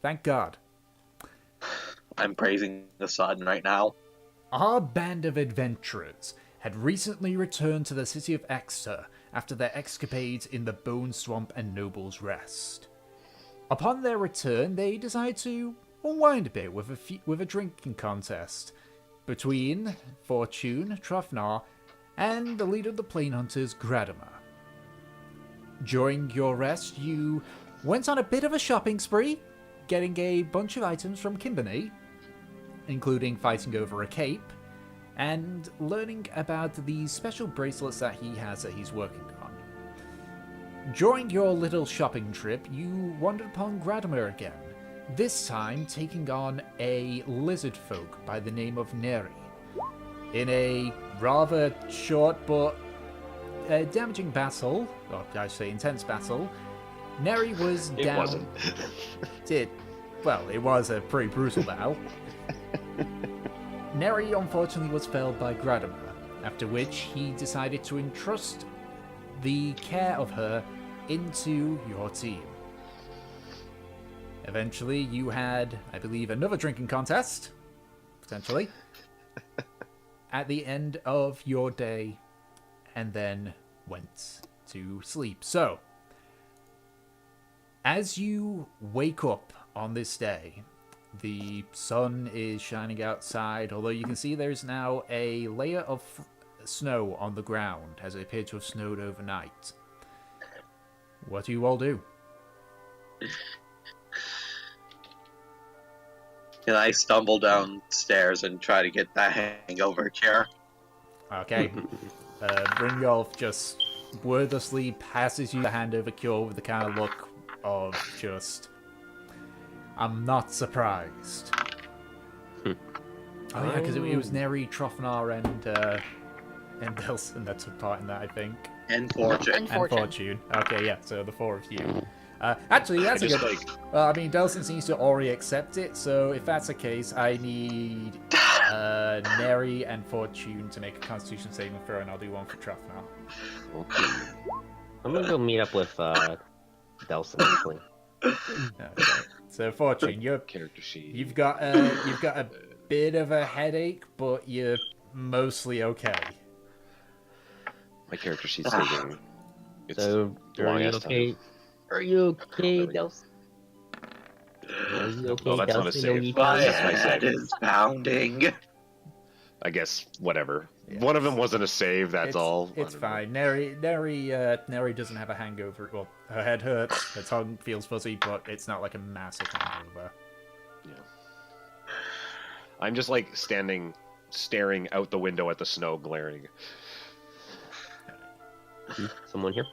Thank God. I'm praising the sun right now. Our band of adventurers had recently returned to the city of Exeter after their escapades in the Bone Swamp and Noble's Rest. Upon their return, they decided to unwind a bit with a drinking contest between Fortune, Trufnar, and the leader of the Plain Hunters, Gradimer. During your rest, you went on a bit of a shopping spree, getting a bunch of items from Kimberly, including fighting over a cape, and learning about the special bracelets that he has that he's working on. During your little shopping trip, you wandered upon Gradimer again, this time taking on a lizard folk by the name of Neri. In a rather short but damaging battle, or I should say intense battle, Neri was down... It wasn't. It was a pretty brutal battle. Neri unfortunately was felled by Gradimer, after which he decided to entrust the care of her into your team. Eventually, you had, I believe, another drinking contest, potentially, at the end of your day, and then went to sleep. So, as you wake up on this day, the sun is shining outside, although you can see there's now a layer of snow on the ground, as it appears to have snowed overnight. What do you all do? And I stumble downstairs and try to get that hangover cure. Okay. Brynjolf just wordlessly passes you the handover cure with the kind of look of just... I'm not surprised. Oh yeah, because it was Neri, Trofnar, and Delson that took part in that, I think. And Fortune. And Fortune. Okay, yeah, so the four of you. Actually, that's a good... Well, I mean, Delson seems to already accept it, so if that's the case, I need Neri and Fortune to make a Constitution saving throw, and I'll do one for Trofnar. Okay. I'm gonna go meet up with Delson, actually. Okay. So, Fortune, Character sheet. you've got a bit of a headache, but you're mostly okay. My character sheet's taking. So, are you okay? Are you okay, Delson? Are you okay, Oh, that's not a Delson? save. My That's my head save. is pounding. I guess whatever. Yeah. One of them wasn't a save. That's all. It's I don't know. fine. Neri doesn't have a hangover. Well, her head hurts, her tongue feels fuzzy, but it's not like a massive hangover. Yeah. I'm just like staring out the window at the snow, glaring. Someone here?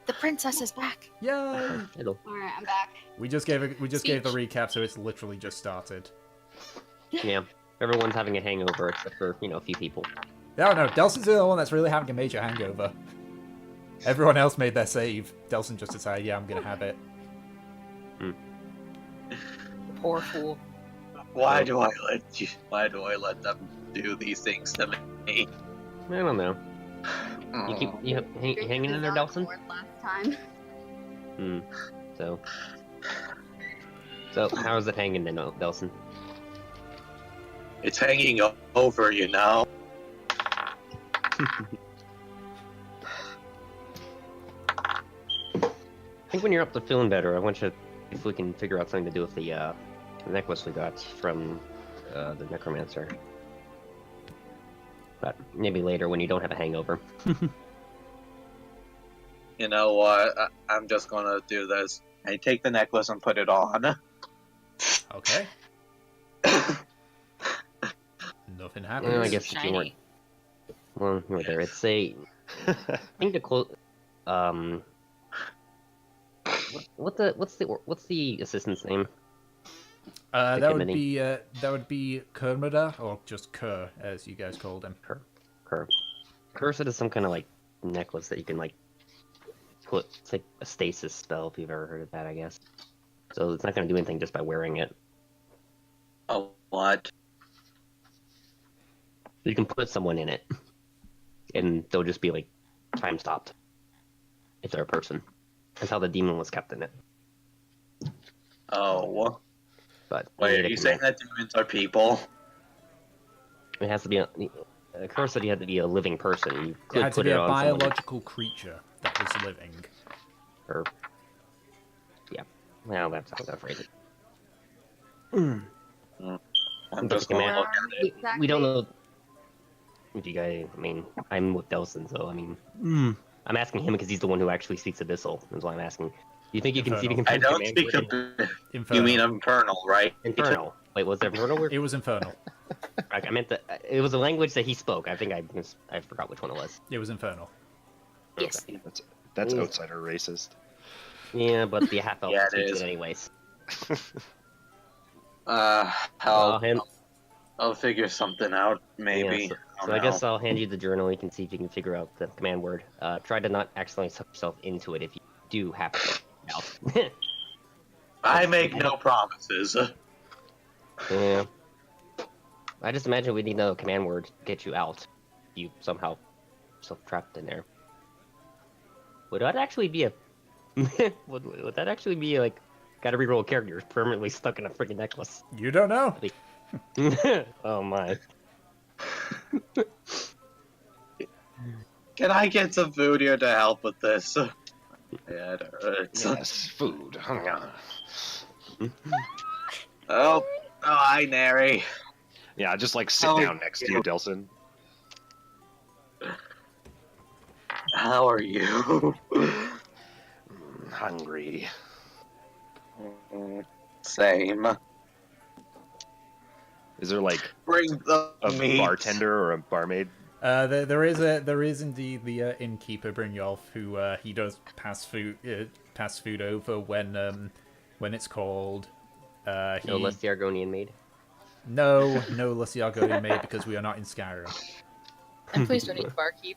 The princess is back. Yay! Hello. Alright, I'm back. We just gave the recap, so it's literally just started. Yeah. Everyone's having a hangover except for, a few people. No, Delson's the only one that's really having a major hangover. Everyone else made their save. Delson just decided, yeah, I'm gonna have it. Poor fool. Why do I let them do these things to me? I don't know. You keep hanging in there, Delson? Last time. So how's it hanging then, Delson? It's hanging over, you know. I think when you're up to feeling better, I want you if we can figure out something to do with the necklace we got from the necromancer. But maybe later when you don't have a hangover. You know what? I'm just gonna do this. I take the necklace and put it on. Okay. Nothing happens. Well, I guess if you weren't. Well, you were there. It's a. I think the close. What's the assistant's name? That would be Karmora, or just Kerr, as you guys called him. Kerr. Kerr said it's some kind of like necklace that you can like put. It's like a stasis spell if you've ever heard of that, I guess. So it's not going to do anything just by wearing it. Oh, what? You can put someone in it, and they'll just be like time stopped if they're a person. That's how the demon was kept in it. Oh. But we Wait, need are a you saying command. that demons are people? It has to be Kerr said you had to be a living person. You It could had to put be it a on someone. biological creature that was living. Or, yeah. Well, that's how to phrase it. I'm But just the gonna command- look at it. We don't know if you guys. I mean, I'm with Delson, so I mean, I'm asking him because he's the one who actually speaks Abyssal. That's why I'm asking. Do you think you can see if you can I find don't command speak word of. Infernal. You mean infernal, right? Infernal? Wait, was there Infernal word? It was infernal. I meant that it was a language that he spoke. I think I forgot which one it was. It was infernal. Yes. That's Mm. outsider racist. Yeah, but the half elf Yeah, it speaks is. it anyways. I'll I'll I'll figure something out. Maybe. Yeah, I so I guess I'll hand you the journal. You can see if you can figure out the command word. Try to not accidentally suck yourself into it if you do happen to out. I make no promises. Yeah. I just imagine we need a command word to get you out. You somehow self trapped in there. Would that actually be a would that actually be like gotta reroll characters permanently stuck in a freaking necklace? You don't know. Oh my. Can I get some food here to help with this? Yeah, it hurts. Yes, food. Oh, hi, Neri. Yeah, just like sit Oh, down next to you, Delson. How are you? Hungry. Same. Is there like Bring the a meat. bartender or a barmaid? There is indeed the innkeeper Brynjolf who he does pass food over when it's called. No less the Argonian maid. No Lysiargonian made because we are not in Skyrim. And please don't eat the barkeep.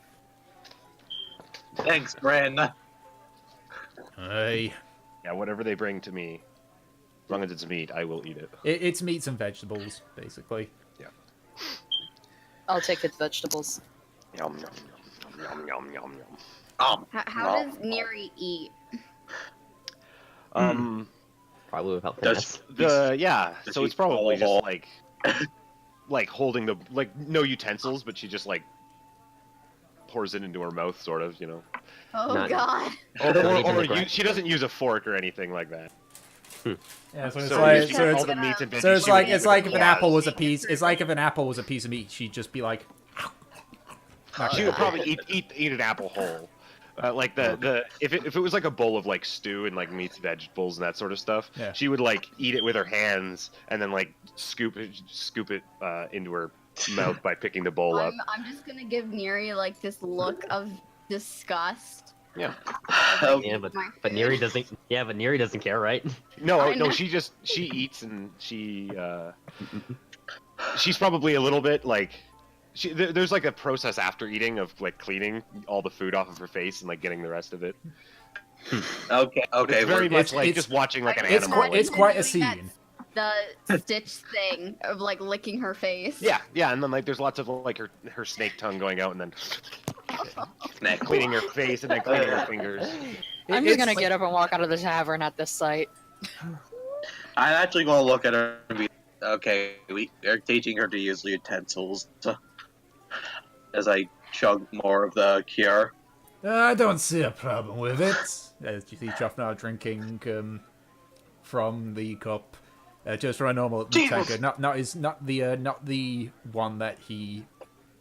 Thanks, Bryn. Hey, Yeah, whatever they bring to me, as long as it's meat, I will eat it. it's meats and vegetables basically. I'll take its vegetables. Yum yum yum yum yum yum yum. How does Neri eat? Probably without Does- finesse. So she it's probably follow- just like holding the no utensils, but she just like pours it into her mouth, sort of, you know. Oh Not- God! She doesn't use a fork or anything like that. Yeah, so it's So like she so all it's, the meats and veggies. so it's she like would it's eat like with if a an fork. apple was a piece. It's like if an apple was a piece of meat, she'd just be like. She would probably eat an apple whole. Like if it was like a bowl of like stew and like meats, vegetables, and that sort of stuff, Yeah. she would like eat it with her hands and then like scoop it into her mouth by picking the bowl up. I'm just gonna give Neri like this look of disgust. Yeah. Yeah, but My Neri food. doesn't. Yeah, but Neri doesn't care, right? No, I no, know. she eats and she's probably a little bit like there's like a process after eating of like cleaning all the food off of her face and like getting the rest of it. Okay, But it's very we're- much like it's- just watching like an It's animal. quite, it's quite a Doing that scene. The Stitch thing of like licking her face. Yeah, and then like there's lots of like her snake tongue going out and then Neck. cleaning her face and then cleaning her fingers. I'm It's just gonna like- get up and walk out of the tavern at this site. I'm actually going to look at her and be okay. We are teaching her to use the utensils as I chug more of the cure. I don't see a problem with it. As you see Choff now drinking from the cup, just from a normal Jesus! tankard, not the one that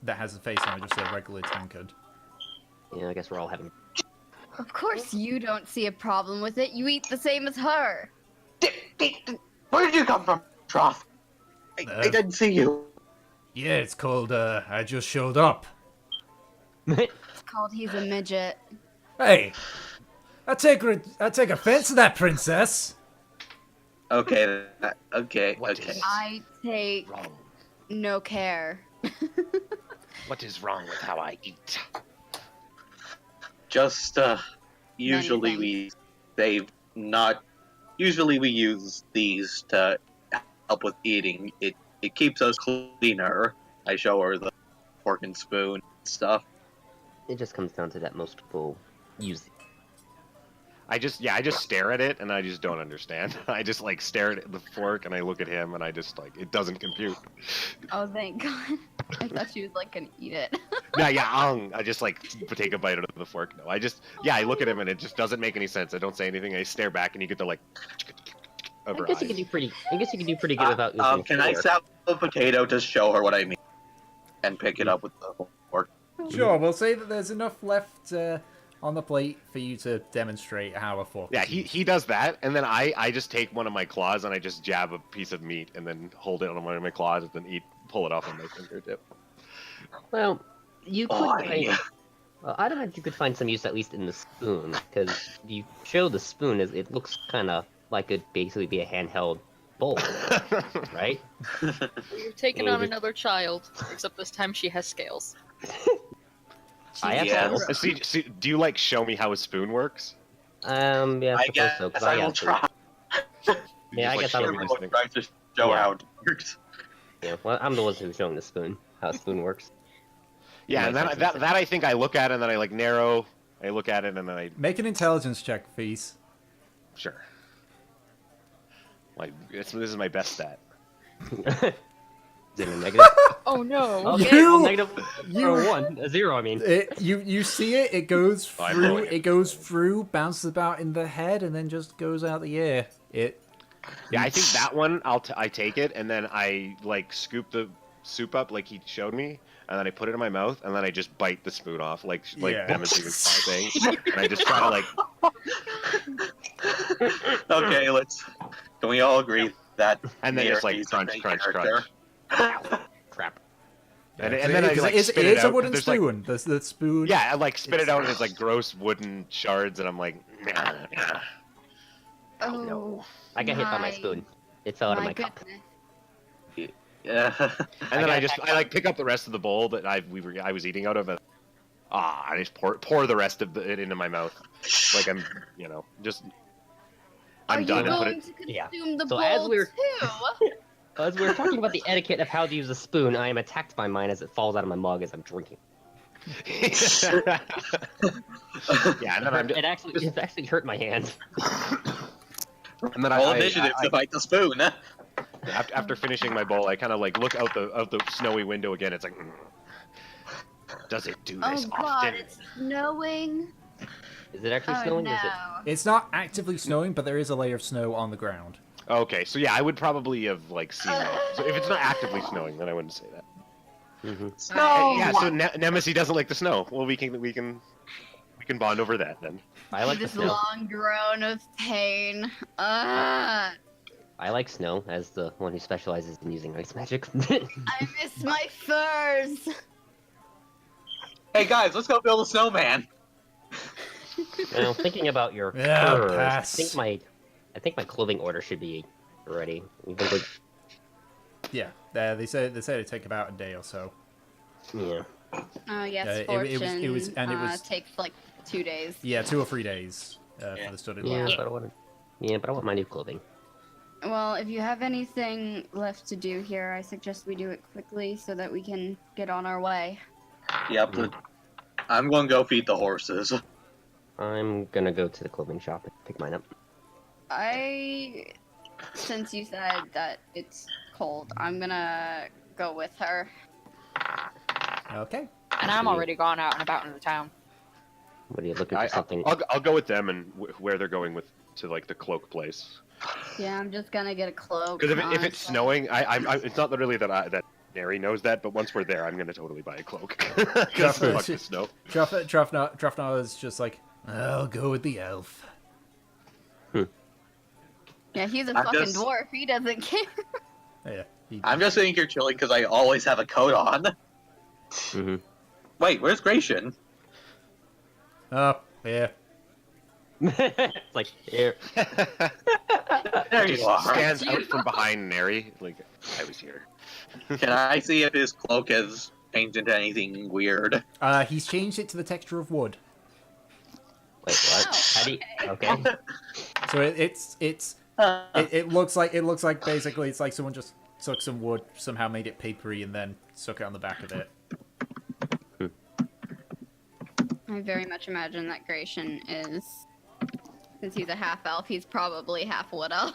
has a face on it, just a regular tankard. Yeah, I guess we're all having. Of course you don't see a problem with it. You eat the same as her. Where did you come from, Troth? I didn't see you. Yeah, it's called. I just showed up. It's called he's a midget. Hey, I take offense to that, princess. Okay, okay. What is- I take Wrong. no care. What is wrong with how I eat? Just usually we save not. Usually we use these to help with eating. It keeps us cleaner. I show her the fork and spoon and stuff. It just comes down to that most people use it. I just stare at it and I just don't understand. I just like stare at the fork and I look at him and I just like it doesn't compute. Oh, thank God. I thought she was like gonna eat it. I just like take a bite out of the fork. No, I look at him and it just doesn't make any sense. I don't say anything. I stare back and you get to like. I guess you can do pretty. I guess you can do pretty good without using. Can I stab a potato to show her what I mean, and pick it up with the fork? Sure, we'll say that there's enough left on the plate for you to demonstrate how a fork. Yeah, is used. he does that, and then I just take one of my claws and I just jab a piece of meat and then hold it on one of my claws and then pull it off on my fingertip. Well, you could. Boy. Well, I'd imagine you could find some use at least in the spoon, because you show the spoon as it looks kind of like it'd basically be a handheld bowl, right? You're taking on another child, except this time she has scales. I have Yes. scales. See, do you like show me how a spoon works? Yeah, I I suppose guess so. 'Cause I will have to. try. Yeah, I Just, guess I like, would show me be this Everyone thing. tries to show Yeah. how it works. Yeah, well, I'm the one who's showing the spoon, how a spoon works. Yeah, and Makes that sense. I think I look at it and then I like narrow. I look at it and then I Make an intelligence check, Feast. sure. Like this is my best stat. Is it a negative? Oh no! Okay, You- well, negative you- or one, a zero. I mean, You see it. It goes I'm through. knowing it. It goes through, bounces about in the head, and then just goes out the air. Yeah, I think that one I take it and then I like scoop the soup up like he showed me, and then I put it in my mouth and then I just bite the spoon off like Yeah. demonstrating saying, and I just try to like Okay, Can we all agree that? and then just like Mary's a crunch, great crunch, character? crunch. crap. And then I like it spit is it a out. wooden There's, like- spoon. The spoon. Yeah, I like spit it out and it's like gross wooden shards, and I'm like, nah. Oh, no. I got hit by my My- spoon. It fell out of my cup. goodness. Yeah. And then I I got just I like pick up the rest of the bowl that I was eating out of, and I just pour the rest of it into my mouth, like I'm just I'm Are done you and put going it. to consume Yeah. the So bowl as we're- too? As we were talking about the etiquette of how to use a spoon, I am attacked by mine as it falls out of my mug as I'm drinking. Yeah, and then I'm It actually hurt my hand. and then All initiative to fight the spoon. after finishing my bowl, I kind of like look out the snowy window again. It's like, does it do Oh this God, often? it's snowing. Is it actually Oh snowing? no. Or is it? It's not actively snowing, but there is a layer of snow on the ground. Okay, so yeah, I would probably have like seen that. So if it's not actively snowing, then I wouldn't say that. Mm-hmm. Snow. Yeah, so Nemesis doesn't like the snow. Well, we can bond over that then. I like the This snow. long groan of pain. Ah, I like snow as the one who specializes in using ice magic. I miss my furs. Hey guys, let's go build a snowman. Now, thinking about your Yeah, furs, pass. I think my clothing order should be ready. Even though, Yeah, they said it'd take about a day or so. yeah. Oh yes, it fortune. was- and it was- takes like 2 days. Yeah, 2 or 3 days Yeah. for the studded Yeah, lodge. but I want my new clothing. Well, if you have anything left to do here, I suggest we do it quickly so that we can get on our way. Yep. I'm going to go feed the horses. I'm gonna go to the clothing shop and pick mine up. Since you said that it's cold, I'm gonna go with her. Okay. And I'm already gone out and about in the town. What are you looking for? Something? I'll go with them and where they're going to like the cloak place. Yeah, I'm just gonna get a cloak. Because if it's honestly. snowing, it's not really that Neri knows that, but once we're there, I'm gonna totally buy a cloak. Because fuck the snow. Drafnar is just like, I'll go with the elf. Yeah, he's a I'm fucking just- dwarf. He doesn't care. Yeah. I'm just sitting here chilling because I always have a coat on. Mm-hmm. Wait, where's Gratian? Oh, yeah. It's like here. There you Just are. stands out from behind Neri, like I was here. Can I see if his cloak has changed into anything weird? He's changed it to the texture of wood. Wait, what? Oh, How do you... Okay. So it looks like basically it's like someone just took some wood, somehow made it papery, and then stuck it on the back of it. I very much imagine that Gratian is Since he's a half elf, he's probably half wood elf.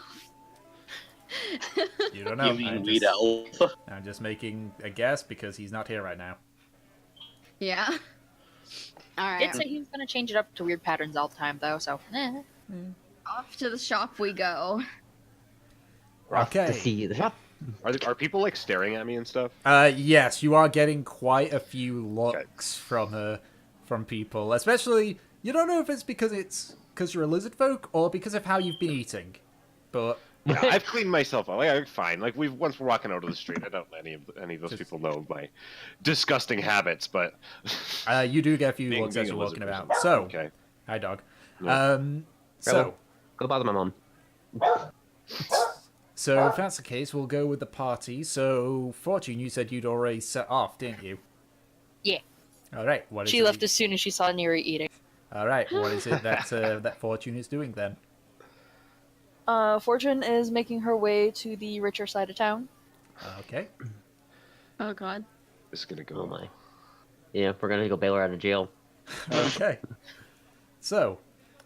You don't know. You mean weed elf? I'm just making a guess because he's not here right now. Yeah. All Did right. say he was gonna change it up to weird patterns all the time, though. So, Off to the shop we go. Off Okay. to see the shop. Are people like staring at me and stuff? Yes, you are getting quite a few looks from people, especially you don't know if it's because you're a lizard folk or because of how you've been eating, but Yeah, I've cleaned myself up. Like, I'm fine. Like once we're walking out of the street, I don't let any of those people know my disgusting habits. But you do get a few Being- looks being as a you're walking lizard about. person. So, okay. hi dog. Yeah. So, Go bother my mom. so if that's the case, we'll go with the party. So, Fortune, you said you'd already set off, didn't you? yeah. All right. What is She it left that- as soon as she saw Neri eating. All right. What is it that that Fortune is doing then? Fortune is making her way to the richer side of town. Okay. Oh God. This is gonna go. Oh my. Yeah, we're gonna go bail her out of jail. Okay. So,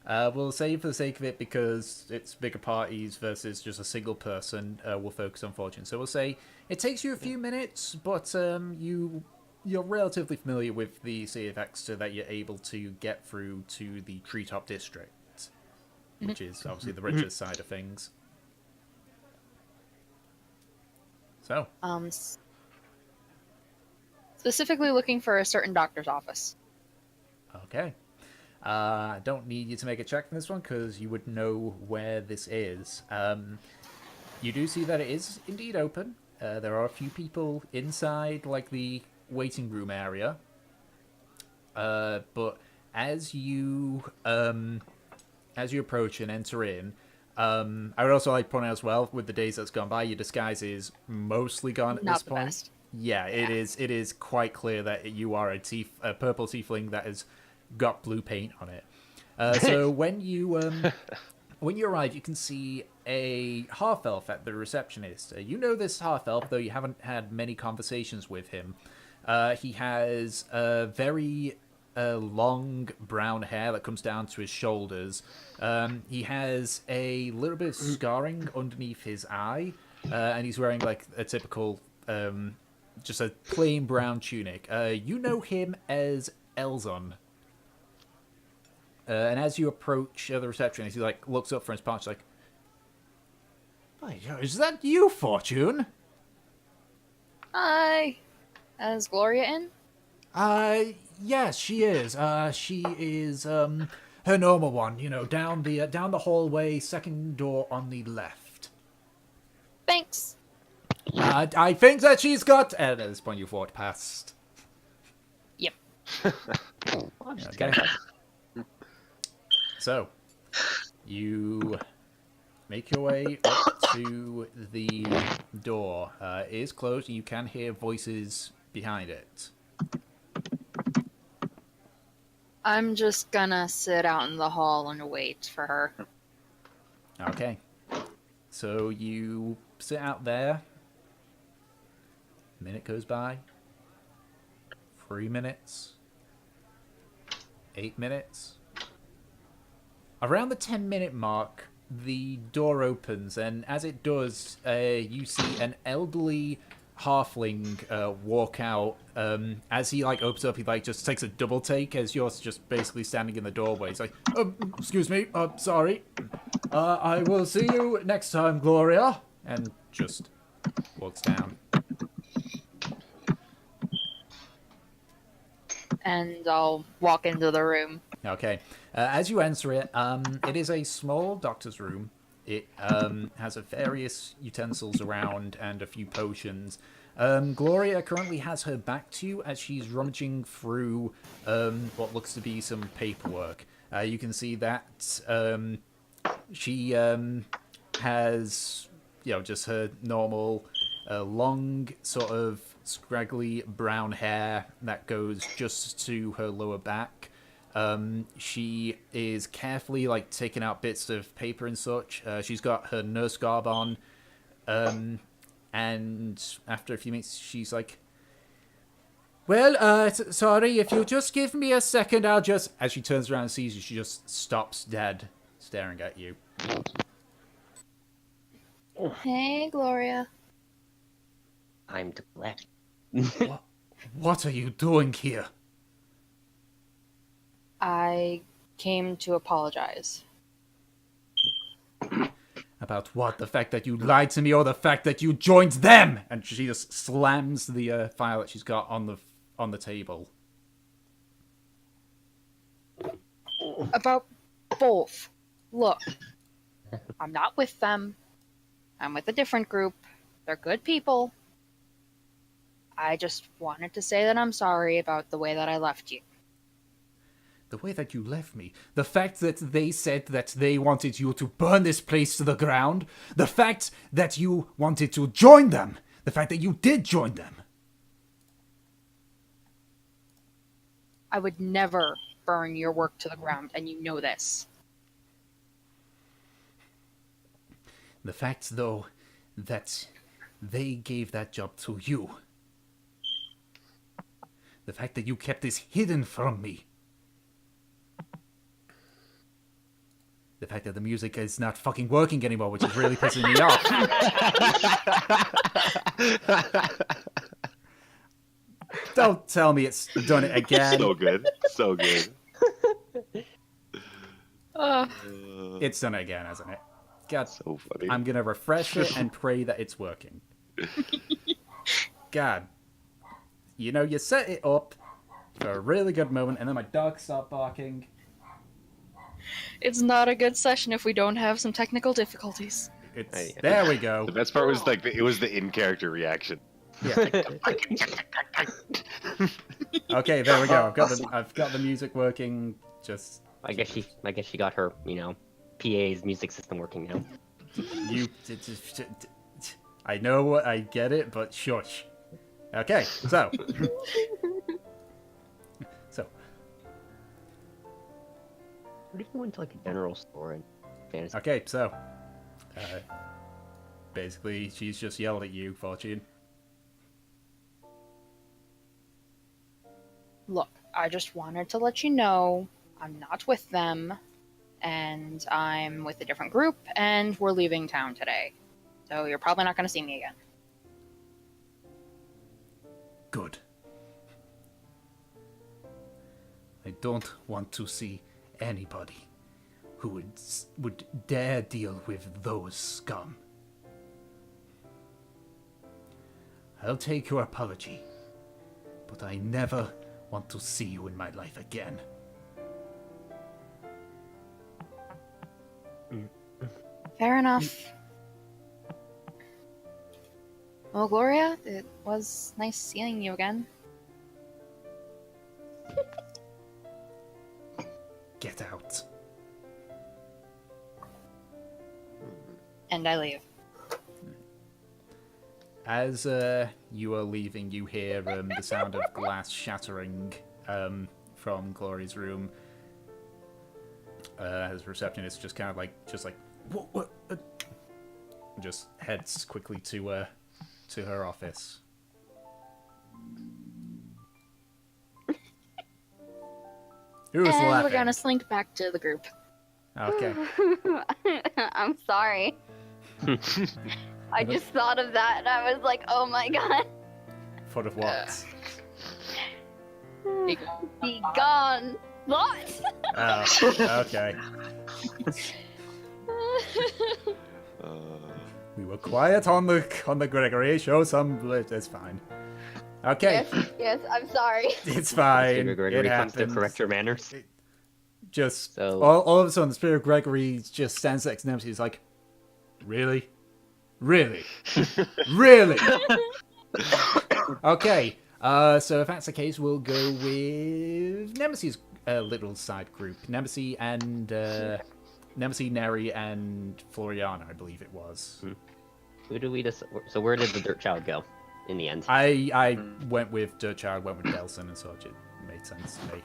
we'll say for the sake of it, because it's bigger parties versus just a single person, we'll focus on Fortune. So we'll say it takes you a few minutes, but you're relatively familiar with the City of Exeter that you're able to get through to the Treetop District, which is obviously the richest side of things. So, Specifically looking for a certain doctor's office. okay. I don't need you to make a check for this one because you would know where this is. You do see that it is indeed open. There are a few people inside, like the waiting room area. But as you approach and enter in, I would also like to point out as well, with the days that's gone by, your disguise is mostly gone at Not this the point. best. Yeah, it is quite clear that you are a purple tiefling that has got blue paint on it. So when you arrive, you can see a half elf at the receptionist. You know this half elf, though you haven't had many conversations with him. He has a very long brown hair that comes down to his shoulders. He has a little bit of scarring underneath his eye, and he's wearing like a typical, just a plain brown tunic. You know him as Elzon. And as you approach the receptionist, he like looks up from his pouch, like, "Is that you, Fortune?" Hi. Is Gloria in? Yes, she is. She is her normal one. You know, down the hallway, second door on the left. Thanks. I think that she's got. And at this point, you've walked past. Yep. Okay. So, you make your way up to the door. It is closed, and you can hear voices behind it. I'm just gonna sit out in the hall and wait for her. Okay. So you sit out there. A minute goes by. 3 minutes. 8 minutes. Around the 10-minute mark, the door opens, and as it does, you see an elderly halfling walk out. As he like opens up, he like just takes a double take as you're just basically standing in the doorway. He's like, "Excuse me, sorry. I will see you next time, Gloria," and just walks down. And I'll walk into the room. Okay. As you enter it, it is a small doctor's room. It has various utensils around and a few potions. Gloria currently has her back to you as she's rummaging through what looks to be some paperwork. You can see that she has, just her normal long, sort of scraggly brown hair that goes just to her lower back. She is carefully like taking out bits of paper and such. She's got her nurse garb on, and after a few minutes, she's like, "Well, sorry, if you'll just give me a second, I'll just..." As she turns around and sees you, she just stops dead. staring at you. Hey, Gloria. I'm to black. What are you doing here? I came to apologize. About what? The fact that you lied to me, or the fact that you joined them? And she just slams the file that she's got on the table. About both. Look, I'm not with them. I'm with a different group. They're good people. I just wanted to say that I'm sorry about the way that I left you. The way that you left me, the fact that they said that they wanted you to burn this place to the ground, the fact that you wanted to join them, the fact that you did join them. I would never burn your work to the ground, and you know this. The fact, though, that they gave that job to you. The fact that you kept this hidden from me. The fact that the music is not fucking working anymore, which is really pissing me off. Don't tell me it's done it again. So good. So good. It's done it again, hasn't it? God, So funny. I'm gonna refresh it and pray that it's working. God. You know, you set it up for a really good moment, and then my dogs start barking. It's not a good session if we don't have some technical difficulties. There we go. The best part was like it was the in-character reaction. Yeah. Okay, there we go. I've got the music working. Just I guess she got her, PA's music system working now. you. I know, I get it, but shush. Okay, so What if you went to like a general store and fantasy? okay, so basically, she's just yelled at you, Fortune. Look, I just wanted to let you know I'm not with them, and I'm with a different group, and we're leaving town today. So you're probably not going to see me again. Good. I don't want to see anybody who would dare deal with those scum. I'll take your apology, but I never want to see you in my life again. Fair enough. Well, Gloria, it was nice seeing you again. Get out. And I leave. As you are leaving, you hear the sound of glass shattering from Glory's room. As receptionist just kind of like, what? Just heads quickly to her office. Who was And laughing? we're gonna slink back to the group. Okay. I'm sorry. I just thought of that and I was like, oh my god. Foot of what? Be gone. Be gone. What? Oh, okay. We were quiet on the Gregory. Show some. It's fine. Okay. Yes, I'm sorry. It's fine. Sugar Gregory it comes to happens. correct your manners. Just So- all of a sudden, the Spirit of Gregory just stands next to Nemesis. He's like, really? Really? Really? Okay. So if that's the case, we'll go with Nemesis' little side group. Nemesis and Nemesis, Neri, and Floriana, I believe it was. Who do we So where did the Dirt Child go in the end? I went with Dirtchild, went with Delson, and such. It made sense to me.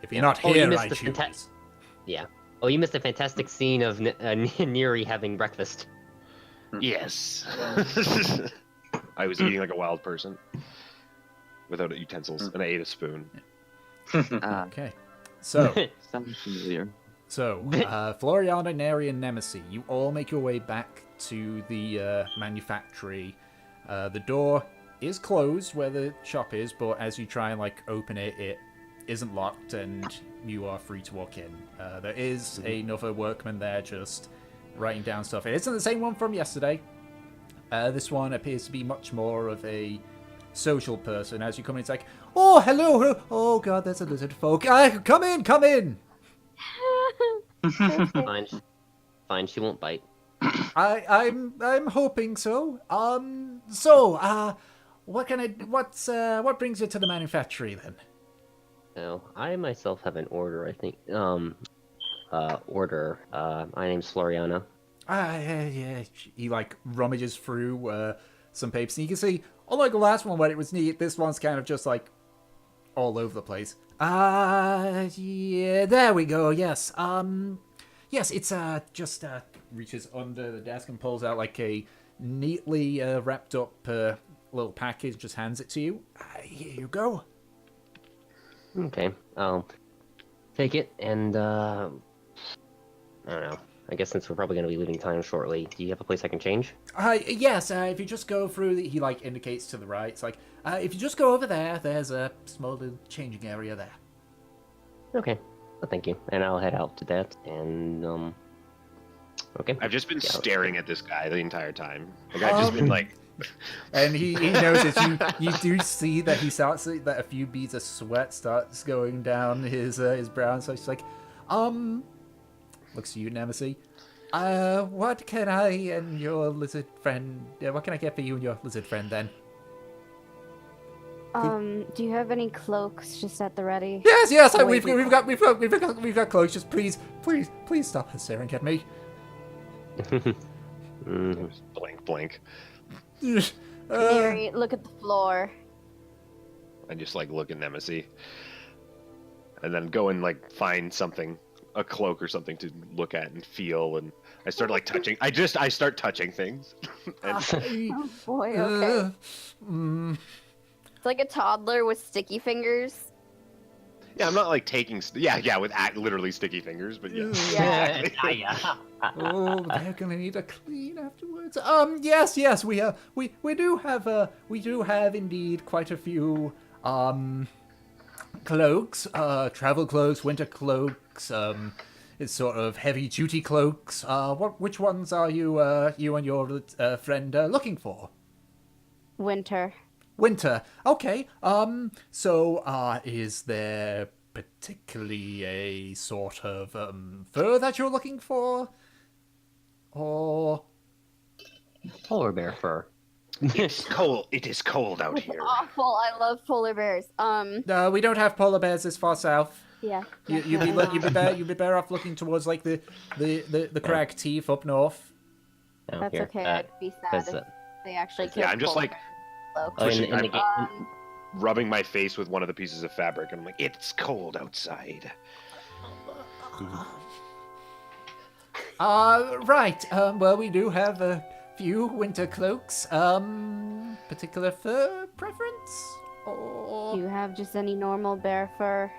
If you're not Oh, you here, missed I the choose. Yeah. Oh, you missed a fantastic scene of Neri having breakfast. Yes. I was eating like a wild person without utensils, and I ate a spoon. Okay. So, Sounds familiar. Floriana, Neri, and Nemesis, you all make your way back to the manufactory. The door is closed where the shop is, but as you try and open it, it isn't locked, and you are free to walk in. There is another workman there just writing down stuff. It isn't the same one from yesterday. This one appears to be much more of a social person. As you come in, it's like, oh, hello. Oh, God, there's a lizard folk. Come in. Fine, she won't bite. I'm hoping so. What brings you to the manufactory then? So, I myself have an order, I think. My name's Floriana. Yeah. He rummages through some papers, and you can see, unlike the last one where it was neat, this one's kind of just all over the place. Yeah, there we go. Yes. Yes, it's just reaches under the desk and pulls out a neatly wrapped up little package, just hands it to you. Here you go. Okay, I'll take it, and I don't know. I guess since we're probably going to be leaving town shortly, do you have a place I can change? Yes, if you just go through, he indicates to the right. It's if you just go over there, there's a small little changing area there. Okay, well, thank you. And I'll head out to that, and, okay. I've just been staring at this guy the entire time. I've just been And he notices you do see that he starts that a few beads of sweat starts going down his brow, so he's looks at you, Nemesis. What can I and your lizard friend? What can I get for you and your lizard friend then? Do you have any cloaks just at the ready? Yes. Oh, We've wait, got clothes. Just please stop staring at me. Blink. Mary, look at the floor. I just look at Nemesis, and then go and find something, a cloak or something to look at and feel, and I start touching. I start touching things. Oh boy, okay. It's like a toddler with sticky fingers. Yeah, I'm not taking. Yeah, with literally sticky fingers, but yeah. Yeah. Oh, they're gonna need a clean afterwards. Yes, we do have indeed quite a few cloaks, travel cloaks, winter cloaks, it's sort of heavy duty cloaks. Which ones are you and your friend looking for? Winter. Winter. Okay. So is there particularly a sort of fur that you're looking for? Or Polar bear fur. It's cold. It is cold out It's here. awful. I love polar bears. No, we don't have polar bears this far south. Yeah. You'd be better off looking towards the crag teeth up north. Oh, That's here. okay. I'd be sad 'cause, if they actually killed Yeah, I'm just polar bears. in the game. rubbing my face with one of the pieces of fabric, and I'm it's cold outside. Right. Well, we do have a few winter cloaks. Particular fur preference? Or Do you have just any normal bear fur?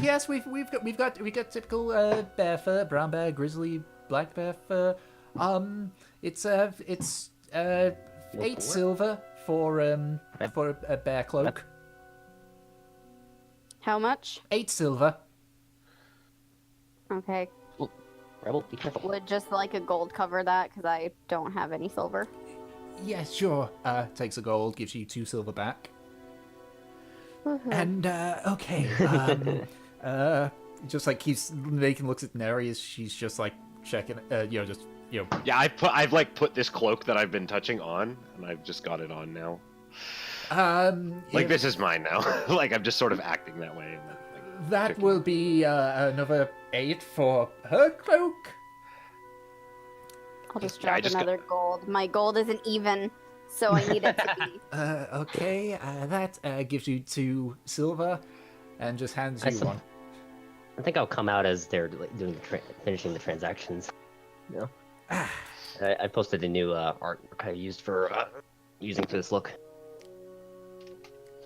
yes, we've got typical bear fur, brown bear, grizzly, black bear fur. It's 8 silver for a bear cloak. How much? 8 silver. Okay. Rebel, be careful. Would just like a gold cover that, because I don't have any silver. Yeah, sure. Takes a gold, gives you 2 silver back. Woohoo. And okay. Just keeps making looks at Neri as she's just checking. Yeah, I've put this cloak that I've been touching on, and I've just got it on now. This is mine now. I'm just sort of acting that way. And that will be another 8 for her cloak. I'll just Yeah, I drop just another gold. My gold isn't even, so I need it to be. Okay, that gives you 2 silver, and just hands you 1. I think I'll come out as they're doing finishing the transactions. No. I posted a new artwork I used for using for this look.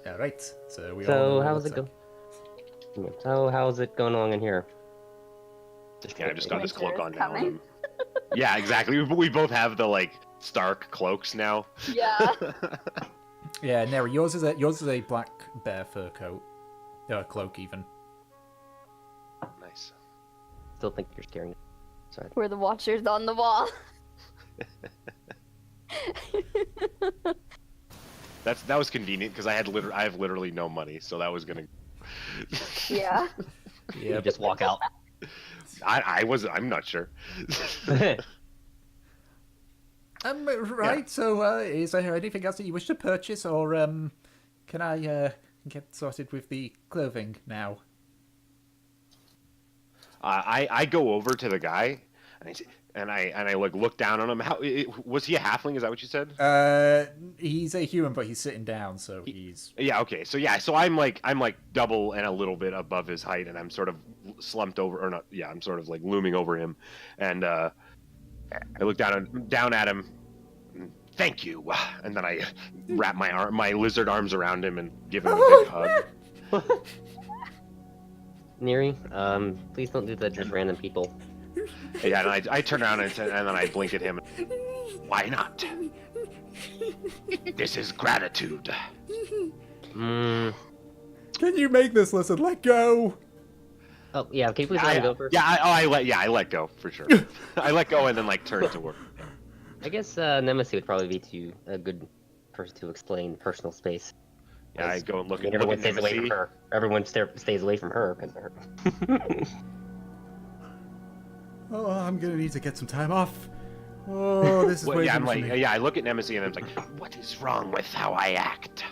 All right. So we all know So what how's looks it go? Yeah, so how's it going along in here? Yeah, I just got his Winter cloak is on now. coming. Yeah, exactly. We both have the like Stark cloaks now. Yeah. Yeah, Neri, yours is a black bear fur coat. Cloak even. Nice. Still think you're scaring. Sorry. We're the watchers on the wall. That was convenient because I have literally no money, so that was gonna. Yeah. You just walk out. I'm not sure. Right. So, is there anything else that you wish to purchase, or can I get sorted with the clothing now? I go over to the guy, and I like look down on him. Was he a halfling? Is that what you said? He's a human, but he's sitting down, so he's. Yeah. Okay. So I'm like double and a little bit above his height, and I'm sort of slumped over, or not? Yeah, I'm sort of like looming over him, and I look down at him. Thank you, and then I wrap my lizard arms around him and give him a big hug. Neri, please don't do that to just random people. Yeah, and I turn around and then I blink at him. Why not? This is gratitude. Mm. Can you make this lizard let go? Oh yeah, can you please let him go first? Yeah, I let go for sure. I let go and then like turn to work. I guess Nemesis would probably be a good person to explain personal space. Yeah, I go and look at Everyone stays away from Nemesis. her. Everyone stays away from her. Oh, I'm gonna need to get some time off. Oh, this is Well, way yeah, too I'm much like, for me. yeah, I look at Nemesis and I'm like, what is wrong with how I act?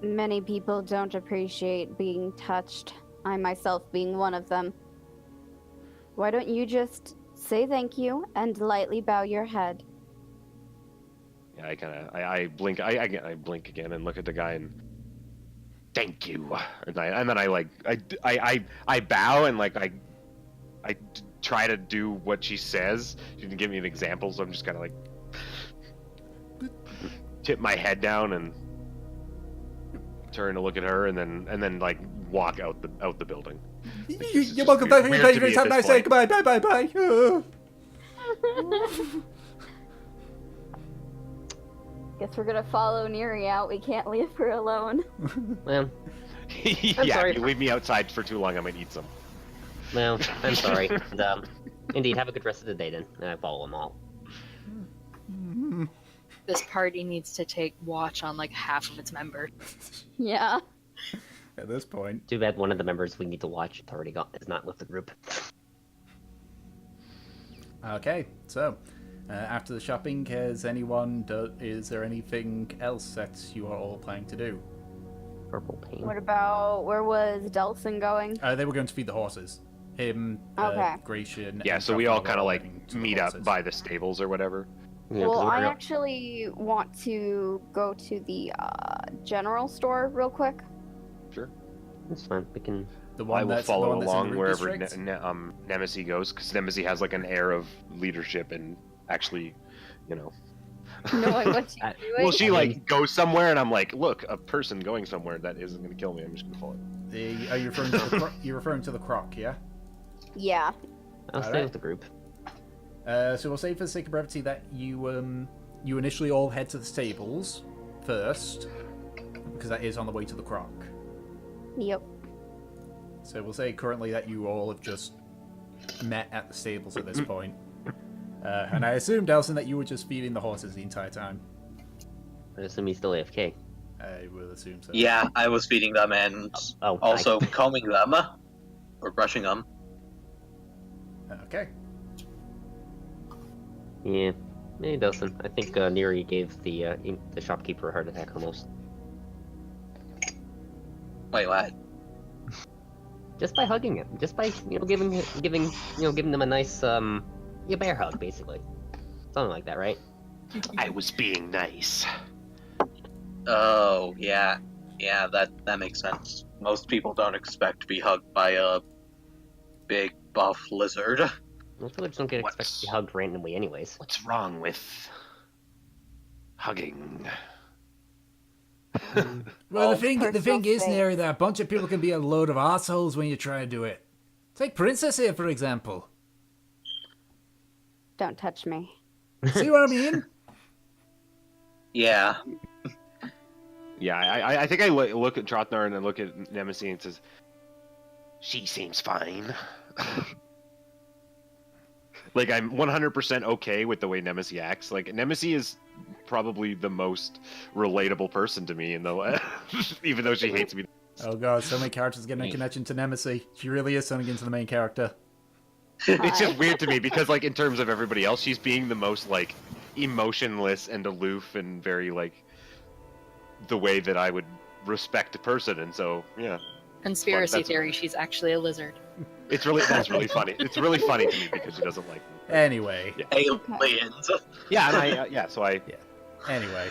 Many people don't appreciate being touched. I myself being one of them. Why don't you just say thank you and lightly bow your head? Yeah, I blink, I blink again and look at the guy and thank you, and then I bow and like I try to do what she says. She didn't give me an example, so I'm just kind of like tip my head down and turn to look at her, and then like walk out the building. You're welcome back. weird to me Have at a nice this day. point. Goodbye. Bye. Guess we're gonna follow Neri out. We can't leave her alone. Well, Yeah, sorry. if you leave me outside for too long, I might eat some. well, I'm sorry. And, indeed, have a good rest of the day then. And I follow them all. This party needs to take watch on like half of its members. Yeah. At this point. Too bad one of the members we need to watch is not with the group. Okay, so after the shopping, is there anything else that you are all planning to do? Purple paint. Where was Delson going? They were going to feed the horses. Him, Okay. Gratian. Yeah, and so we all Trafalgar kind of were like heading to the meet up horses. by the stables or whatever. Yeah, 'cause Well, we're I gonna- actually want to go to the general store real quick. Sure. It's fine. We can. The one I will that's, the follow one that's in the along Root wherever District? Nemesis goes, because Nemesis has like an air of leadership and actually, you know. Knowing what she's I- doing. Well, she I like mean- goes somewhere, and I'm like, look, a person going somewhere that isn't going to kill me. I'm just going to follow. Are you referring to the you're referring to the croc, yeah? Yeah. I'll stay Alright. with the group. So we'll say for the sake of brevity that you initially all head to the stables first, because that is on the way to the croc. Yep. So we'll say currently that you all have just met at the stables at this point. And I assume, Delson, that you were just feeding the horses the entire time. I assume he's still AFK. I will assume so. Yeah, I was feeding them and Oh, also combing them or brushing them. Okay. Yeah. He doesn't. I think Neri gave the shopkeeper a heart attack almost. Wait, what? Just by hugging him. Just by giving them a nice bear hug basically. Something like that, right? I was being nice. Oh, yeah. Yeah, that makes sense. Most people don't expect to be hugged by a big buff lizard. Most villagers don't get expected to be hugged randomly anyways. What's wrong with hugging? Well, Oh, the thing personal is, space. Neri, that a bunch of people can be a load of assholes when you try to do it. Take Princess here, for example. Don't touch me. See what I mean? Yeah. Yeah, I think I look at Trotnar and I look at Nemesis and says, "She seems fine." Like, I'm 100% okay with the way Nemesis acts. Like, Nemesis is probably the most relatable person to me in the even though she hates me. Oh god, so many characters getting a connection to Nemesis. She really is turning into the main character. It's just weird to me because, like, in terms of everybody else, she's being the most, like, emotionless and aloof and very, like, the way that I would respect a person. And so, yeah, Conspiracy That's- theory, she's actually a lizard. that's really funny. It's really funny to me because she doesn't like me. Anyway. Yeah. Aliens. Yeah, and so Anyway.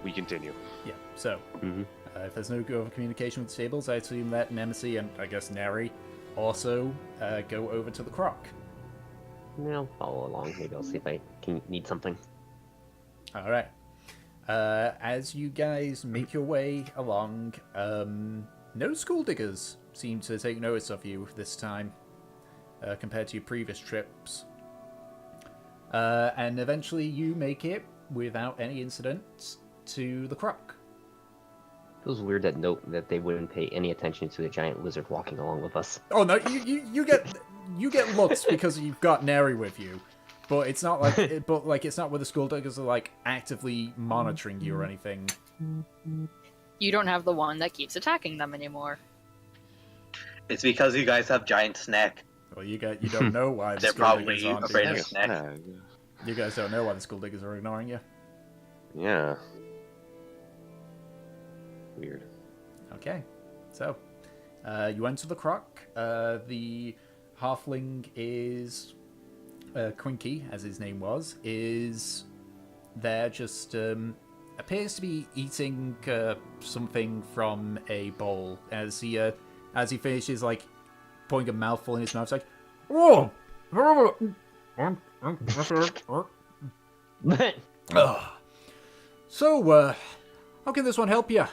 we continue. Yeah, so. Mhm. If there's no go over communication with stables, I assume that Nemesis and, I guess, Neri also go over to the croc. Yeah, I'll follow along. Maybe I'll see if I can need something. Alright. As you guys make your way along, no school diggers seem to take notice of you this time, compared to your previous trips. And eventually you make it, without any incident, to the croc. Feels weird that they wouldn't pay any attention to the giant lizard walking along with us. Oh no, you get looks because you've got Neri with you. But it's not like, it's not where the school diggers are like actively monitoring you or anything. You don't have the one that keeps attacking them anymore. It's because you guys have giant snack. Well, you don't know why the They're school probably diggers aren't afraid doing of it. snack. You guys don't know why the school diggers are ignoring you. Yeah. Weird. Okay, so you enter the croc. The halfling is Quinky, as his name was, is there. Just appears to be eating something from a bowl. As he finishes, like putting a mouthful in his mouth, it's like, "Oh, Ugh. So, how can this one help you?"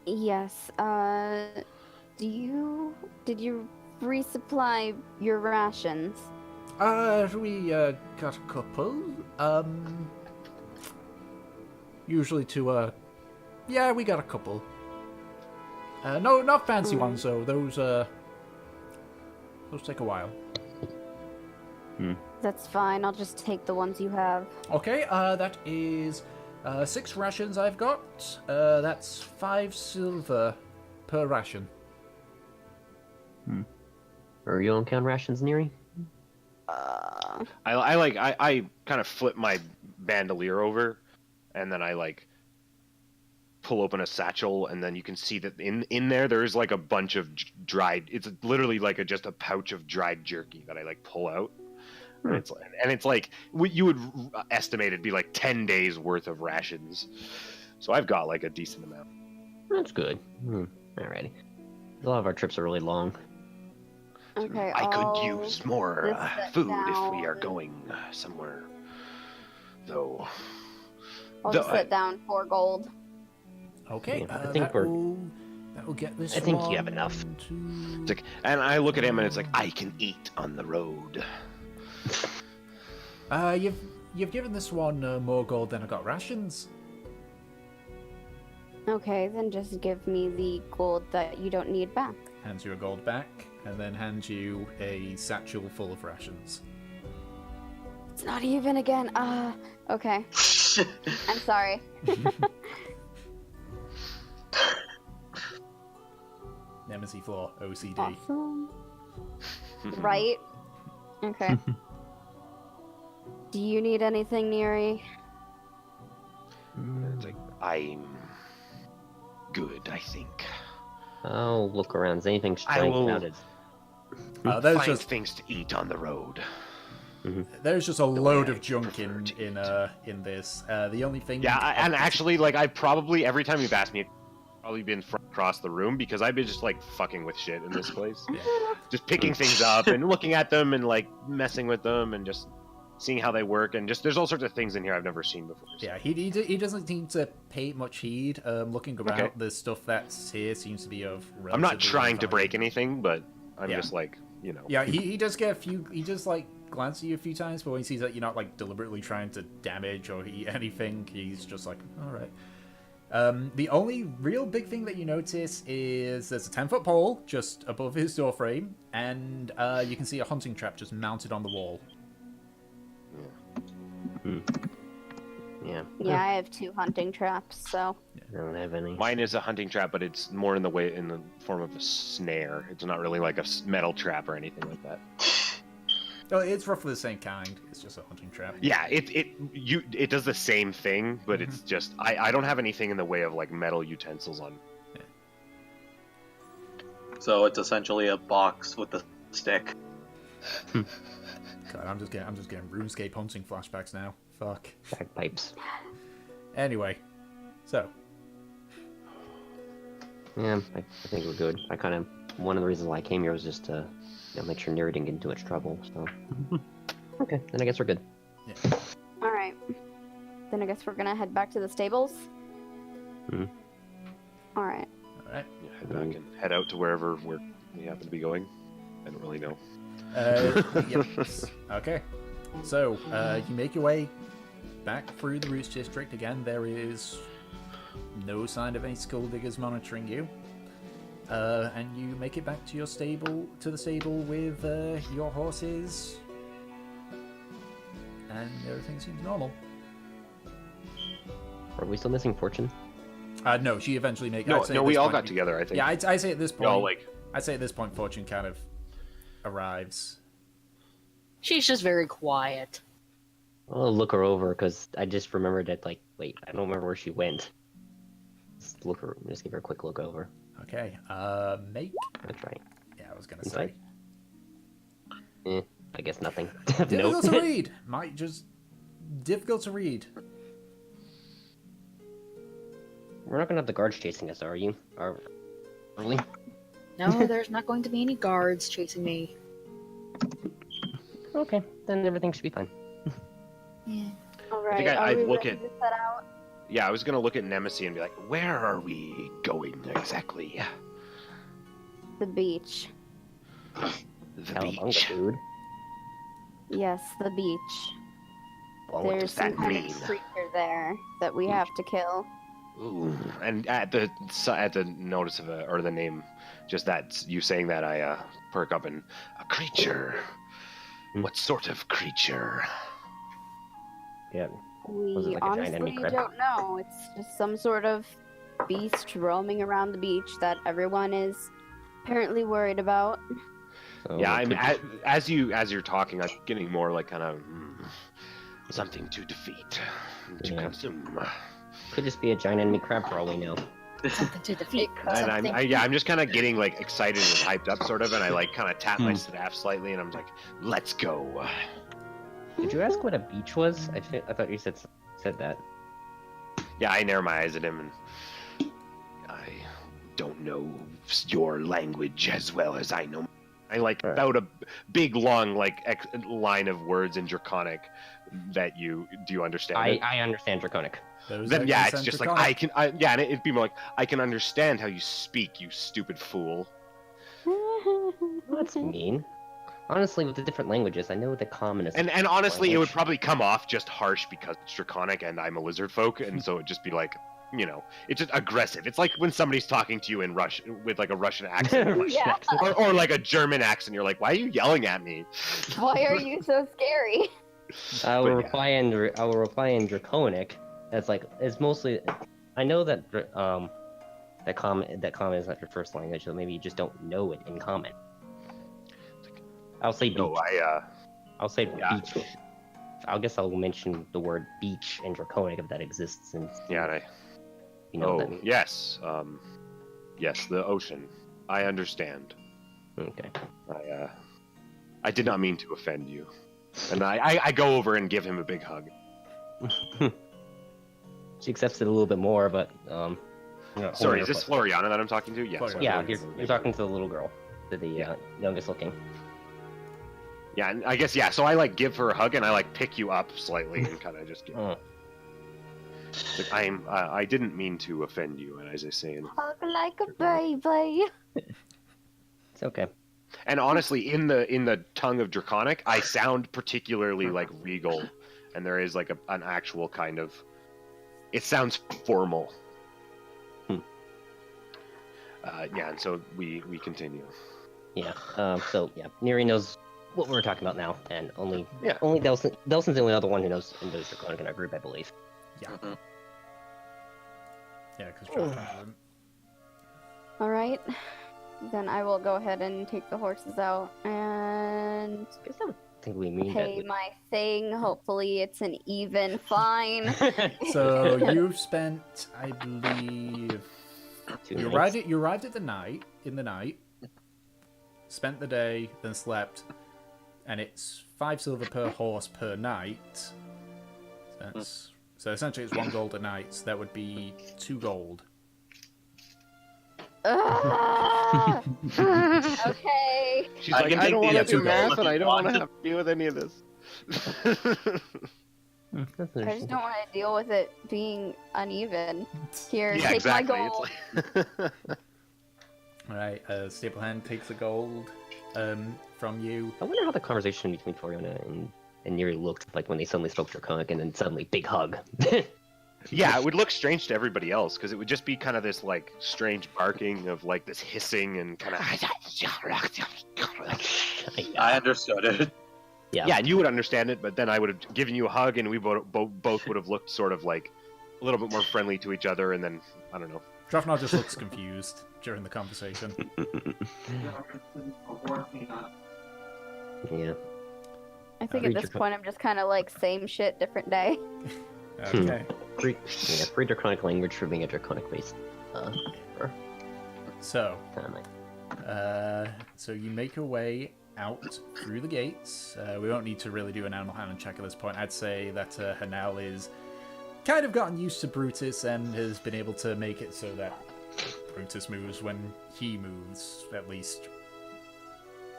Yes, did you resupply your rations? We got a couple. Usually to yeah, we got a couple. No, not fancy ones though. Those take a while. That's fine, I'll just take the ones you have. Okay, that is 6 rations I've got. That's 5 silver per ration. Are you on count rations, Neri? I kind of flip my bandolier over, and then I like pull open a satchel, and then you can see that in there is like a bunch of dried. It's literally like just a pouch of dried jerky that I like pull out. And it's like you would estimate it'd be like 10 days worth of rations. So I've got like a decent amount. That's good. Alrighty. A lot of our trips are really long. Okay, I could I'll use more just set food if we are down- going somewhere. Though. I'll Though just set down 4 gold. Okay, Yeah, I think that will get this. I think you have one enough. to- It's like, and I look at him and it's like, I can eat on the road. You've given this one more gold than I got rations. Okay, then just give me the gold that you don't need back. Hands you a gold back, and then hands you a satchel full of rations. It's not even again. Okay. I'm sorry. Nemesis floor, OCD. Awesome. Right? Okay. Do you need anything, Neri? It's like, I'm good, I think. I'll look around. Is anything I strange will- about it? There's Find just things to eat on the road. there's just a load I of junk prefer in to in this. The only thing. Yeah, and actually, like, I've probably, every time you've asked me, I've probably been across the room because I've been just, like, fucking with shit in this place. Just picking things up and looking at them and, like, messing with them and just seeing how they work, and just there's all sorts of things in here I've never seen before. So. Yeah, he doesn't seem to pay much heed. Looking around, Okay. the stuff that's here seems to be of. I'm not relatively trying to value. break anything, but I'm Yeah. just like, you know. Yeah, he does get a few. He just like glances at you a few times, but when he sees that you're not like deliberately trying to damage or eat anything, he's just like, all right. The only real big thing that you notice is there's a 10-foot pole just above his doorframe, and you can see a hunting trap just mounted on the wall. Yeah. Yeah, I have 2 hunting traps, so I don't have any. Mine is a hunting trap, but it's more in the form of a snare. It's not really like a metal trap or anything like that. Oh, it's roughly the same kind. It's just a hunting trap. Yeah, it does the same thing, but it's just I don't have anything in the way of like metal utensils on. So it's essentially a box with a stick. God, I'm just getting RuneScape hunting flashbacks now. Fuck. Bagpipes. Anyway, so Yeah, I think we're good. I kind of one of the reasons why I came here was just to make sure Neri didn't get into much trouble. So okay, then I guess we're good. all right. Then I guess we're gonna head back to the stables. Mhm. All right. all right. Yeah, head back and head out to wherever we happen to be going. I don't really know. Yep. Okay. So, you make your way back through the Roots District. Again, there is no sign of any skull diggers monitoring you. And you make it back to your stable, the stable with your horses. And everything seems normal. Are we still missing Fortune? No, she eventually makes. No, we all got together. I think. Yeah, I'd say at this We point. all like. I'd say at this point, Fortune kind of arrives. She's just very quiet. I'll look her over because I just remembered that. Like, wait, I don't remember where she went. Just give her a quick look over. Okay. Make. That's right. Yeah, I was gonna Inside. say. I guess nothing. Difficult Nope. to read. Might just difficult to read. We're not gonna have the guards chasing us, are you? Are we? No, there's not going to be any guards chasing me. Okay, then everything should be fine. Yeah. All right. think are I'd we look ready at- to set out? Yeah, I was gonna look at Nemesis and be like, "Where are we going exactly?" The beach. The Cowabunga, beach. dude. Yes, the beach. Well, what There's does some that kind mean? of creature there that we have to kill. Ooh. And at the notice of or the name, just that you saying that, I perk up and a creature. What sort of creature? Yeah. Was it We like a giant honestly enemy crab? don't know. It's just some sort of beast roaming around the beach that everyone is apparently worried about. So Yeah, I'm could- as you're talking, I'm getting more like kind of something to defeat, to Yeah. consume. could just be a giant enemy crab for all we know. Something to defeat. And Something. I'm just kind of getting like excited and hyped up, sort of, and I like kind of tap my staff slightly, and I'm like, "Let's go." Did you ask what a beach was? I thought you said that. Yeah, I narrow my eyes at him, and I don't know your language as well as I know. I like Right. about a big long like line of words in Draconic that do you understand? it? I understand Draconic. Those Then are yeah, it's consent just like draconic. and it'd be more like I can understand how you speak, you stupid fool. That's mean. Honestly, with the different languages, I know the common is. And honestly, it would language. probably come off just harsh because it's Draconic and I'm a lizard folk, and so it'd just be like, it's just aggressive. It's like when somebody's talking to you in Russian with like a Russian accent, like- Yeah. or like a German accent. You're like, why are you yelling at me? Why are you so scary? I will But yeah. reply in Draconic. It's mostly. I know that that common is not your first language, so maybe you just don't know it in common. I'll say beach. No, I'll say yeah. beach. I guess I'll mention the word beach in Draconic if that exists, and yeah, and you know what that means. yes, yes, the ocean. I understand. Okay. I did not mean to offend you, and I go over and give him a big hug. She accepts it a little bit more, but Sorry, is this Floriana that I'm talking to? Yes. Floriana. Yeah, you're talking to the little girl, to the Yeah. youngest looking. Yeah, and I guess, yeah, so I, like, give her a hug, and I, like, pick you up slightly and kind of just get... Oh. Like, I didn't mean to offend you, and as I say... Hug like a baby. It's okay. And honestly, in the tongue of Draconic, I sound particularly, like, regal, and there is, like, an actual kind of... It sounds formal. Yeah, and so we continue. Yeah. So yeah, Neri knows what we're talking about now, and only Yeah. Delson's the only other one who knows Draconic in our group, I believe. Yeah. Mhm. Yeah, because All right. Then I will go ahead and take the horses out and I guess I would think we mean pay that. my thing. Hopefully, it's an even fine. So you've spent, I believe, Two you nights. arrived at the night in the night, spent the day, then slept, and it's 5 silver per horse per night. So essentially, it's 1 gold a night. So that would be 2 gold. Ah! Okay. She's I like, can I take don't the want to other do two math, gold and if I you don't want want to to. have to deal with any of this. That's I just interesting. don't want to deal with it being uneven. Here, Yeah, take exactly. my gold. It's like... Alright, Staplehand takes the gold from you. I wonder how the conversation between Toriana and Neri looked like when they suddenly spoke Draconic and then suddenly big hug. Yeah, it would look strange to everybody else because it would just be kind of this like strange barking of like this hissing and kind of. I understood it. Yeah. Yeah, and you would understand it, but then I would have given you a hug, and we both would have looked sort of like a little bit more friendly to each other, and then I don't know. Drafnar just looks confused during the conversation. Yeah. I think Read at this your- point I'm just kind of like same shit, different day. Okay. Free Draconic language for being a Draconic based. So, Time. so you make your way out through the gates. We won't need to really do an animal handling check at this point. I'd say that Hanal is kind of gotten used to Brutus and has been able to make it so that Brutus moves when he moves, at least.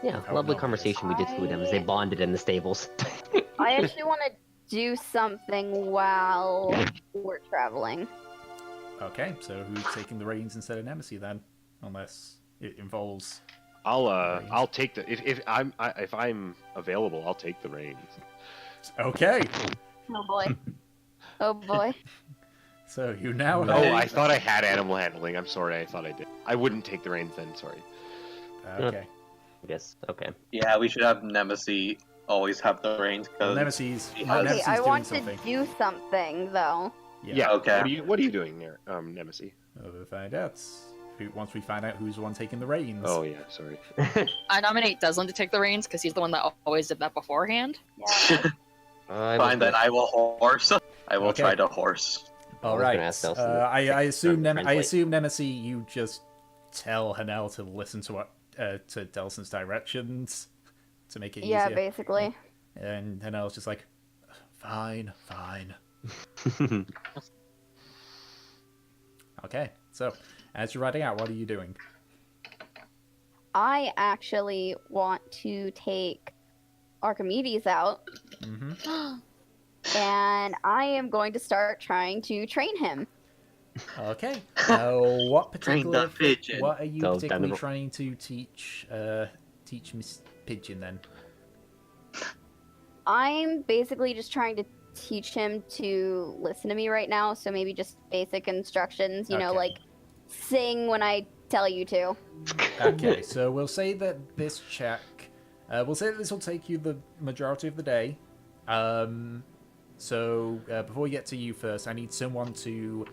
Yeah, How lovely long conversation we did with them as they bonded in the stables. I actually want to do something while we're traveling. Okay, so who's taking the reins instead of Nemesis then? Unless it involves... I'll take the if I'm available, I'll take the reins. Okay, Oh boy. Oh boy. so you now Oh, have... I thought I had animal handling. I'm sorry, I thought I did. I wouldn't take the reins then. Sorry. Okay. I guess. Okay. Yeah, we should have Nemesis always have the reins Well, because Nemesis, Okay, Okay, Nemesis I doing want something. to do something though. Yeah. Okay. What are you doing there, Nemesis? We'll find out. Once we find out who's the one taking the reins. Oh yeah, sorry. I nominate Deslin to take the reins because he's the one that always did that beforehand. Yeah. Fine, then I will horse. I will Okay. try to horse. All I was right. gonna ask Delson to I assume I translate. assume Nemesis, you just tell Hanel to listen to what to Delson's directions to make it Yeah, easier. basically. And Hanel's just like, fine. Okay. So, as you're riding out, what are you doing? I actually want to take Archimedes out, Mm-hmm. and I am going to start trying to train him. Okay. What Train particular? the pigeon. What are you So, particularly then- trying to teach? Teach Miss Pigeon then. I'm basically just trying to teach him to listen to me right now, so maybe just basic instructions, you know, Okay. like sing when I tell you to. Okay, so we'll say that this check, we'll say that this will take you the majority of the day. So before we get to you first, I need someone to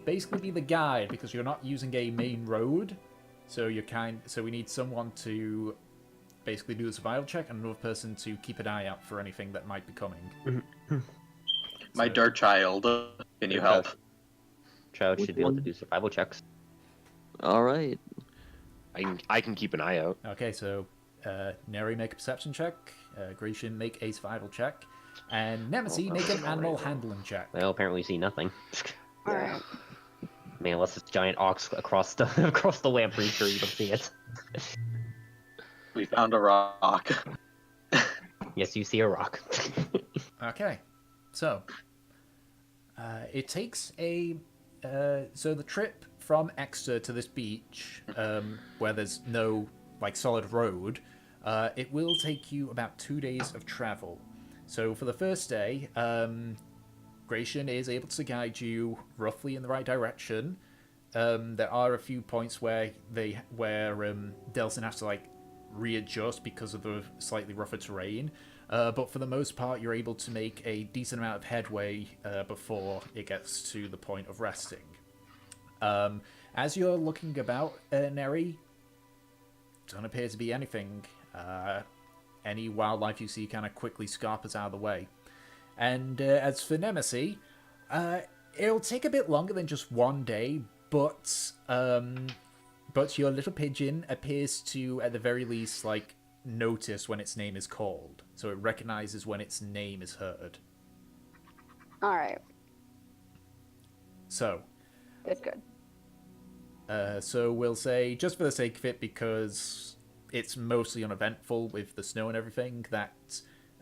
basically be the guide because you're not using a main road. So we need someone to basically do a survival check and another person to keep an eye out for anything that might be coming. My So- dirt child, can you help? Child should be able to do survival checks. All right. I can keep an eye out. Okay, so Neri, make a perception check. Grecian, make a survival check. And Nemesis, make an animal handling check. Well, apparently you see nothing. Alright. I mean, unless it's giant ox across the across the way, I'm pretty sure you don't see it. We found a rock. Yes, you see a rock. Okay, so it takes so the trip from Exeter to this beach, where there's no like solid road, it will take you about 2 days of travel. So for the first day, Gratian is able to guide you roughly in the right direction. There are a few points where Delson has to like readjust because of the slightly rougher terrain. But for the most part, you're able to make a decent amount of headway before it gets to the point of resting. As you're looking about, Neri, doesn't appear to be anything. Any wildlife you see kind of quickly scarpers out of the way. And as for Nemesis, it'll take a bit longer than just 1 day, but your little pigeon appears to, at the very least, like, notice when its name is called. So it recognizes when its name is heard. Alright. So. Good. So we'll say, just for the sake of it, because it's mostly uneventful with the snow and everything, that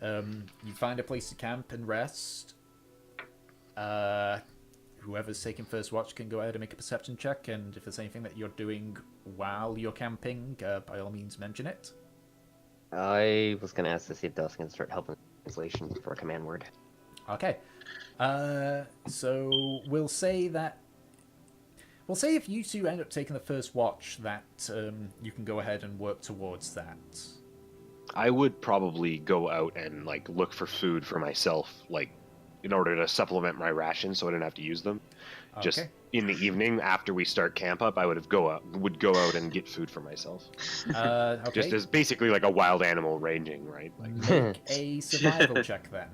you find a place to camp and rest. Whoever's taking first watch can go ahead and make a perception check, and if there's anything that you're doing while you're camping, by all means mention it. I was gonna ask to see if Dustin can start helping translation for a command word. Okay. So we'll say if you two end up taking the first watch, that you can go ahead and work towards that. I would probably go out and like look for food for myself, like in order to supplement my rations, so I didn't have to use them. Okay. Just in the evening after we start camp up, I would go out and get food for myself. Okay. Just as basically like a wild animal ranging, right? Like, Make a survival check then.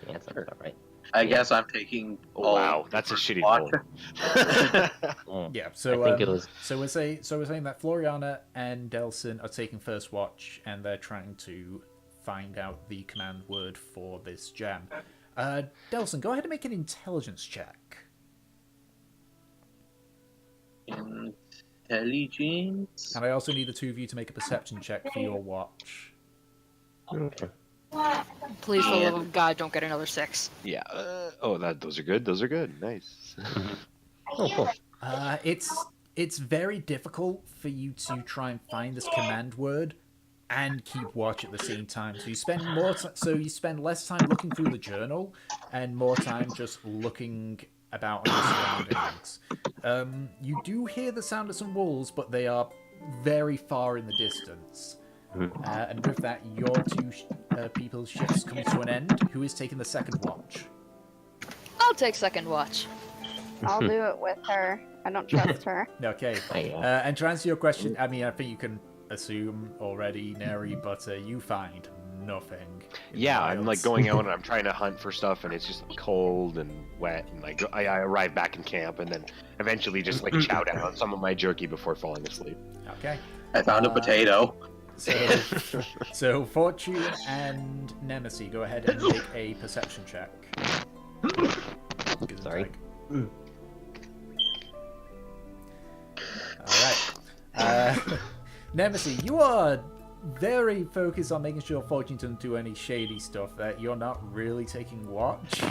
Yeah, that sounds about right. I guess I'm taking. wow, that's a shitty watch. roll. Yeah, so I think it was. So we're saying that Floriana and Delson are taking first watch, and they're trying to find out the command word for this gem. Delson, go ahead and make an intelligence check. Intelligence. And I also need the two of you to make a perception check for your watch. Okay. Please, for the love of God, don't get another 6. Yeah. Those are good. Those are good. Nice. Oh, cool. It's very difficult for you to try and find this command word and keep watch at the same time. So you spend less time looking through the journal and more time just looking about on your surroundings. You do hear the sound of some wolves, but they are very far in the distance. And with that, your two people's shifts come to an end. Who is taking the second watch? I'll take second watch. I'll do it with her. I don't trust her. Okay. And to answer your question, I mean, I think you can assume already, Neri, but you find nothing. Yeah, I'm like going out and I'm trying to hunt for stuff, and it's just cold and wet, and like I arrive back in camp, and then eventually just like chow down on some of my jerky before falling asleep. Okay. I found a potato. So Fortune and Nemesis, go ahead and make a perception check. Sorry. Alright. Nemesis, you are very focused on making sure Fortune doesn't do any shady stuff, that you're not really taking watch.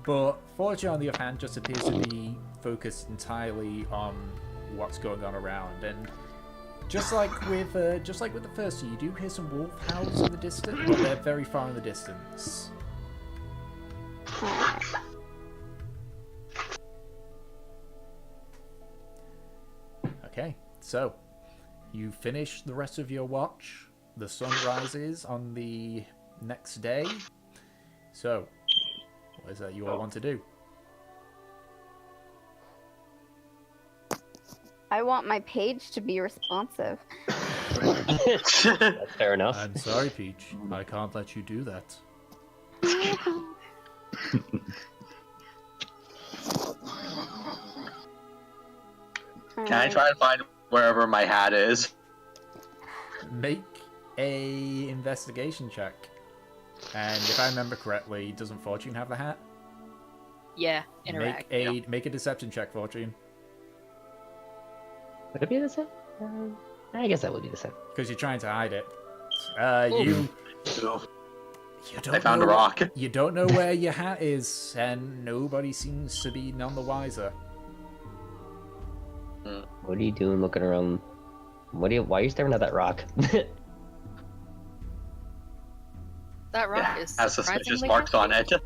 But Fortune, on the other hand, just appears to be focused entirely on what's going on around. And just like with the first two, you do hear some wolf howls in the distance, but they're very far in the distance. Okay, so you finish the rest of your watch. The sun rises on the next day. So, what is that you all want to do? I want my page to be responsive. That's fair enough. I'm sorry, Peach. I can't let you do that. Can I try to find wherever my hat is? Make a investigation check. And if I remember correctly, doesn't Fortune have the hat? Yeah, interact. Make a deception check, Fortune. Would it be the same? I guess that would be the same. Because you're trying to hide it. You don't I found a know- rock. You don't know where your hat is, and nobody seems to be none the wiser. What are you doing looking around? Why are you staring at that rock? That rock Yeah, is has suspicious surprisingly marks on hefty. it.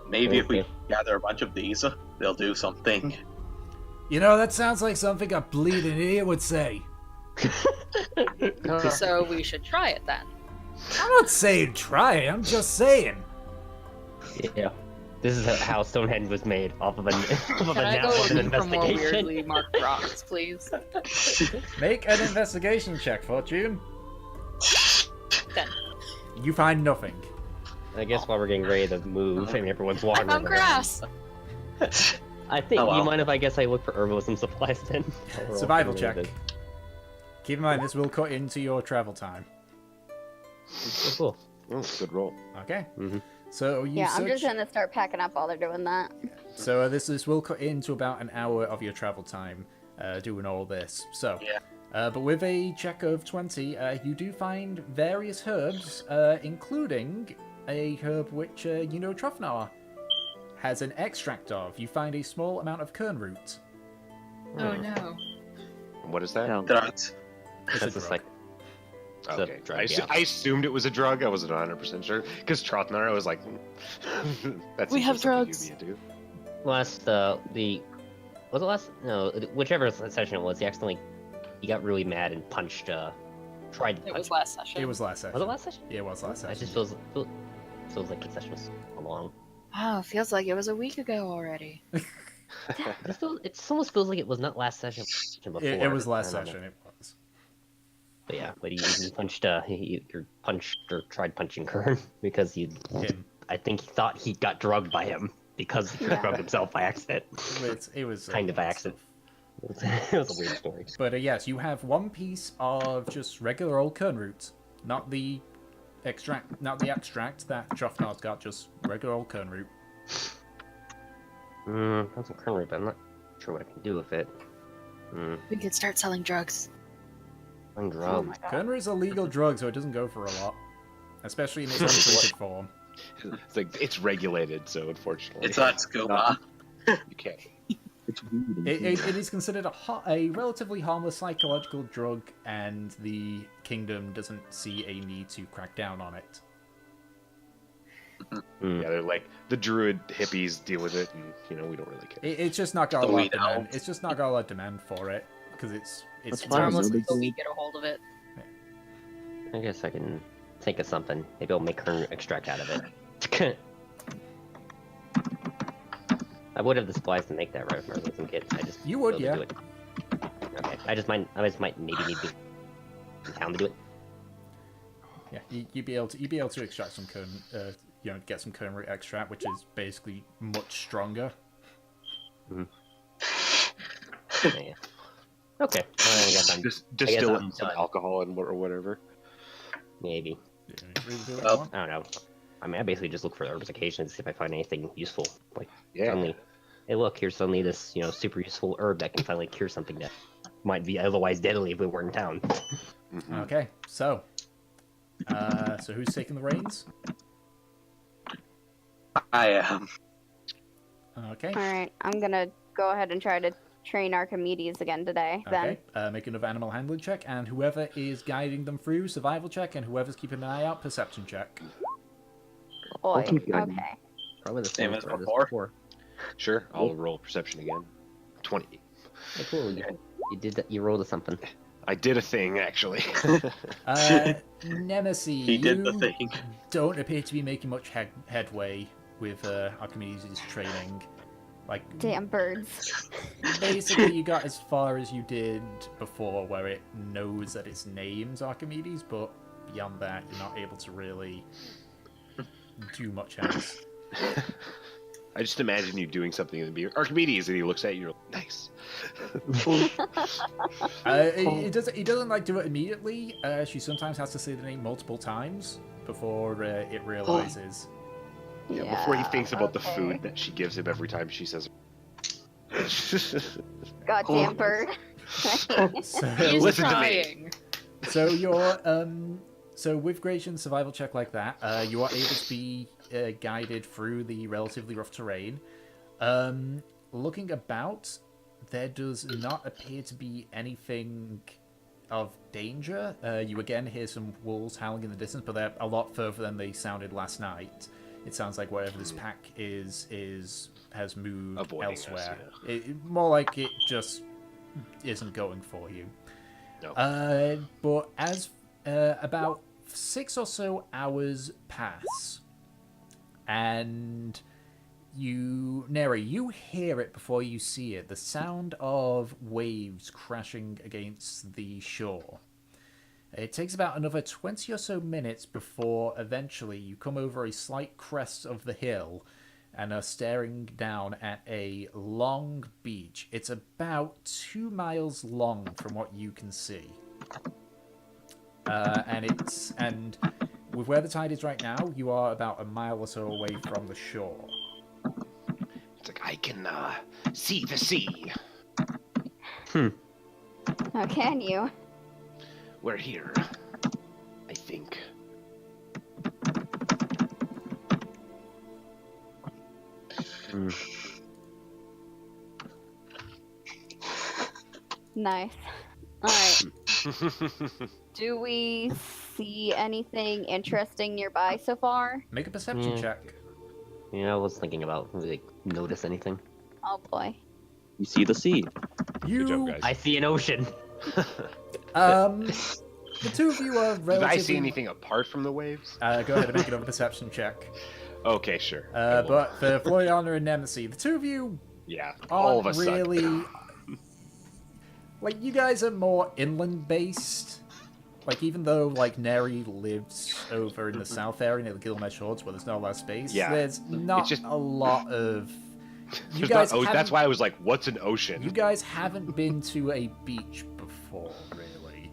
Maybe if we Okay. gather a bunch of these, they'll do something. You know, that sounds like something a bleeding idiot would say. So we should try it then. I'm not saying try it, I'm just saying. Yeah. This is how Stonehenge was made, off of Can I go an looking for more investigation. weirdly marked rocks, please? Make an investigation check, Fortune. 10. You find nothing. I guess while we're getting ready to move and everyone's wandering I found grass. I think, Oh, you well. mind if I guess I look for herbalism supplies then? Survival check. Keep in mind, this will cut into your travel time. Oh, cool. Oh, good roll. Okay? Mhm. So you Yeah, I'm search... just gonna start packing up while they're doing that. So this will cut into about an hour of your travel time, doing all this. So, Yeah. but with a check of 20, you do find various herbs, including a herb which you know Trofnar has an extract of. You find a small amount of kern root. Oh no. What is that? Yeah. Drugs. It's a That's just drug. like It's a Okay. drug, I, yeah. I assumed it was a drug. I wasn't 100% sure. Because Trotnar, I was like, that's We have drugs. last was it last? No, whichever session it was. He got really mad and punched. Tried to It punch. was last session. It was last session. Was it last session? Yeah, it was last I session. just feels like the session was so long. Wow, feels like it was a week ago already. It almost feels like it was not last session. Before. It was last I don't know. session, it was. But yeah, but he punched. He punched or tried punching Kern because Him. I think he thought he got drugged by him because he Yeah. drugged himself by accident. It was Kind of by weird accident. stuff. It was a weird story. But yes, you have one piece of just regular old kern root, not the extract that Trofnar's got, just regular old kern root. That's some Kern root, but I'm not sure what I can do with it. We could start selling drugs. I'm Oh drugged. my god. Kern root's a legal drug, so it doesn't go for a lot, especially in its untreated form. It's like it's regulated, so unfortunately, It's not skooma. you can't. It's weird. It is considered a relatively harmless psychological drug, and the kingdom doesn't see a need to crack down on it. Yeah, they're like the druid hippies deal with it, and we don't really care. It's just not got a So lot we of demand. don't. It's just not got a lot of demand for it because it's That's It's fine, harmless no big until we deal. get a hold of it. I guess I can think of something. Maybe I'll make Kern root extract out of it. I would have the supplies to make that right from some kit. I just You would, failed to yeah. do it. Okay, I just might maybe need to be in town to do it. Yeah, you'd be able to extract some kern, get some kern root extract, which is basically much stronger. Yeah. Okay, well, I guess I'm Just distill it I'm in some done. alcohol or whatever. maybe. Yeah, really do what you Well, want. I don't know. I mean, I basically just look for herbs occasionally to see if I find anything useful. Like Yeah. suddenly, hey, look, here's suddenly this super useful herb that can finally cure something that might be otherwise deadly if we weren't in town. Mhm. Okay, so who's taking the reins? I am. Okay. Alright, I'm gonna go ahead and try to train Archimedes again today, then. Okay, make another animal handling check, and whoever is guiding them through, survival check, and whoever's keeping an eye out, perception check. Boy, I'll keep guiding. okay. Probably the Same same as as before. Sure, I'll roll perception again. 20. Hey, cool. You did that. You rolled a something. I did a thing actually. Nemesis, He did the you thing. don't appear to be making much headway with Archimedes' training. Like, Damn birds. basically, you got as far as you did before, where it knows that its name's Archimedes, but beyond that, you're not able to really do much else. I just imagine you doing something in the beer. Archimedes, and he looks at you. You're like, nice. He doesn't like do it immediately. She sometimes has to say the name multiple times before it realizes. Yeah, before he thinks about the okay. food that she gives him every time she says. Goddamn bird. So, He's Listen to me. trying. so So with Gratian's survival check like that, you are able to be guided through the relatively rough terrain. Looking about, there does not appear to be anything of danger. You again hear some wolves howling in the distance, but they're a lot further than they sounded last night. It sounds like wherever this pack has moved Avoiding elsewhere. us, More like it just isn't going for you. No. But as about 6 or so hours pass, and Neri, you hear it before you see it, the sound of waves crashing against the shore. It takes about another 20 or so minutes before eventually you come over a slight crest of the hill and are staring down at a long beach. It's about 2 miles long from what you can see. And with where the tide is right now, you are about a mile or so away from the shore. It's like, I can see the sea. How can you? We're here, I think. Nice. Alright. Do we see anything interesting nearby so far? Make a perception check. Yeah, I was thinking about like notice anything. Oh boy. You see the sea. Good job, guys. I see an ocean. The two of you are relatively... Did I see anything apart from the waves? Go ahead and make another perception check. Okay, sure. I will. But for Floriana and Nemesis, the two of you Yeah, all of aren't us really... suck. Like, you guys are more inland-based. Like, even though, like, Neri lives over in the south area near the Gilgamesh Hordes where there's not a lot of space, Yeah. there's not just- a lot of... You There's guys not haven't- that's why I was like, what's an ocean? You guys haven't been to a beach before, really.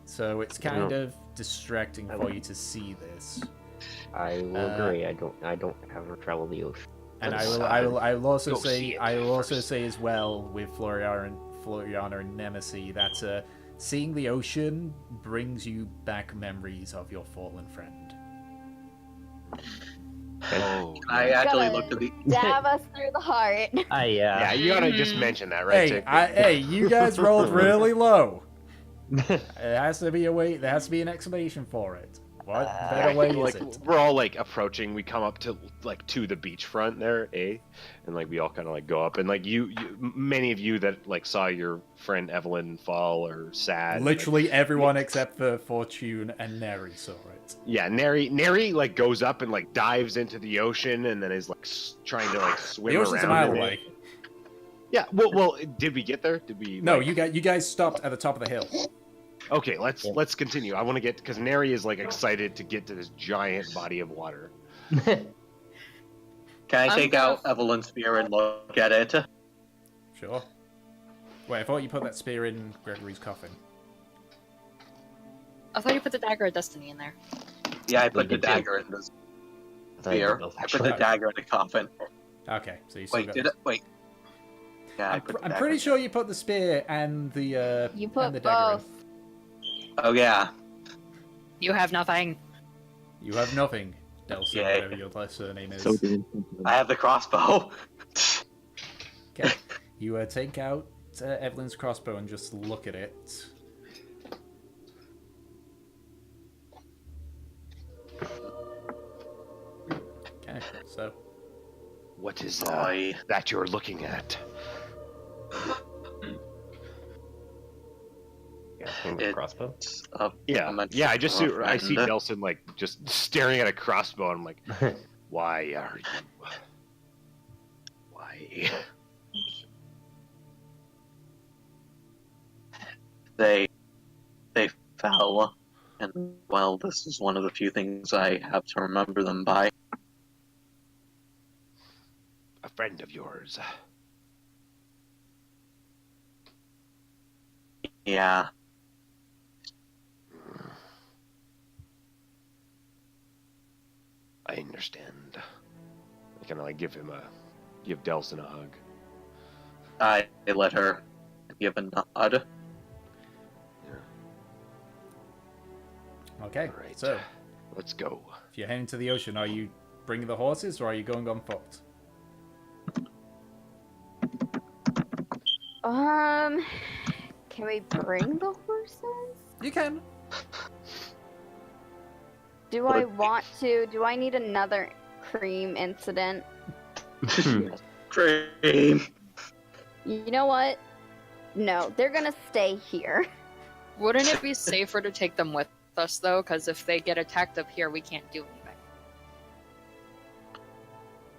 So it's kind of distracting for you to see this. I will agree. I don't ever travel the ocean. And Let's, I will also go see it first. say as well with Floriana and Nemesis that seeing the ocean brings you back memories of your fallen friend. Oh, I actually Gotta looked at the. Stab us through the heart. yeah, you gotta just mention that, right? Hey, Tick? hey, you guys rolled really low. There has to be a way. There has to be an explanation for it. What better way like, is it? we're all like approaching. We come up to to the beachfront there, and like we all kind of like go up, and like you, many of you that like saw your friend Evelyn fall are sad. Literally everyone except for Fortune and Neri saw it. Yeah, Neri like goes up and like dives into the ocean, and then is like trying to like swim The ocean's a around mile in it. away. Yeah, well, did we get there? Did we? No, like- you guys stopped at the top of the hill. Okay, let's continue. I want to get because Neri is like excited to get to this giant body of water. Can I I'm take gonna- out Evelyn's spear and look at it? Sure. Wait, I thought you put that spear in Gregory's coffin. I thought you put the dagger of destiny in there. Yeah, I put the did too. dagger in the I thought you spear. did both, I put actually. the dagger in the coffin. Okay, so you still Wait, got... did it? Wait. Yeah, I put the I'm dagger. pretty sure you put the spear and the You and put the dagger both. Oh yeah. You have nothing. in. You have nothing, Delson, Yay. whatever your surname is. So did. I have the crossbow. Okay. You take out Evelyn's crossbow and just look at it. Okay, so What is Boy. that you're looking at? Yeah, with It- crossbow. Yeah, I'm a- yeah. I just see oh, I see friend. Delson like just staring at a crossbow, and I'm like, why are you? Why? They fell, and well, this is one of the few things I have to remember them by. A friend of yours. Yeah. I understand. I kind of like give Delson a hug. I let her give a nod. Okay, Right. so Let's go. if you're heading to the ocean, are you bringing the horses or are you going on foot? Can we bring the horses? You can. Do I want to? Do I need another cream incident? Cream. You know what? No, they're gonna stay here. Wouldn't it be safer to take them with us, though? Because if they get attacked up here, we can't do anything.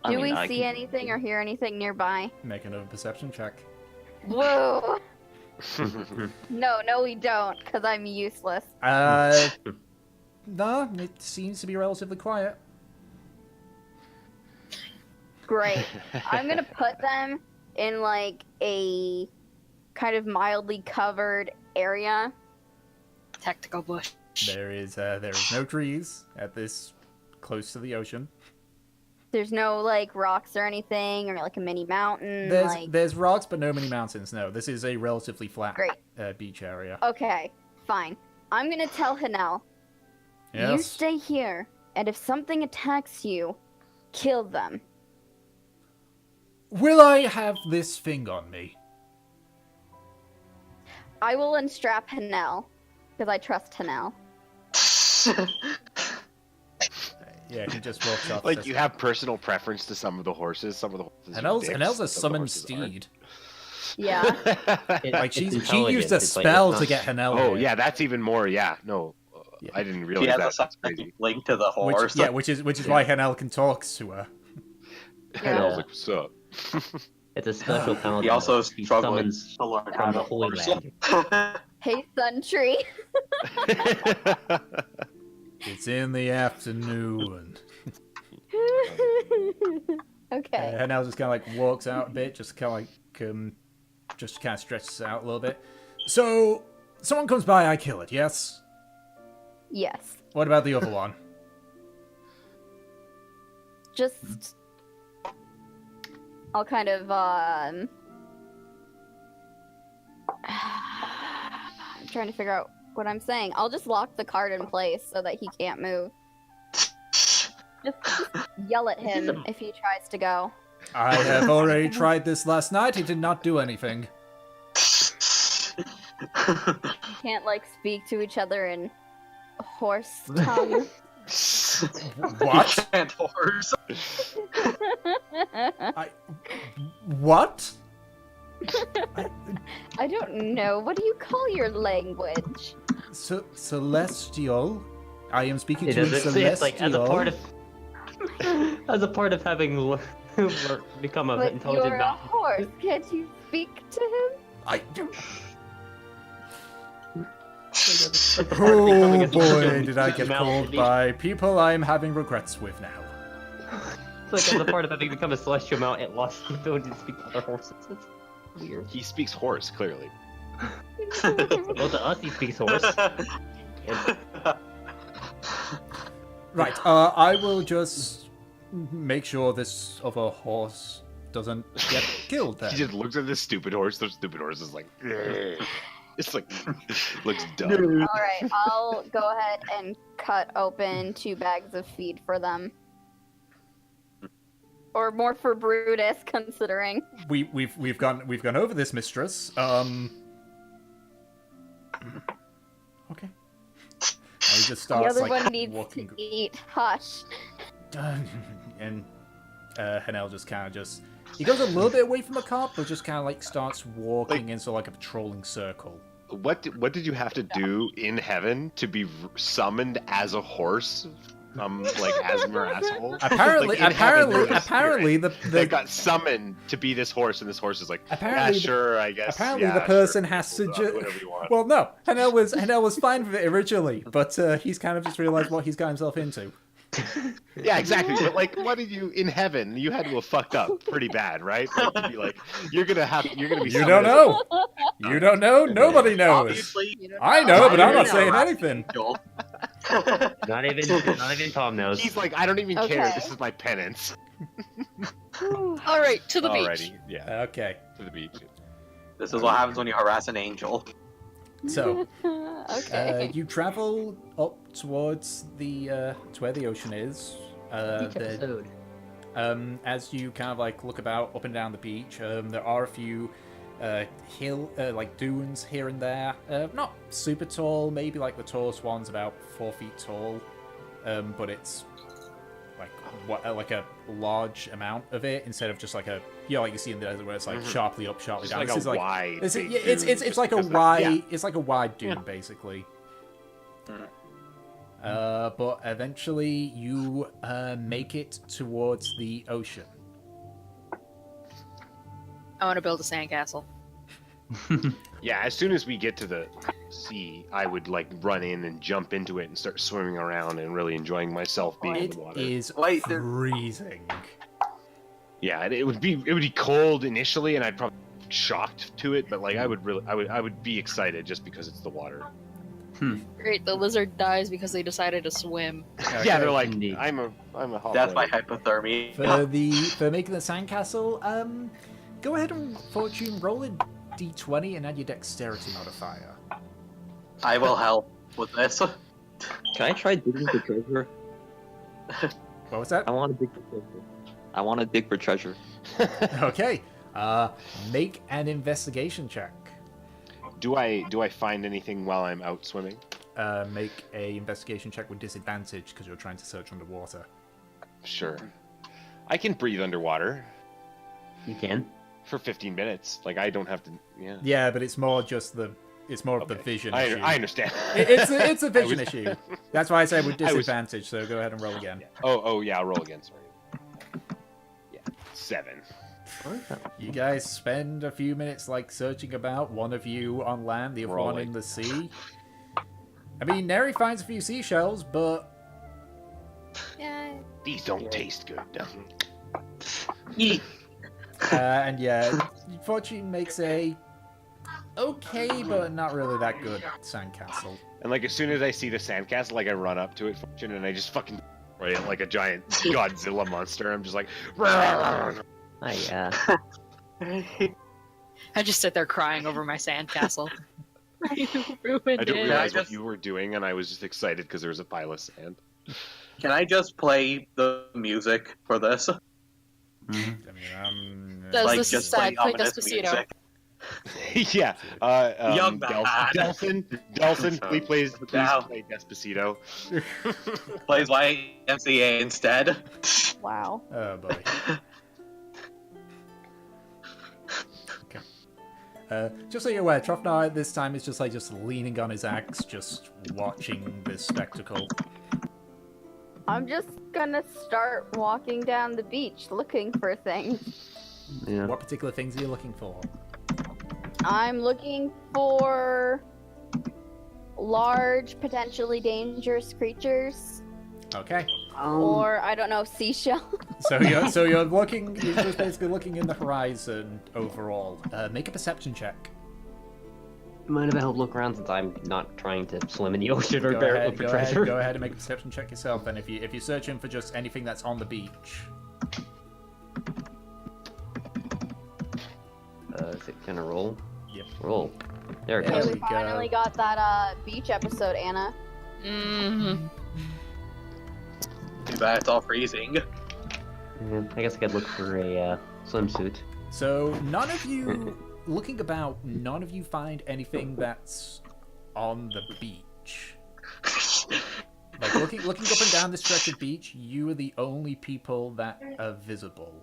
I Do mean, we I see can- anything or hear anything nearby? Make another perception check. Whoa! No, we don't, because I'm useless. No, it seems to be relatively quiet. Great. I'm gonna put them in like a kind of mildly covered area. Tactical bush. There is no trees at this close to the ocean. There's no like rocks or anything, or like a mini mountain. There's rocks, but no many mountains. No, this is a relatively flat Great. Beach area. Okay, fine. I'm gonna tell Hanel. You Yes. stay here, and if something attacks you, kill them. Will I have this thing on me? I will unstrap Hanel, because I trust Hanel. Yeah, he just walks off. Like, you have personal preference to some of the horses. Some of the horses. are Hanel's dicks, a some of the summoned horses aren't. steed. Yeah. Like she It's used intelligent. a It's like, spell it's to not- get Hanel. Oh here. yeah, that's even more. Yeah, no, Yeah. I didn't He realize has that. a That's something crazy. linked to the horse. Which is why Hanel can talk to her. And I was like, "What's up?" It's a special penalty. He also He struggles summons to learn from how the to Holy horse. Land. Hey, Sun Tree. It's in the afternoon. Okay. Hanel just kind of like walks out a bit, just kind of stretches out a little bit. So, someone comes by, I kill it. Yes. Yes. What about the other one? Just. I'll kind of, I'm trying to figure out what I'm saying. I'll just lock the card in place so that he can't move. Just yell at him if he tries to go. I have already tried this last night. He did not do anything. You can't, like, speak to each other in horse tongue. What? And horse. What? I don't know. What do you call your language? Celestial? I am speaking It to a doesn't celestial. say it's like as a part of having become an But intelligent you're a mountain. horse. Can't you speak to him? I... Becoming Oh a boy, did I get mountain. called by people I'm having regrets with now. It's like as a part of having become a celestial mount, it lost the ability to speak to other horses. It's weird. He speaks horse, clearly. Well, to us, he speaks horse. And Right, I will just make sure this other horse doesn't get killed then. He just looks at this stupid horse. The stupid horse is like, "Ugh." It's like, looks dumb. Alright, I'll go ahead and cut open 2 bags of feed for them. Or more for Brutus, considering. We've gone over this, mistress. Okay. He just The starts other like one needs walking, to eat. Hush. and Hanel just kind of he goes a little bit away from the cart, but just kind of like starts walking into like a patrolling circle. What did you have to do in heaven to be summoned as a horse? Like Asmer asshole. Apparently, Like, in heaven, you're the apparently spirit the that got summoned to be this horse, and this horse is like, Apparently yeah, sure, I guess. apparently yeah, the person sure, has to do ju- whatever you want. Well, no, Hanel was fine with it originally, but he's kind of just realized what he's got himself into. Yeah, exactly. But like, what did you in heaven? You had to have fucked up pretty bad, right? Like, to be like, you're gonna be. You summoned don't as a- know. You don't know. Nobody knows. Obviously, I know, but I'm not you saying know. anything. Joel. not even Tom knows. He's like, I don't even care. Okay. This is my penance. Alright, to the beach. Alrighty, yeah, Okay. to the beach. This is what happens when you harass an angel. So, Okay. you travel up towards the to where the ocean is. Each episode. As you kind of like look about up and down the beach, there are a few hill like dunes here and there. Not super tall, maybe like the tallest one's about 4 feet tall, but it's like a large amount of it instead of just like a like you see in the desert where it's like sharply up, sharply Just down. like This a is wide. it's big it's dune, it's just like a because wide it's like a wide dune basically. Mhm. But eventually you make it towards the ocean. I want to build a sandcastle. Yeah, as soon as we get to the sea, I would like run in and jump into it and start swimming around and really enjoying myself being in It the water. is Wait, there- freezing. Yeah, it would be cold initially, and I'd probably be shocked to it, but like I would be excited just because it's the water. Great, the lizard dies because they decided to swim. Yeah, they're like, Indeed. I'm a hot That's boy. my hypothermia. For making the sandcastle, go ahead and fortune roll a d20 and add your dexterity modifier. I will help with this. Can I try digging for treasure? What was that? I want to dig for treasure. I want to dig for treasure. Okay. Make an investigation check. Do I find anything while I'm out swimming? Make a investigation check with disadvantage because you're trying to search underwater. Sure. I can breathe underwater You can. for 15 minutes. Like I don't have to. Yeah. Yeah, but it's more just the of the Okay. vision I issue. understand. It's a vision was- issue. That's why I said with I was- disadvantage. So go ahead and roll again. Oh yeah, I'll roll again. Sorry. Yeah, 7. You guys spend a few minutes like searching about. One of you on land, the other one Rolling. in the sea. I mean, Neri finds a few seashells, but Yeah. These don't taste good. and yeah, Fortune makes a okay, but not really that good sandcastle. And like as soon as I see the sandcastle, like I run up to it, Fortune, and I just fucking destroy it like a giant Godzilla monster. I'm just like, I just sit there crying over my sandcastle. You ruined I didn't it. realize I what just- you were doing, and I was just excited because there was a pile of sand. Can I just play the music for this? I mean, Does Like this just side playing play ominous Despacito? music? Yeah, Young man. Delson, please Now. play Despacito. Plays YMCA instead. Wow. oh boy. Just so you're aware, Trofnar this time is just leaning on his axe, just watching this spectacle. I'm just gonna start walking down the beach looking for things. Yeah. What particular things are you looking for? I'm looking for large, potentially dangerous creatures, Okay. or I don't know, seashells. So you're looking. You're just basically looking in the horizon overall. Make a perception check. Mind if I help look around since I'm not trying to swim in the ocean or Go bear ahead, look for go treasure? ahead, go ahead and make a perception check yourself. Then, if you're searching for just anything that's on the beach. Is it gonna roll? Yep. Roll. There it Yeah. Okay, goes. we we go. finally got that beach episode, Anna. Mm-hmm. Too bad it's all freezing. Yeah, I guess I could look for a swimsuit. So none of you, looking about, none of you find anything that's on the beach. Like looking up and down this stretch of beach, you are the only people that are visible.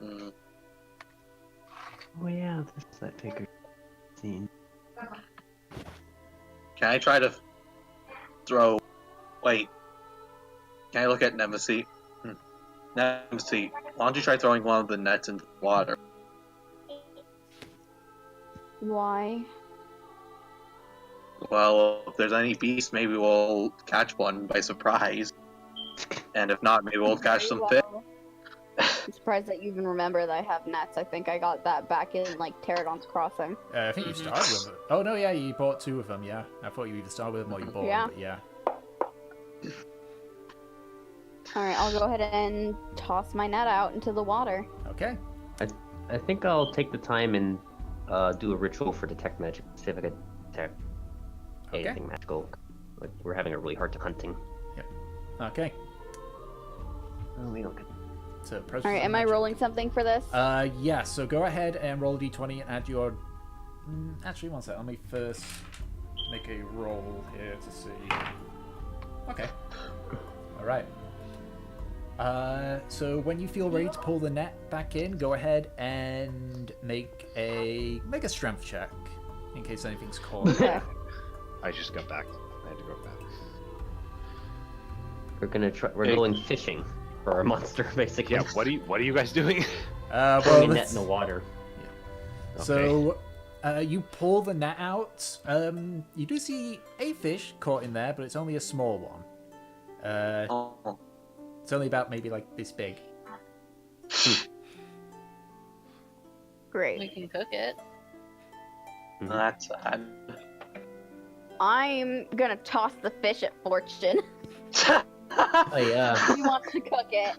Mm. Oh yeah, this is that bigger scene. Can I try to throw? Wait. Can I look at Nemesis? Nemesis, why don't you try throwing one of the nets into the water? Why? Well, if there's any beast, maybe we'll catch one by surprise. And if not, maybe we'll catch some fish. I'm surprised that you even remember that I have nets. I think I got that back in like Pterodon's Crossing. I think you started with it. Oh no, yeah, you bought 2 of them. Yeah, I thought you either started with them or you bought Yeah. them. But yeah. Alright, I'll go ahead and toss my net out into the water. Okay. I think I'll take the time and do a ritual for detect magic. See if I can detect Okay. anything magical. Like, we're having a really hard time hunting. Okay. Oh, we don't get. So process Alright, of am I magic. rolling something for this? Yeah, so go ahead and roll a d20 and add your... actually, one sec. Let me first make a roll here to see... Okay. Alright. So when you feel ready to pull the net back in, go ahead and make a strength check, in case anything's caught. Okay. I just got back. I had to go back. We're gonna try. We're Hey. going fishing for our monster, basically. Yeah, what are you guys doing? Well, Throwing a net let's- in the water. So, you pull the net out. You do see a fish caught in there, but it's only a small one. Oh, It's only about maybe like this big. Great. We can cook it. that's sad. I'm gonna toss the fish at Fortune. Oh yeah. He wants to cook it.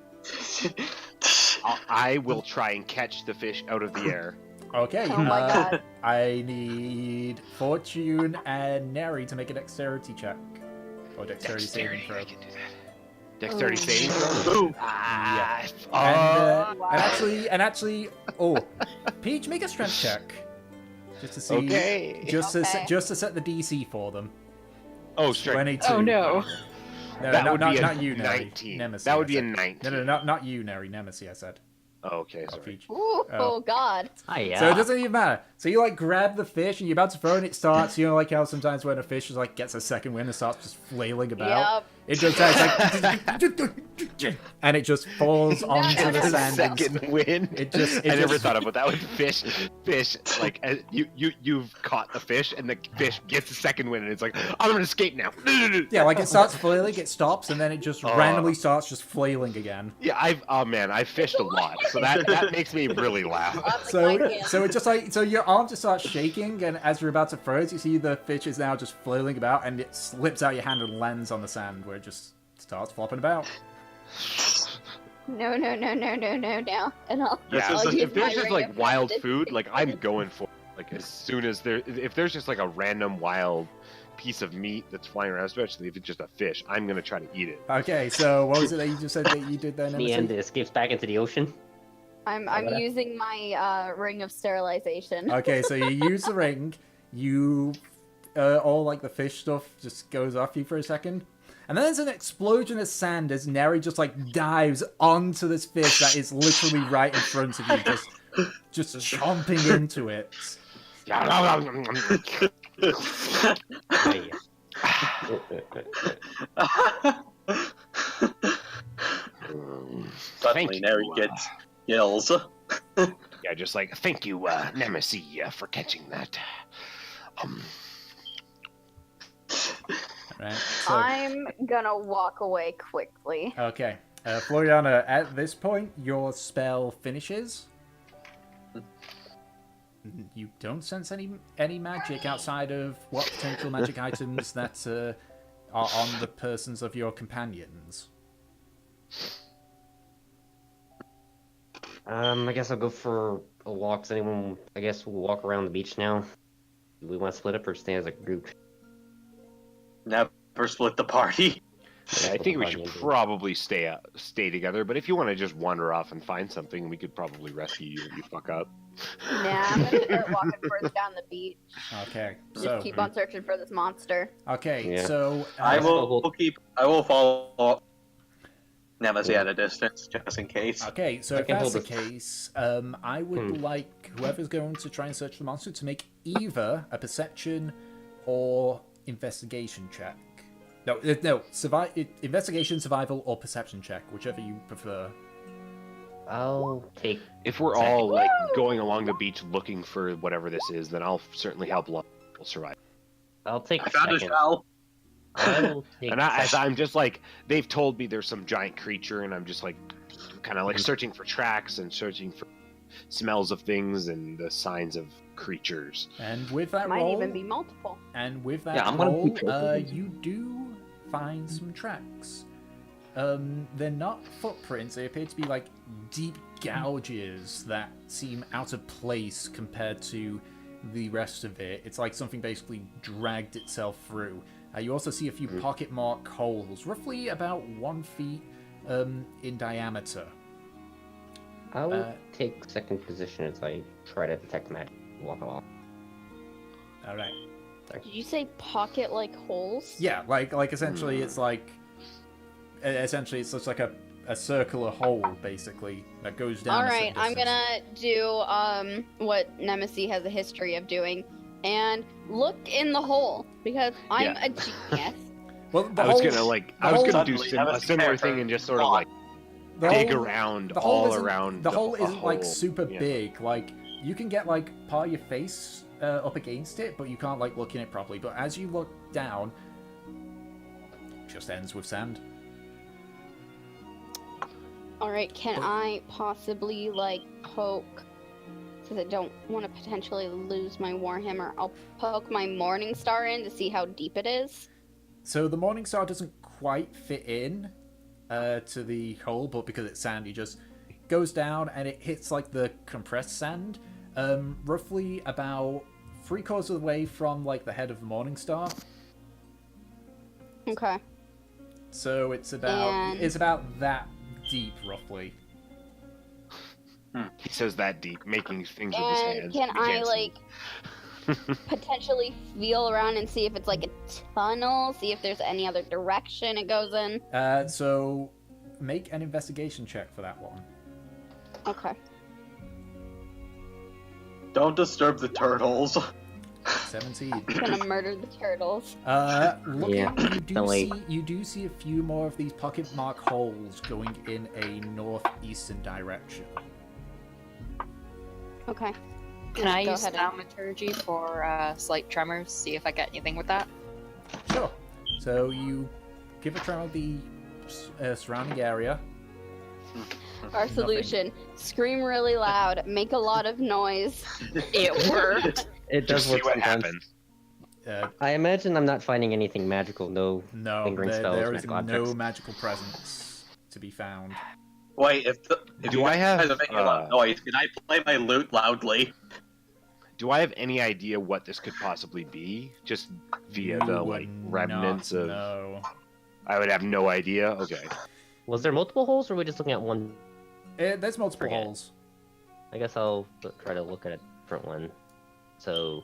I will try and catch the fish out of the air. Okay. Oh my god. I need Fortune and Neri to make a dexterity check. Or dexterity saving throw. I can do that. Dexterity Oh. saving throw. Ooh. Ah, And actually, oh, Peach, make a strength check, just to see, okay. just to Okay. just to set the DC for them. Oh, straight. 22. Oh, no. No, That no, would not, be a not you, Neri. 19. Nemesis. That would I be a said. 19. No, not you, Neri. Nemesis, I said. Oh, okay, Oh, sorry. Peach. Ooh, Oh. god. Ah, yeah. So it doesn't even matter. So you like grab the fish and you're about to throw it and it starts, you know, like how sometimes when a fish is like gets a second wind and starts just flailing about. Yep. It just it's like and it just falls onto the sand. and Second win. It just I never thought about that with fish. Like you've caught the fish, and the fish gets the second win, and it's like, I'm gonna escape now. Yeah, like it starts flailing, it stops, and then it just randomly starts just flailing again. Yeah, I've fished a lot, so that makes me really laugh. So it just like your arm just starts shaking, and as you're about to throw it, you see the fish is now just flailing about, and it slips out your hand and lands on the sand, where it just starts flopping about. No. And I'll, Yeah, I'll so use if there's my just ring like of wild justice. food, like I'm going for it. Like as soon as if there's just like a random wild piece of meat that's flying around, especially if it's just a fish, I'm gonna try to eat it. Okay, so what was it that you just said that you did there, In the end, Nemesis? it escapes back into the ocean. I'm that? using my ring of sterilization. Okay, so you use the ring, you all like the fish stuff just goes off you for a second, and then there's an explosion of sand as Neri just like dives onto this fish that is literally right in front of you, just chomping into it. Oh, yeah. Suddenly, Neri gets yells. Yeah, just like thank you, Nemesis, for catching that. Right. So, I'm gonna walk away quickly. okay, Floriana, at this point, your spell finishes. You don't sense any magic outside of what potential magic items that are on the persons of your companions. I guess I'll go for a walk. Does anyone? I guess we'll walk around the beach now. Do we want to split up or stay as a group? Never split the party. Yeah, I think we should probably stay together. But if you want to just wander off and find something, we could probably rescue you if you fuck up. Nah, I'm gonna start walking further down the beach. Okay, Just so keep on searching for this monster. okay, Yeah. so I will- will follow Nemesis at a distance, just in case. Okay, so I if can that's the hold this. case, I would like whoever's going to try and search the monster to make either a perception or investigation check. No, investigation, survival, or perception check, whichever you prefer. I'll take. If we're all like going along the beach looking for whatever this is, then I'll certainly help a lot of people survive. I'll take I found a second. shell. I'll take And as second. I'm just like, they've told me there's some giant creature, and I'm just like, kind of like searching for tracks and searching for smells of things and the signs of creatures. And with that Might roll, even be multiple. and with that Yeah, I'm gonna roll, keep checking. you do find some tracks. they're not footprints. They appear to be like deep gouges that seem out of place compared to the rest of it. It's like something basically dragged itself through. You also see a few pocket mark holes, roughly about 1 feet in diameter. I will take second position as I try to detect magic. Walk off. All right. Did you say pocket-like holes? Yeah, like essentially it's like it's just like a circular hole basically that goes down. All a right, certain I'm distance. gonna do what Nemesis has a history of doing, and look in the hole because I'm a genius. Well, I was gonna do Suddenly have a a similar spare thing and just sort of like The dig hole- around the hole all isn't- around. The hole a isn't like hole, super yeah. big. Like you can get like part of your face up against it, but you can't like look in it properly. But as you look down, it just ends with sand. All right, can I possibly like poke? Since I don't want to potentially lose my Warhammer, I'll poke my Morning Star in to see how deep it is. So the Morning Star doesn't quite fit in to the hole, but because it's sand, it just goes down and it hits like the compressed sand, roughly about 3/4 of the way from like the head of the Morning Star. Okay. So it's about that deep, roughly. He says that deep, making things with his And hands. can You I can't see. like potentially feel around and see if it's like a tunnel, see if there's any other direction it goes in? So make an investigation check for that one. Okay. Don't disturb the turtles. 17. I'm gonna murder the turtles. Looking, Yeah, you do see a few more of these pocket mark holes going in a northeastern direction. Okay. Can I Go use ahead. thaumaturgy for slight tremors? See if I get anything with that. Sure. So you give a try of the surrounding area. Our Nothing. solution: scream really loud, make a lot of noise. It worked. It does Just see work what sometimes. happens. I imagine I'm not finding anything magical. No. No, Lingering spells, there is magical no objects. magical presence to be found. Wait, if Do you I have, guys are making a lot of noise, can I play my lute loudly? Do I have any idea what this could possibly be? Just via You the would like remnants not of. know. I would have no idea. Okay. Was there multiple holes, or were we just looking at one? There's multiple Forget it. holes. I guess I'll try to look at a different one. So,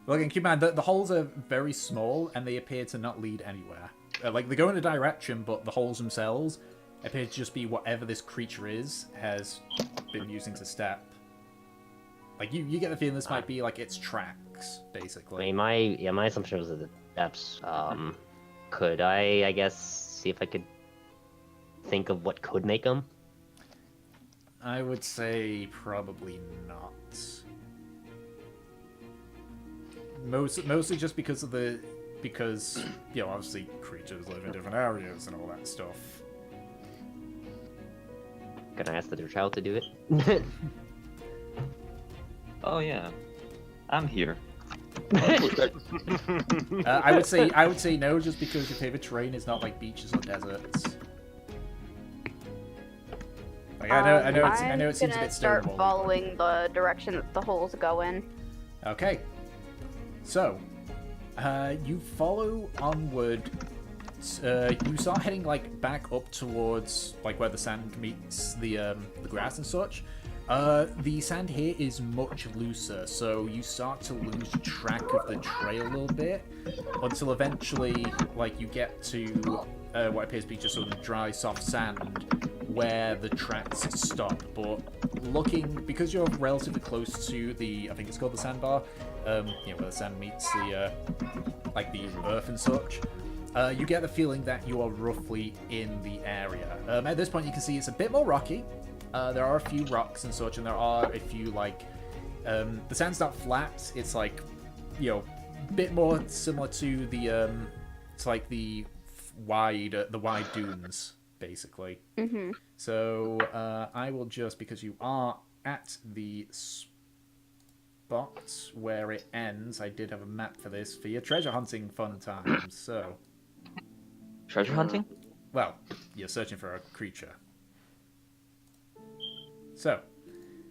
Well, again, keep in mind that the holes are very small and they appear to not lead anywhere. Like they go in a direction, but the holes themselves appear to just be whatever this creature has been using to step. Like you get the feeling this might be like its tracks, I basically. mean, my assumption was the depths. Could I guess, see if I could think of what could make them? I would say probably not. Mostly just because obviously creatures live in different areas and all that stuff. Can I ask the child to do it? Oh yeah, I'm here. I would say no, just because your favorite terrain is not like beaches or deserts. Like I know it seems a I'm bit gonna start stonewall. following the direction that the holes go in. Okay, so you follow onward. You start heading like back up towards like where the sand meets the grass and such. The sand here is much looser, so you start to lose track of the trail a little bit until eventually, like, you get to what appears to be just sort of dry, soft sand where the tracks stop. But because you're relatively close to I think it's called the sandbar, where the sand meets the earth and such. You get the feeling that you are roughly in the area. At this point, you can see it's a bit more rocky. There are a few rocks and such, and there are a few the sand's not flat. It's like, a bit more similar to it's like the wide dunes, basically. Mm-hmm. So I will just, because you are at the spot where it ends, I did have a map for this for your treasure hunting fun times. So Treasure hunting? Well, you're searching for a creature. So,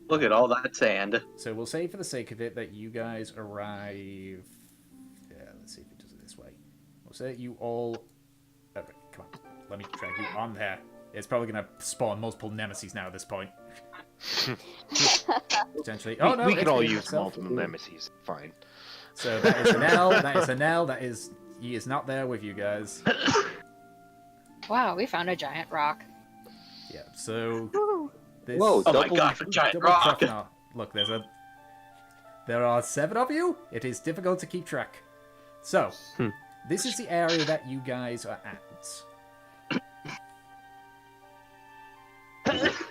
Look at all that sand. we'll say for the sake of it that you guys arrive. Yeah, let's see if it does it this way. We'll say that you all. Okay, come on. Let me drag you on there. It's probably going to spawn multiple nemesis now at this point. Potentially. Oh, no, we it's can all being use itself. multiple nemesis. Fine. So that is an L. That is an L. That is. He is not there with you guys. Wow, we found a giant rock. Yeah, so. Woo. This, Whoa, Oh my god, a giant rock! Look, there are 7 of you. It is difficult to keep track. So, this is the area that you guys are at.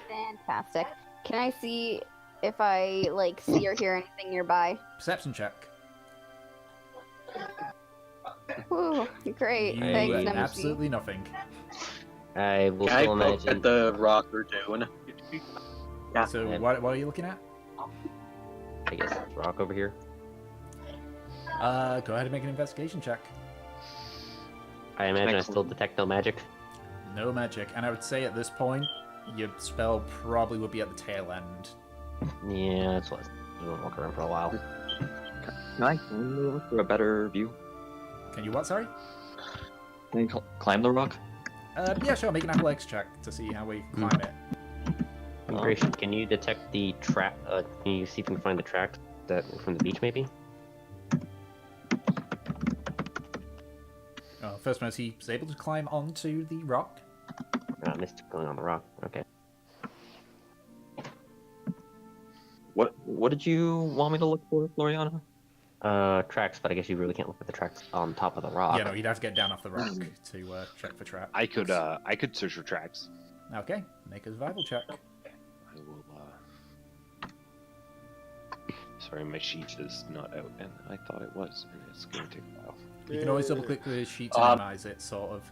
Fantastic. Can I see if I see or hear anything nearby? Perception check. Woo, great. You Thanks, Nemesis. absolutely nothing. I will Can I still poke imagine. at the rock we're doing? Yeah. So, Yeah. what are you looking at? I guess it's rock over here. Go ahead and make an investigation check. I imagine I still detect no magic. No magic, and I would say at this point, your spell probably would be at the tail end. Yeah, that's what I was walk around for a while. Can I climb the rock for a better view? Can you what? Sorry. Can I climb the rock? Yeah, sure. Make an athletics check to see how we climb it. Gracious, can you detect the track? Can you see if you can find the tracks that from the beach, maybe? First one is he was able to climb onto the rock. I missed going on the rock. Okay. What did you want me to look for, Floriana? Tracks, but I guess you really can't look at the tracks on top of the rock. Yeah, no, you'd have to get down off the rock to check for traps. I could search for tracks. Okay, make a survival check. I will. Sorry, my sheet is not out, and I thought it was, and it's going to take a while. You can always double click the sheet to minimize it, sort of.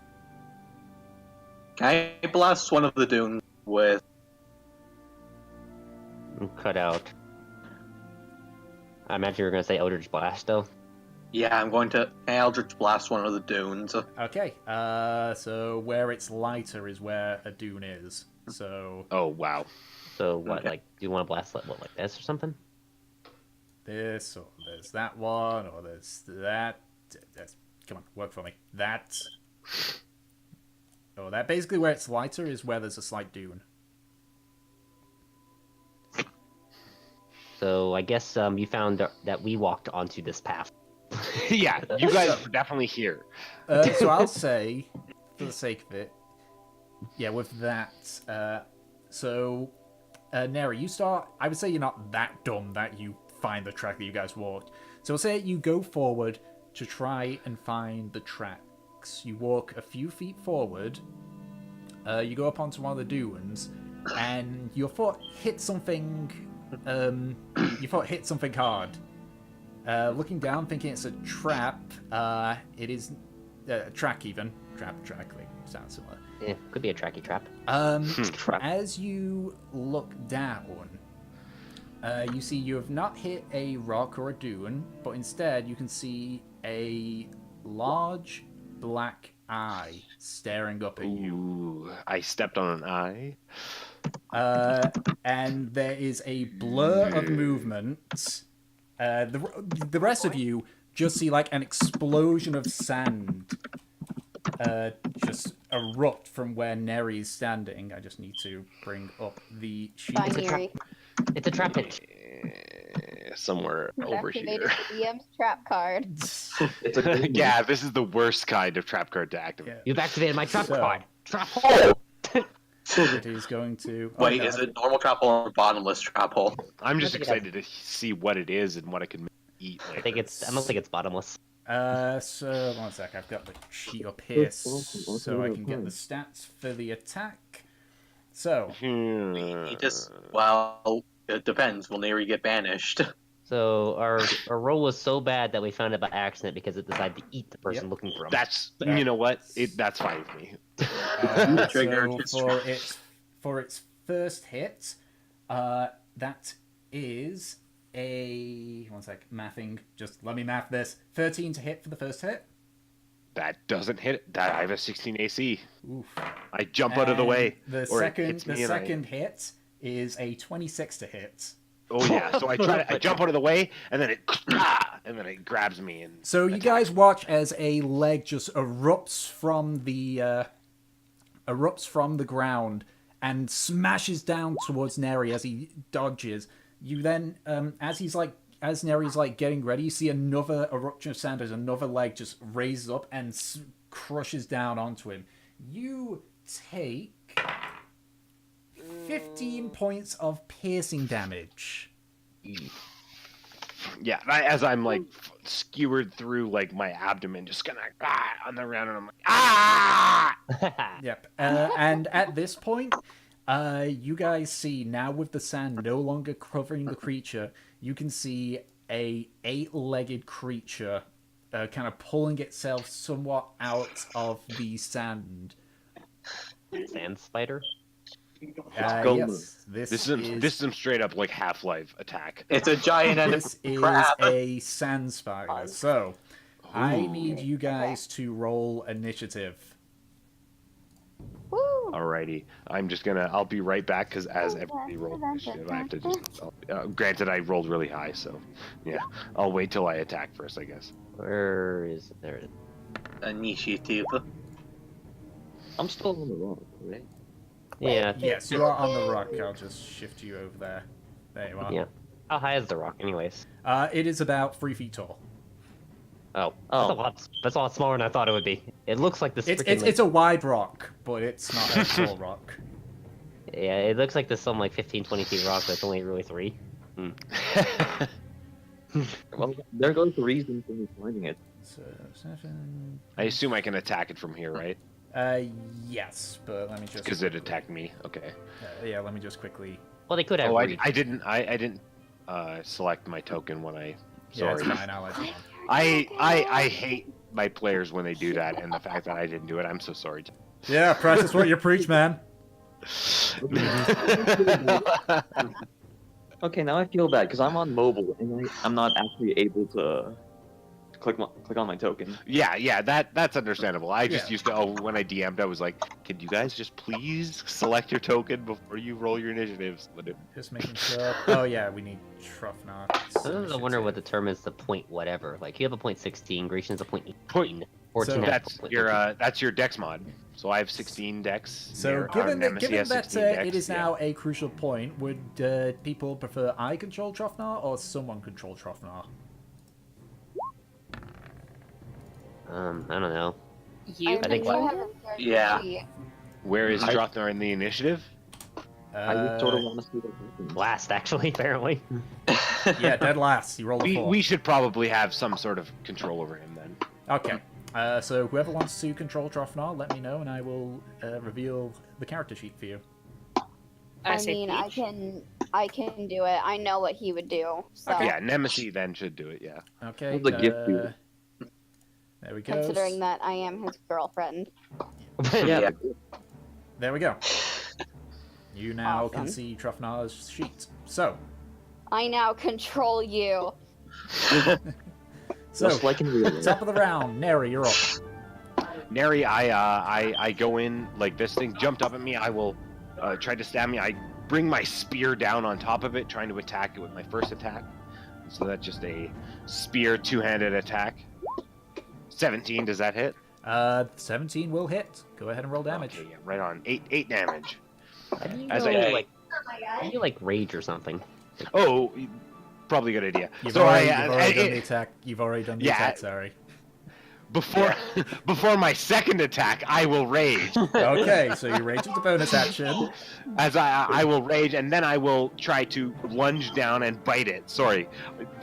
Can I blast one of the dunes with... Cut out. I imagine you were going to say Eldritch Blast, though. Yeah, I'm going to Eldritch Blast one of the dunes. Okay, so where it's lighter is where a dune is. So Oh wow! So what, Okay. do you want to blast like this or something? this, or there's that one, or there's that. Come on, work for me. That. Oh, that basically where it's lighter is where there's a slight dune. So I guess you found that we walked onto this path. Yeah, you guys were definitely here. So I'll say, for the sake of it, yeah, with that. Neri, you start. I would say you're not that dumb that you find the track that you guys walked. So I'll say you go forward to try and find the tracks. You walk a few feet forward. You go up onto one of the dunes, and your foot hits something. Your foot hits something hard. Looking down, thinking it's a trap. It is a track even. Trap, like, sounds similar. Yeah, could be a tracky trap. Trap. As you look down, you see you have not hit a rock or a dune, but instead you can see a large black eye staring up at you. Ooh, I stepped on an eye. And there is a blur of movement. The rest of you just see like an explosion of sand just erupt from where Neri's standing. I just need to bring up the sheet. Binary. It's a trap hit. Somewhere over Activated here. the DM's trap card. It's a Yeah, this is the worst kind of trap card to activate. Yeah. You've activated my trap So- card. Trap hole. It is going to. Oh, Wait, no, is it normal trap hole or bottomless trap hole? I'm just I think it has- excited to see what it is and what I can eat later. I don't think it's bottomless. So one sec. I've got the sheet up here so I can get the stats for the attack. So He just... Well, it depends. Will Neri get banished? So our roll was so bad that we found it by accident because it decided to eat the person looking for him. That's you know what? That's fine with me. Trigger so just- for its first hit, that is a one sec. Mathing. Just let me math this. 13 to hit for the first hit. That doesn't hit it. That I have a 16 AC. Oof. I jump out of the way. The or it second, hits the me and I- second hit is a 26 to hit. Oh yeah. So I jump out of the way, and then it grabs me and. So you guys watch as a leg just erupts from the ground and smashes down towards Neri as he dodges. You then, as Neri's like getting ready, you see another eruption of sand as another leg just raises up and crushes down onto him. You take 15 points of piercing damage. Yeah, as I'm like skewered through like my abdomen, just kind of on the ground, and I'm like Yep. And at this point, you guys see now with the sand no longer covering the creature, you can see a 8-legged creature kind of pulling itself somewhat out of the sand. Sand spider. Yes, this This is some straight up like Half-Life attack. It's a giant enemy This is crab. a sand spider. So, I need you guys to roll initiative. Woo! Alrighty, I'll be right back because as everybody rolls initiative, I have to just. Granted, I rolled really high, so yeah, I'll wait till I attack first, I guess. Where is it? There it is. Initiative. I'm still on the rock, right? Yeah. Yes, you are on the rock. I'll just shift you over there. There you are. Yeah. How high is the rock, anyways? It is about 3 feet tall. Oh, that's a lot smaller than I thought it would be. It looks like this. It's a wide rock, but it's not a tall rock. Yeah, it looks like this some like 15, 20 feet rock, but it's only really 3. Well, there goes the reason for me finding it. So 7. I assume I can attack it from here, right? Yes, but let me just. Because it attacked me. Okay. Yeah, let me just quickly. Well, they could have. Oh, reach. I didn't select my token when I. Yeah, it's Sorry. fine. I'll let you on. I hate my players when they do that, and the fact that I didn't do it, I'm so sorry. Yeah, practice what you preach, man. Okay, now I feel bad because I'm on mobile and I'm not actually able to click on my token. Yeah, that's understandable. I just Yeah. used to, when I DM'd, I was like, "Can you guys just please select your token before you roll your initiatives?" But Just making sure. Oh yeah, we need Truffnut. I wonder what determines the point whatever. Like, you have a point 16, Grecian's a point 18. Point- 14 has that's a point your 13. that's your dex mod. So I have 16 dex. So Nemesis given has that 16 dex, it is yeah. now a crucial point, would people prefer I control Truffnut or someone control Truffnut? I don't know. You I think you what- have a third Yeah. party. Where is I- Drothnar in the initiative? I just sort of want to see what happens. Last, actually, apparently. Yeah, dead last. You rolled a 4. We should probably have some sort of control over him then. Okay. So whoever wants to control Truffnut, let me know, and I will reveal the character sheet for you. I say mean, I can do it. I know what he would do. So Yeah, Nemesis then should do it. Yeah. Okay. What's the gift for you? There we go. considering that I am his girlfriend. Yeah. There we go. You now can Awesome. see Truffnut's sheet. So, I now control you. Just like in real life. top of the round, Neri, you're up. Neri, I go in like this thing jumped up at me. I will try to stab me. I bring my spear down on top of it, trying to attack it with my first attack. So that's just a spear two-handed attack. 17, does that hit? 17 will hit. Go ahead and roll damage. Okay, yeah, right on. 8 damage. How do you As know, I- like, how do you, like, rage or something? Oh, probably a good idea. You've already done I- the attack. You've already done the Yeah. attack, sorry. before my second attack, I will rage. Okay, so you rage with the bonus action. As I will rage, and then I will try to lunge down and bite it. Sorry.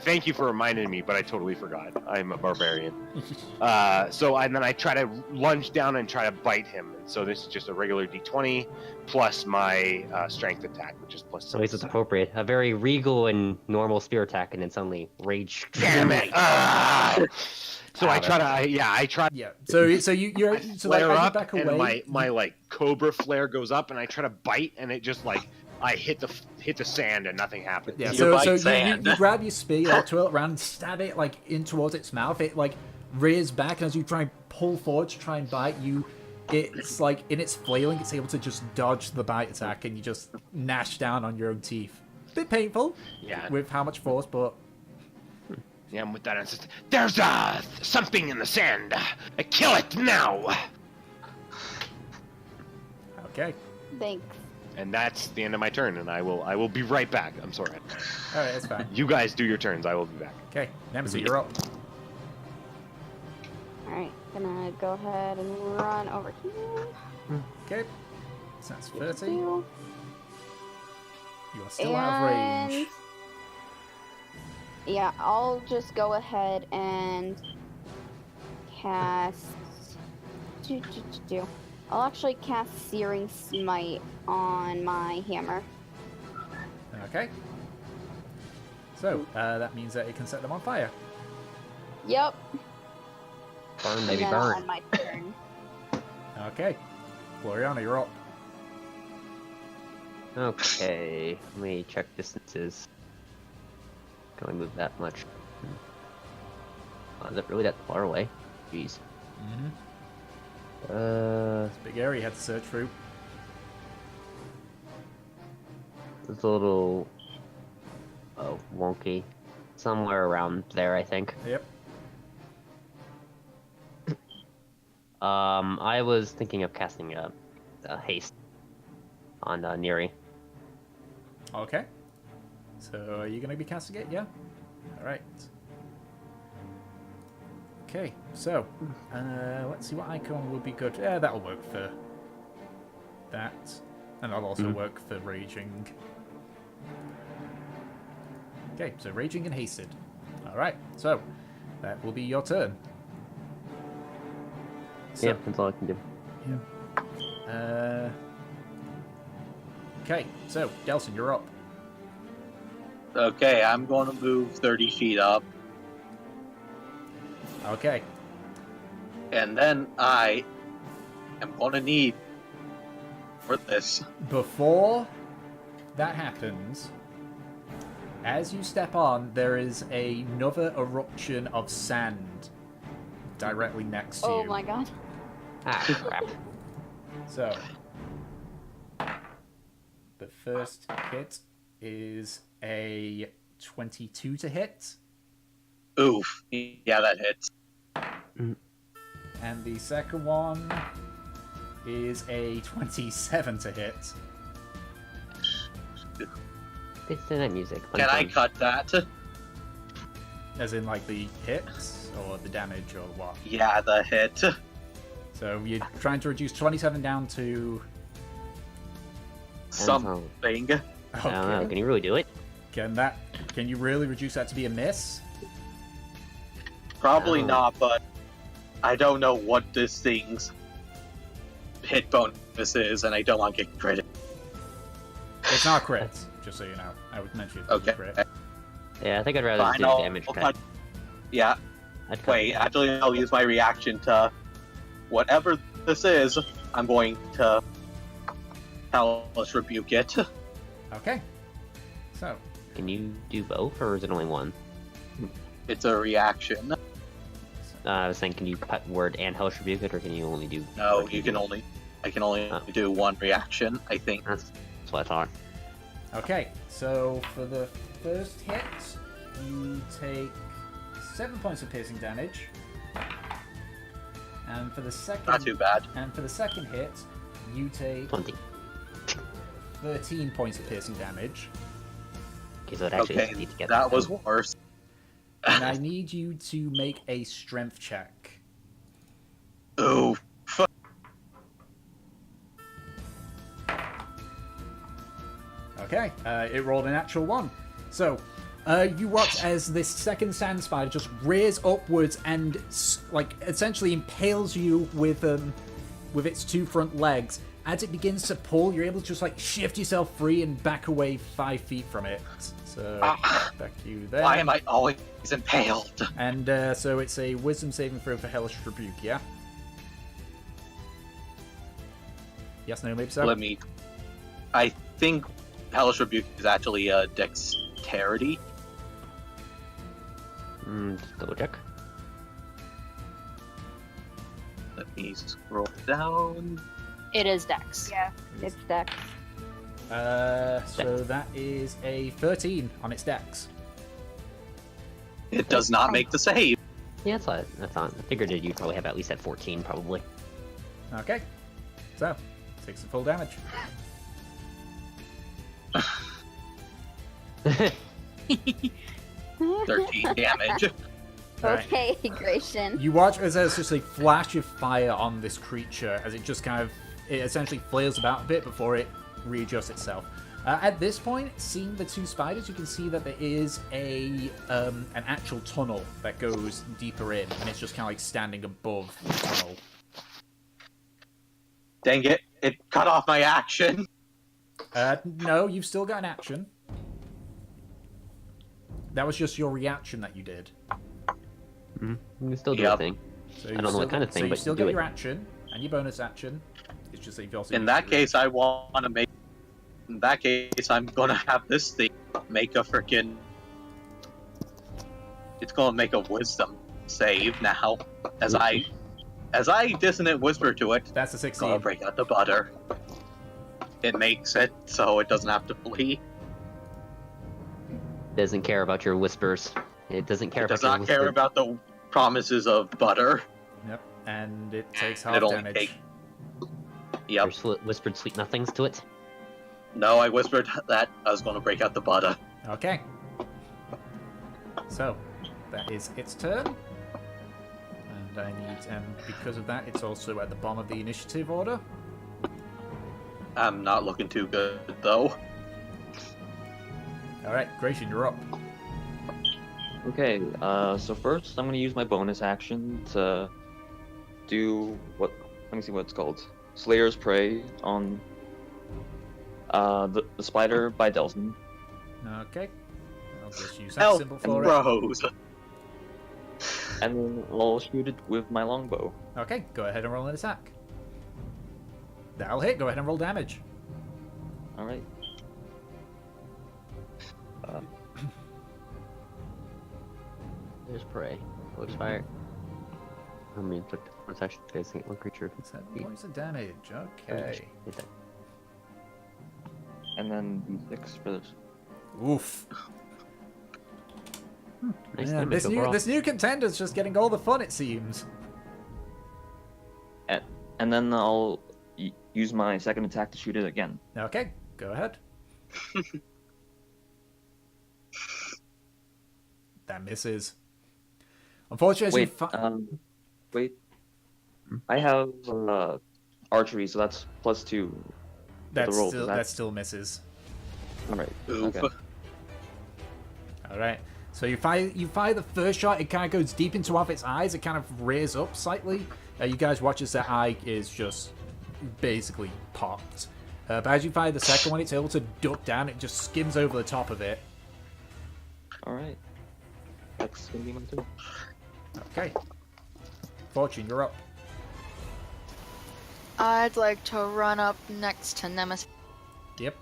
Thank you for reminding me, but I totally forgot. I'm a barbarian. And then I try to lunge down and try to bite him. So this is just a regular d20 plus my strength attack, which is plus At least it's 7. appropriate. A very regal and normal spear attack, and then suddenly rage. Damn it! So I try to, Yeah. So you're so like flare as you up, back and away. my like cobra flare goes up, and I try to bite, and it just like I hit the sand, and nothing happens. Yeah, You so bite you sand. grab your spear, you like twirl it around and stab it like in towards its mouth. It like rears back, and as you try and pull forward to try and bite you, it's like in its flailing, it's able to just dodge the bite attack, and you just gnash down on your own teeth. Bit painful, Yeah. with how much force, but Yeah, I'm with that ancestor. There's something in the sand. Kill it now. okay. Thanks. And that's the end of my turn, and I will be right back. I'm sorry. All right, that's fine. You guys do your turns. I will be back. Okay, Nemesis, you're up. Alright, gonna go ahead and run over here. Okay, so that's 30. You. You are still out of range. Yeah, I'll just go ahead and cast. I'll actually cast Searing Smite on my hammer. Okay. So, that means that it can set them on fire. Yep. Burn, And baby, then burn. on my turn. Okay. Gloriana, you're up. Okay, let me check distances. Can we move that much? Oh, is it really that far away? Jeez. Mm-hmm. It's Big area you had to search through. a little wonky. Somewhere around there, I think. Yep. I was thinking of casting a haste on Neri. Okay. So, are you going to be casting it? Yeah? Alright. Okay, so, let's see what icon will be good. Yeah, that'll work for that. And that'll also work for Raging. Okay, so Raging and Hasted. Alright, so, that will be your turn. So, Yep, that's all I can do. Okay, so, Delson, you're up. Okay, I'm going to move 30 feet up, Okay. and then I am going to need for this. Before that happens, as you step on, there is another eruption of sand directly next to Oh you. my god. Ah, crap. So, the first hit is a 22 to hit, Oof. Yeah, that hits. and the second one is a 27 to hit. It's in that music. Can I cut that? As in, like, the hits, or the damage, or what? Yeah, the hit. So you're trying to reduce 27 down to... Something. I don't know. Okay. Can you really do it? Can you really reduce that to be a miss? Probably Oh. not, but I don't know what this thing's hit bonus is, and I don't want to get credit. It's not crit, just so you know. I would mention it as a Okay. crit. Yeah, I think I'd rather Fine, do I'll damage cut. cut. Yeah, I'd cut. wait, actually, I'll use my reaction to whatever this is. I'm going to Hellish Rebuke it. Okay. So, Can you do both, or is it only one? It's a reaction. I was saying, can you cut word and Hellish Rebuke it, or can you only do? No, or you can only. I can only Oh. do one reaction, I think. That's what I thought. okay. So for the first hit, you take 7 points of piercing damage. And for the second... Not too bad. And for the second hit, you take 20. 13 points of piercing damage. Okay, so it actually Okay, is neat to get that was worse. And I need you to make a strength check. Ooh. Okay, it rolled a natural 1. So, you watch as this second sand spider just rears upwards and, like, essentially impales you with its two front legs. As it begins to pull, you're able to just, like, shift yourself free and back away 5 feet from it. So, back you there. Why am I always impaled? And so it's a wisdom saving throw for Hellish Rebuke, yeah? Yes, no, maybe so? Let me. I think Hellish Rebuke is actually a dexterity. Just double check. me scroll down. It is Dex. Yeah, it's Dex. So that is a 13 on its dex. It does not make the save. Yeah, that's on. I figured that you'd probably have at least at 14, probably. Okay. So, takes the full damage. 13 damage. Alright. Okay, Gratian. You watch as there's just a flash of fire on this creature as it just kind of, it essentially flails about a bit before it readjusts itself. At this point, seeing the two spiders, you can see that there is an actual tunnel that goes deeper in, and it's just kind of like standing above the tunnel. Dang it, it cut off my action. No, you've still got an action. That was just your reaction that you did. You can still do Yep. a thing. So I don't know what kind of thing, so you but still you do get it. your action and your bonus action. It's just that you've also In used that your- case, I want to make. In that case, I'm gonna have this thing make a freaking. It's gonna make a wisdom save now, as I dissonant whisper to it. That's a Gonna 16. break out the butter. It makes it so it doesn't have to flee. Doesn't care about your whispers. It doesn't care It about does your not care whispers. about the promises of butter. Yep, and it takes It half only damage. take- Your Yep. whispered sweet nothings to it. No, I whispered that I was gonna break out the butter. Okay. So, that is its turn. And I need, and because of that, it's also at the bottom of the initiative order. I'm not looking too good though. Alright, Gratian, you're up. Okay, so first I'm gonna use my bonus action to do what? Let me see what it's called. Slayer's Prey on the spider by Delson. Okay. I'll just use that Help, symbol for it. Rose. And then I'll shoot it with my longbow. Okay, go ahead and roll an attack. That'll hit. Go ahead and roll damage. Alright. There's prey. Looks fire. I mean, inflict protection facing one creature. 7 points of damage. Okay. And then D6 for this. Oof. Nice Yeah, damage this new overall. this new contender's just getting all the fun, it seems. And then I'll use my second attack to shoot it again. Okay, go ahead. That misses. Unfortunately, as Wait, you wait. I have archery, so that's +2. that roll, still is that- that still misses. Alright. Oof. Okay. All right. So you fire the first shot. It kind of goes deep into one of its eyes. It kind of rears up slightly. You guys watch as that eye is just basically popped. But as you fire the second one, it's able to duck down. It just skims over the top of it. Alright. That's gonna be my turn. Okay. Fortune, you're up. I'd like to run up next to Nemesis. Yep.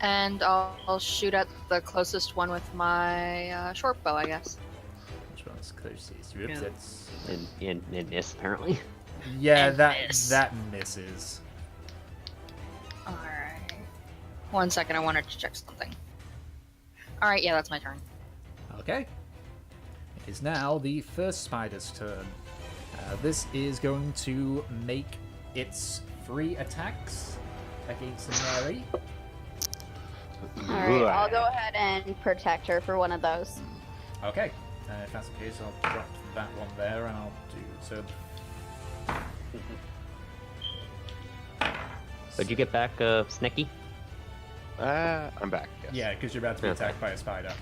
And I'll shoot at the closest one with my short bow, I guess. Which one's closest? Whoops, Yeah. that's... In this, apparently. Yeah, And that miss. that misses. Alright. 1 second, I wanted to check something. Alright, yeah, that's my turn. Okay. It is now the first spider's turn. This is going to make its 3 attacks against Mary. Alright, I'll go ahead and protect her for one of those. Okay. If that's the case, I'll drop that one there, and I'll do so. Would you get back, Snecky? I'm back. Yes. Yeah, because you're about to be Okay. attacked by a spider.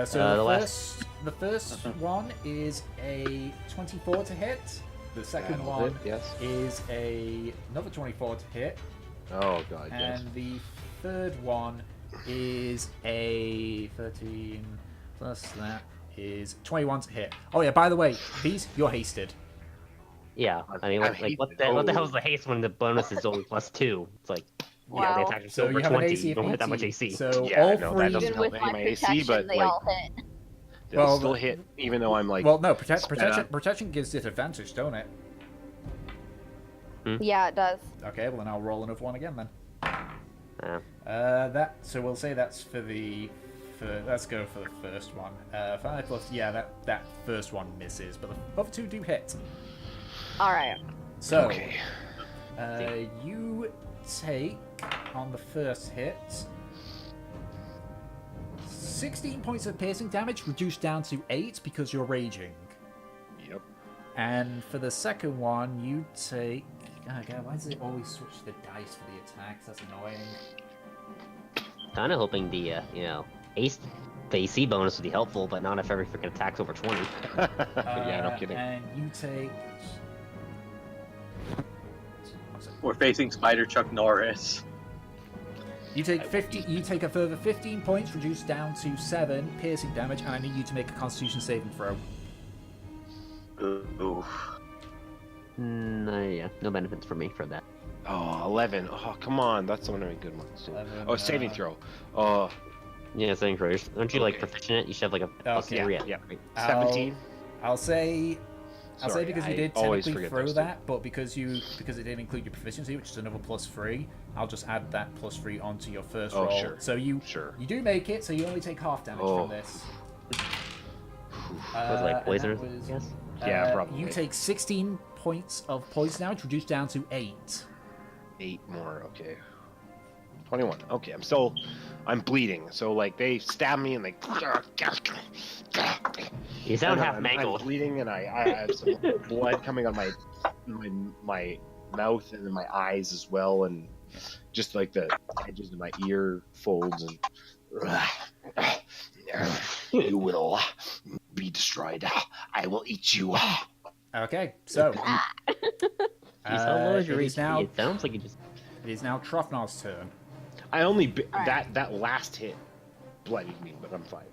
So The the last- first one is a 24 to hit. The second That'll one hit, yes. is another 24 to hit, Oh god, yes. and the third one is a 13 plus that is 21 to hit. Oh yeah, by the way, these you're hasted. Yeah, I mean, I'm like what hasted. the hell is the haste when the bonus is only +2? It's like, yeah, the Wow. attack is So over you have an 20. AC You of don't have that much 18. AC. So Yeah, all I know, that three. doesn't Even with help my my AC, protection, but, they like- all hit. Does Well, it still hit even though I'm like? Well, no, sped up? protection gives it advantage, don't it? Yeah, it does. Okay, well then I'll roll another one again then. Yeah. So we'll say that's for the. Let's go for the first one. 5 plus. Yeah, that first one misses, but the other two do hit. All right. So, Okay. you take on the first hit 16 points of piercing damage, reduced down to 8 because you're raging. Yep. And for the second one, you take. Oh God, why does it always switch the dice for the attacks? That's annoying. Kind of hoping the the AC bonus would be helpful, but not if every freaking attack's over 20. Yeah, no kidding. And you take. We're facing Spider Chuck Norris. You take 50. You take a further 15 points, reduced down to 7 piercing damage, and I need you to make a Constitution saving throw. Ooh. Yeah, no benefits for me for that. Oh, 11. Oh, come on. That's one of my good ones. 11, Oh, saving throw. Oh, Yeah, saying for aren't you like Okay. proficient in it? You should have like a plus Okay. 3. yeah. Right? 17. I'll say Sorry, because you I did always technically forget throw those two. that, but because it didn't include your proficiency, which is another +3, I'll just add that +3 onto your first Oh, roll. sure. So you Sure. do make it, so you only take half damage Oh. from this. With and like that poisoners, was- I guess. Yeah, probably. You take 16 points of poison damage, reduced down to 8. 8 more. Okay. 21. Okay, I'm bleeding. So like they stab me and they. You sound half I'm mangled. bleeding and I have some blood coming on my mouth and then my eyes as well, and just like the edges of my ear folds and. You will be destroyed. I will eat you. Okay, so Jeez, how low is your it is HP? now It sounds like you just. it is now Trofnar's turn. I only Alright. that last hit bloodied me, but I'm fine.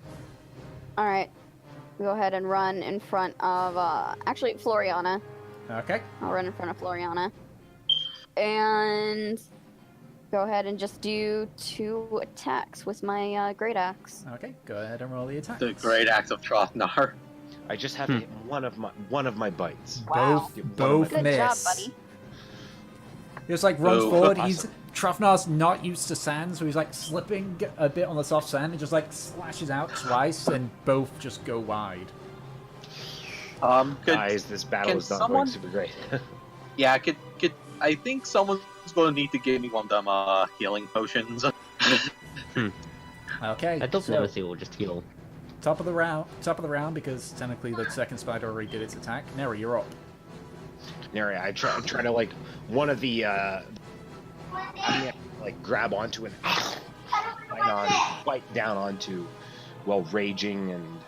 All right. Go ahead and run in front of, actually, Floriana. Okay, I'll run in front of Floriana. And go ahead and just do 2 attacks with my great axe. okay, go ahead and roll the attack. The great axe of Trotnar. I just have to hit one of my bites. Wow. Both Good miss. job, buddy. He just like runs Oh, forward. awesome. Trofnar's not used to sand, so he's like slipping a bit on the soft sand and just like slashes out twice, and both just go wide. Could, Guys, this battle can is not someone- going super great. yeah, could I think someone's going to need to give me one of them healing potions. Okay, I don't so diplomacy will just heal. top of the round because technically the second spider already did its attack. Neri, you're up. Nary, I try to like one of the like grab onto and bite down onto while raging, and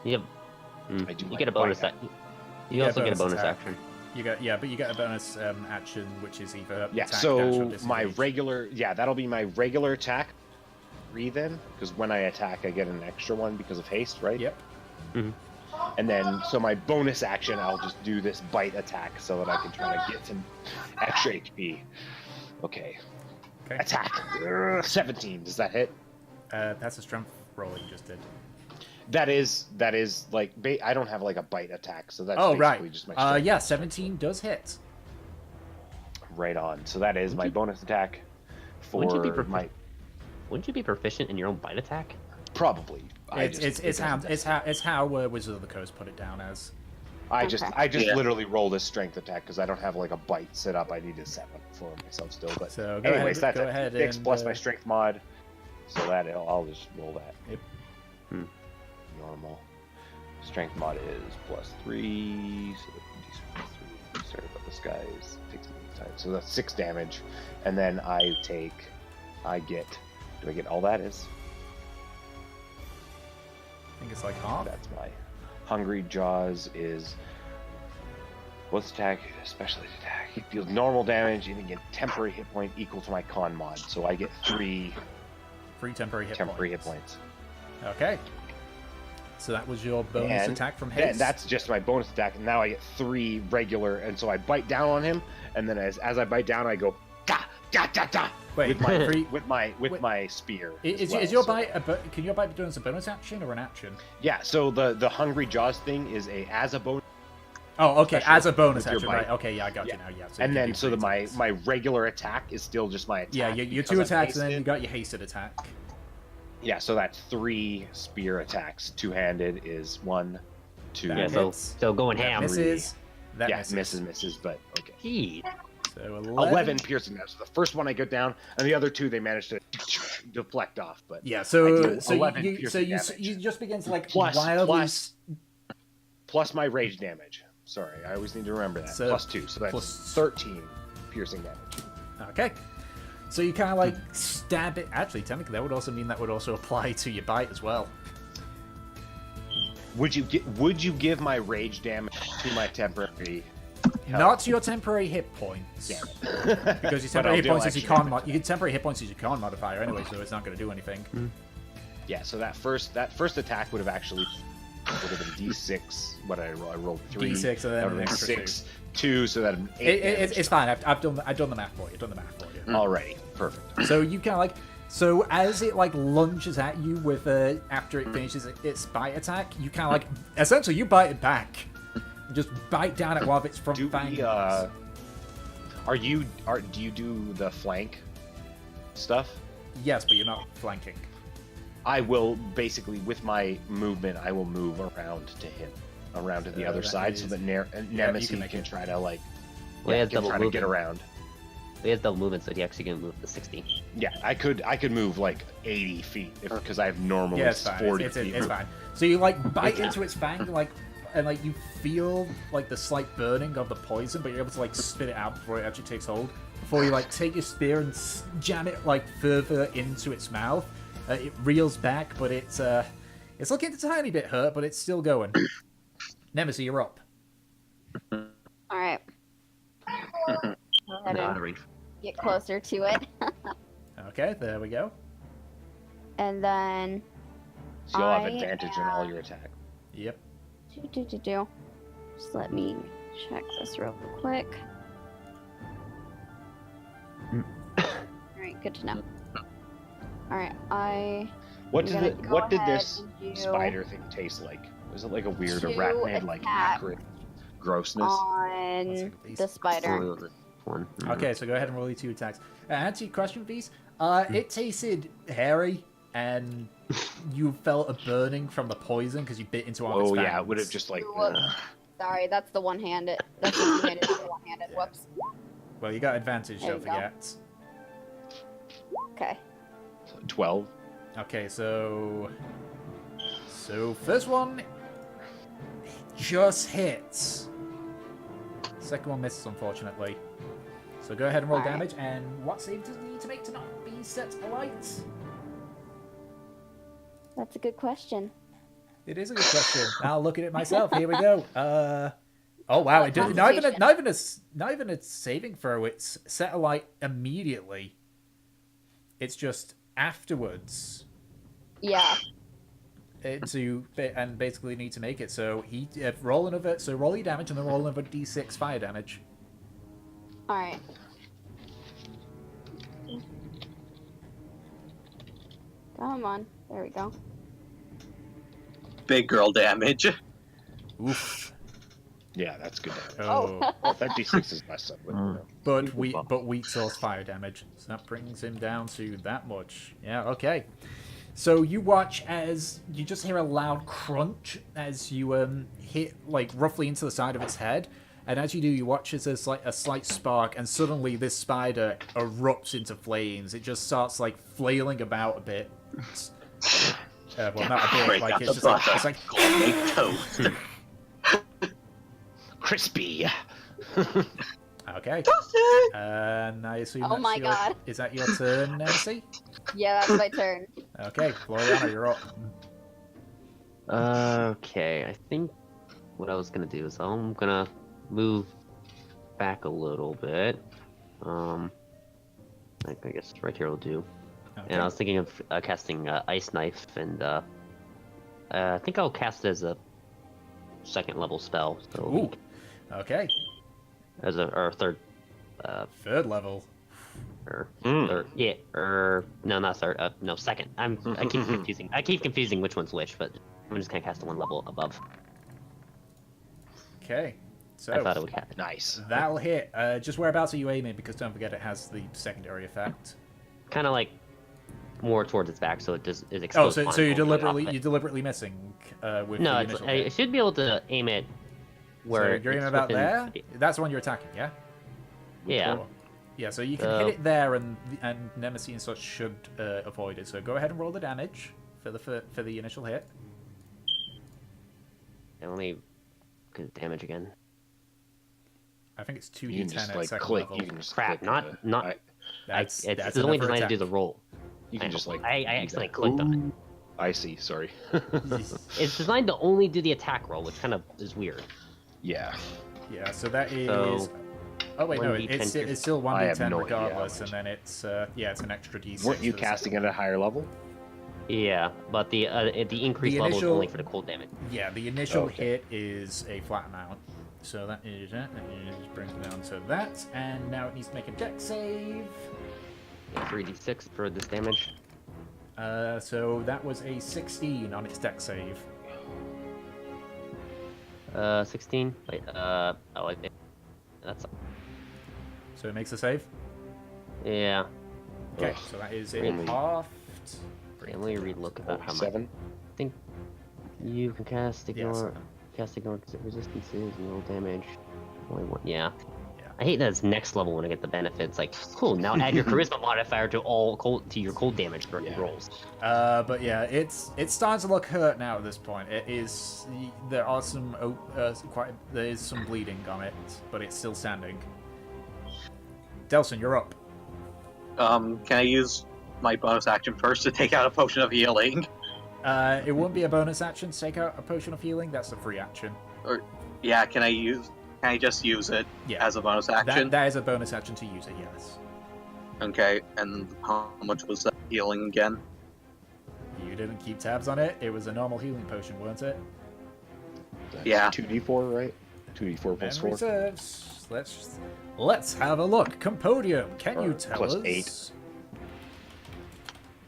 Yep. I do You like get a bonus. bite. You Yeah, also get a bonus bonus attack. action. But you get a bonus action, which is either Yeah, attack, dash, so or my disengage. regular, that'll be my regular attack. 3 then, because when I attack, I get an extra one because of haste, right? Yep. And then, so my bonus action, I'll just do this bite attack so that I can try to get some extra HP. Okay. Okay. Attack. 17. Does that hit? That's a strength roll you just did. That is like I don't have like a bite attack, so that's Oh basically right. just my strength. Yeah, 17 does hit. Right on. So that is my bonus attack Wouldn't you be for my Wouldn't you be proficient in your own bite attack? probably. It's how Wizard of the Coast put it down as. I just Yeah. literally rolled a strength attack because I don't have like a bite set up. I need to set one for myself still. But So go anyways, ahead, that's go a ahead 6 and, plus my strength mod. So that I'll just roll that. Yep. Normal. Strength mod is +3. So D3. Sorry about this, guys. It takes me time. So that's 6 damage, and then I get. Do I get all that? Is I think it's like half. that's my Hungry Jaws is. What's attack? Special attack. He deals normal damage and again temporary hit point equal to my con mod. So I get 3 Free temporary hit temporary hit points. points. Okay. So that was your bonus And attack from Then haste. that's just my bonus attack. And now I get 3 regular, and so I bite down on him, and then as I bite down, I go ga ga ga ga, Wait, with my free- with my spear. Is, as well, is your so- bite can your bite be done as a bonus action or an action? Yeah. So the hungry jaws thing is as a bonus. Oh, okay, Special as a bonus with your action, bite. right? Okay, yeah, I got you Yeah. now. Yeah. So you And can then do so three my attacks. my regular attack is still just my attack. Yeah, your because two I'm attacks, and then you hasted. got your hasted attack. Yeah, so that's 3 spear attacks. Two-handed is 1, 2. That Yeah, hits. so going That ham. misses. That yeah, misses. misses, but okay. Gee. So 11 piercing damage. So the first one I get down, and the other 2 they managed to deflect off. But Yeah, I so deal so 11 you piercing you damage. just begin to like Plus- wildly plus- plus my rage damage. Sorry, I always need to remember that. So- Plus 2, so that's plus- 13 piercing damage. Okay. So you kind of like stab it. Actually, technically, that would also mean that would also apply to your bite as well. Would you give my rage damage to my temporary? health? Not to your temporary hit points, Damn it. because your But I'll temporary hit deal points is your extra con. damage. You get temporary hit points is your con modifier anyway, so it's not going to do anything. Yeah, so that first attack would have been D6. What did I roll? I rolled 3. D6 and then That would an have been extra 6, 2, so that 8. It's fine. I've done the math for you. Alrighty, perfect. So you kind of like, so as it like lunges at you with after it finishes its bite attack, you kind of like essentially you bite it back, just bite down at one of its front Do fangs. we, do you do the flank stuff? Yes, but you're not flanking. I will basically with my movement, I will move around to him, around to the other that side, so is- that you Nemesis can make can it. try to like, Well, he has can double try to get movement. around. He has double movement, so he actually can move the 60. Yeah, I could move like 80 feet because I have normally Yeah, it's fine. 40 It's feet. fine. So you like bite into its fang, like, and like you feel like the slight burning of the poison, but you're able to like spit it out before it actually takes hold. Before you like take your spear and jam it like further into its mouth, it reels back, but it's looking a tiny bit hurt, but it's still going. Nemesis, you're up. All right. Go ahead Not and a range. get closer to it, Okay, there we go. and then So you'll have I advantage in all your attack. Yep. Just let me check this real quick. All right, good to know. All right, What I'm did gonna it? go What did ahead this and do spider thing taste like? Was it like a weird 2 arachnid, like attack acrid grossness? on Let's see, the spider. One. Okay, so go ahead and roll your 2 attacks. Answer your question, please. It tasted hairy, and you felt a burning from the poison because you bit into one of its Oh fangs. yeah, would have just like. Whoops. Sorry, that's the one-handed. That's the two-handed. The one-handed. Whoops. Well, you got advantage, There don't you go. forget. Okay. 12. Okay, so first one just hits. Second one misses, unfortunately. So go ahead and roll Alright. damage. And what save does it need to make to not be set alight? That's a good question. It is a good question. I'll look at it myself. Here we go. Oh wow! It did, not even a saving throw. It's set alight immediately. It's just afterwards. Yeah. And basically need to make it. So roll your damage and then roll another d6 fire damage. All right. Come on. There we go. Big girl damage. Oof. Yeah, that's good. Oh. Well, that d6 is less. But, you know. But weak source fire damage. So that brings him down to that much. Yeah. Okay. So you watch as you just hear a loud crunch as you hit like roughly into the side of its head, and as you do, you watch as there's like a slight spark, and suddenly this spider erupts into flames. It just starts like flailing about a bit. Well, not a bit. Break Like out it's the just like butter. Make toast. Crispy. okay. And I assume Oh that's my your, God. Is that your turn, Nancy? Yeah, that's my turn. Okay, Floriana, you're up. Okay, I think what I was gonna do is I'm gonna move back a little bit. I guess right here will do. Okay. And I was thinking of casting Ice Knife, and I think I'll cast it as a second level spell. So Ooh. Okay. as a or third. Third level. Or Mm. third. Yeah. Or no, not third. No, second. I keep confusing. I keep confusing which one's which, but I'm just gonna cast the one level above. Okay. So I thought it would happen. Nice. that'll hit. Just whereabouts are you aiming? Because don't forget it has the secondary effect. Kind of like more towards its back, so it just is Oh, exposed. so on you're on top of deliberately it. missing with No, the it's, initial I hit. should be able to aim it where So you're aiming it's about within- there. That's the one you're attacking, yeah. Yeah. Cool. Yeah, so you can So- hit it there, and Nemesis and such should avoid it. So go ahead and roll the damage for the initial hit. Only because damage again. I think it's You can 2d10 just at like second click. level. You can just Crap, click, not. That's It's only another designed to do attack. the roll. you can just like. I do accidentally that. clicked on it. Ooh, I see. Sorry. It's designed to only do the attack roll, which kind of is weird. Yeah. Yeah, so that is. So, Oh wait, no, 1d10 it's still I have 1d10 no idea how regardless, and much. then it's it's an extra d6. Weren't you for the casting at a higher level? Yeah, but the increased level is initial- only for the cold damage. Yeah, the initial Okay. hit is a flat amount. So that is that. That just brings it down to that. And now it needs to make a deck save. 3d6 for this damage. So that was a 16 on its deck save. 16. Wait. That's. So it makes a save. Yeah. Okay, Ugh, so that is it really? halved. Let me relook about how much. 7. I think you can cast Yeah, ignore. 7. Cast ignore resistances and roll damage. Only one. Yeah. Yeah. I hate that it's next level when I get the benefits. Like, cool. Now add your charisma modifier to all cold to your cold damage Yeah. rolls. But yeah, it's starting to look hurt now at this point. It is. There are some there is some bleeding on it, but it's still standing. Delson, you're up. Can I use my bonus action first to take out a potion of healing? It wouldn't be a bonus action to take out a potion of healing. That's a free action. Yeah, can I just use it Yeah. as a bonus action? That is a bonus action to use it. Yes. Okay, and how much was that healing again? You didn't keep tabs on it. It was a normal healing potion, weren't it? That's Yeah. 2d4, right? 2d4 plus And 4. reserves. Let's have a look. Compodium, can you tell plus us? 8.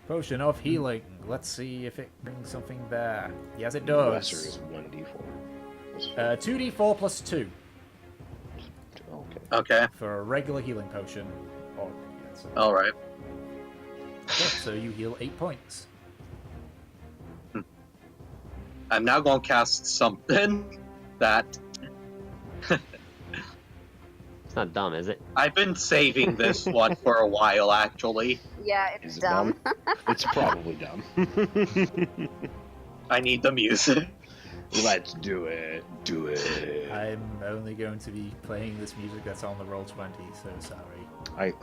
Potion of healing. Let's see if it brings something there. Yes, it Lesser does. is 1d4. Plus 4. 2d4 plus 2 Okay. Okay, for a regular healing potion. Oh, yeah, so, alright. so you heal 8 points. I'm now going to cast something that It's not dumb, is it? I've been saving this one for a while, actually. Yeah, Is it's it dumb. It's probably dumb. I need the music. Let's do it. Do it. I'm only going to be playing this music that's on the Roll20, so sorry.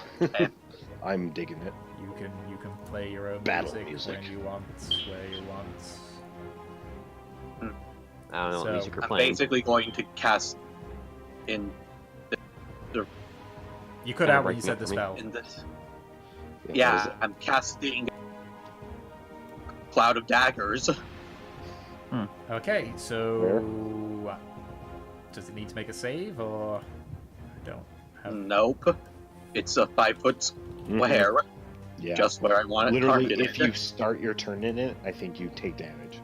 I'm digging it. You can play your own Battle music music. when you want, where you want. I don't know what So, music you're I'm playing. basically going to cast in You cut Kinda out when you breaking said up the for me. spell. in this. what is Yeah, it? I'm casting Cloud of Daggers. Okay, so does it need to make a save or I don't have? Nope. It's a 5-foot square, Yeah. just where I want it Literally, targeted. if you start your turn in it, I think you take damage.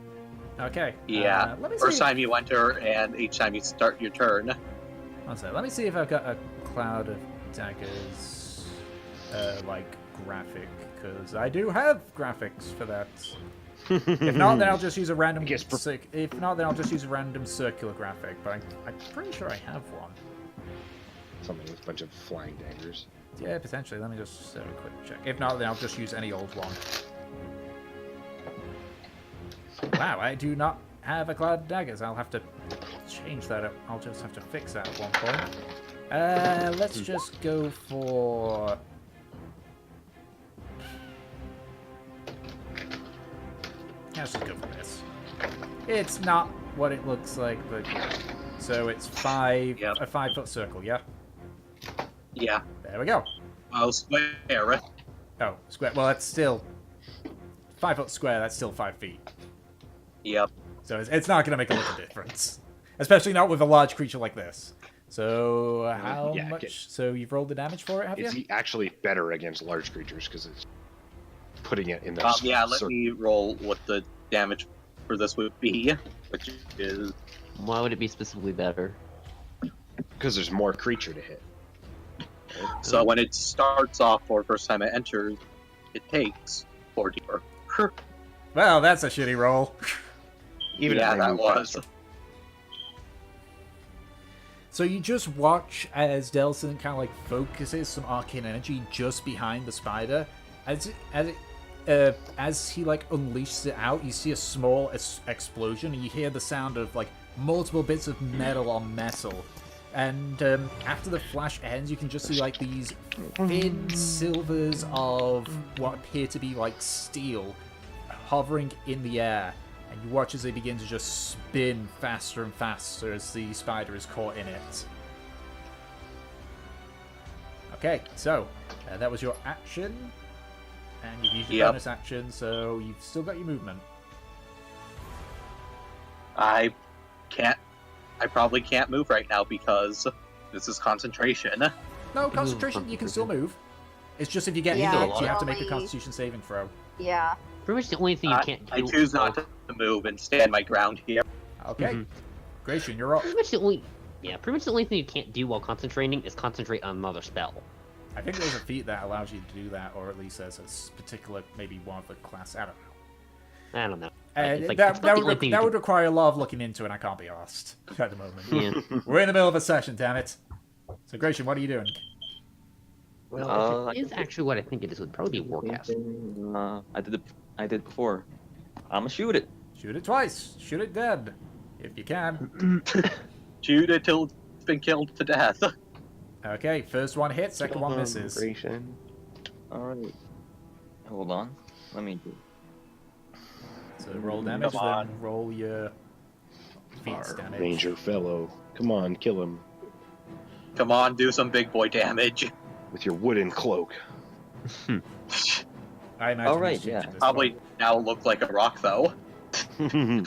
Okay. Yeah. Let me First see. time you enter, and each time you start your turn. One sec. Let me see if I've got a cloud of daggers, like graphic, because I do have graphics for that. If not, then I'll just use a random. Yes, If not, then I'll just use a random circular graphic. But I'm pretty sure I have one. Something with a bunch of flying daggers. Yeah, potentially. Let me just have a quick check. If not, then I'll just use any old one. Wow, I do not have a cloud of daggers. I'll have to change that up. I'll just have to fix that at one point. Let's just go for... Let's just go for this. It's not what it looks like, but yeah. So it's a 5-foot circle, yeah? Yeah. There we go. I'll square. Oh, square. Well, that's still 5-foot square. That's still 5 feet. Yep. So it's not going to make a lot of difference, especially not with a large creature like this. So how yeah, much? So you've rolled the damage for it, have It's you? actually better against large creatures because it's putting it in the Yeah, let me roll what the damage for this would be, which is Why would it be specifically better? because there's more creature to hit. so when it starts off for first time it enters, it takes 4d4. Well, that's a shitty roll. Even Yeah, if they that move was. faster. So you just watch as Delson kind of like focuses some arcane energy just behind the spider. As he like unleashes it out, you see a small explosion, and you hear the sound of like multiple bits of metal on metal. And after the flash ends, you can just see like these thin silvers of what appear to be like steel hovering in the air. And you watch as they begin to just spin faster and faster as the spider is caught in it. Okay, so that was your action. And you've used your Yep. bonus action, so you've still got your movement. I probably can't move right now because this is concentration. No, concentration, you can still move. It's just if you get Yeah, hit, you have to make a only- constitution saving throw. Yeah. Pretty much the only thing you can't do. I choose not to move and stand my ground here. Okay. Mhm. Gratian, you're up. Pretty much the only thing you can't do while concentrating is concentrate on another spell. I think there's a feat that allows you to do that, or at least there's a particular, maybe one of the class. I don't know. I don't know. And It's like- that it's not the only would, thing that you would require a lot of looking into, and I can't be asked at the moment. Yeah. We're in the middle of a session, damn it. So, Gratian, what are you doing? Well, if it is actually what I think it is. It would probably be Warcast. I did before. I'ma shoot it. Shoot it twice. Shoot it dead, if you can. Shoot it till it's been killed to death. Okay, first one hits, second one misses. Celebration. All right. Hold on. Let me do. So roll damage, Come on. then roll your feats Our damage. ranger fellow. Come on, kill him Come on, do some big boy damage. with your wooden cloak. I imagine All right, he's changing yeah. this Probably one. now look like a rock though. I'm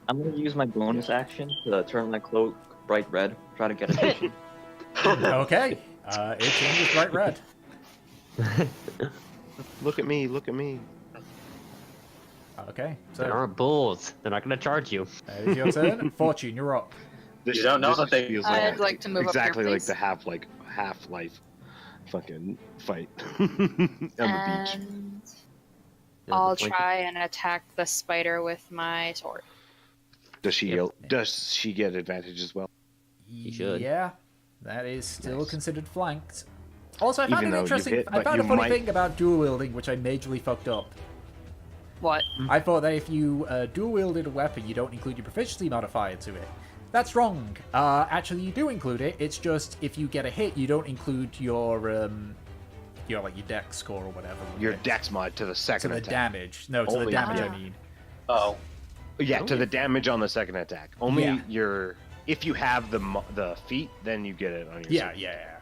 gonna use my bonus action to turn my cloak bright red. Try to get attention. Okay, it changes bright red. Look at me, look at me. Okay, There so are bulls. They're not going to charge you. that is your turn. Fortune, you're up. This, You don't know this that they- feels I'd like to move up here, exactly like please. the Half-Life fucking fight on the beach. And Yeah, I'll it's like- try and attack the spider with my sword. Does she Yep. does she get advantage as well? You should. Yeah, that is still Nice. considered flanked. Also, I found Even an though you've interesting. hit, I but found a you funny might- thing about dual wielding, which I majorly fucked up. What? I thought that if you dual wielded a weapon, you don't include your proficiency modifier to it. That's wrong. Actually, you do include it. It's just if you get a hit, you don't include your like your dex score or whatever. Your dex mod to the to second the attack. damage. No, to the Only damage. I damage. mean. Oh, Yeah, to the damage on the second attack. Only Yeah. your if you have the feat, then you get it on your. Yeah, second. yeah.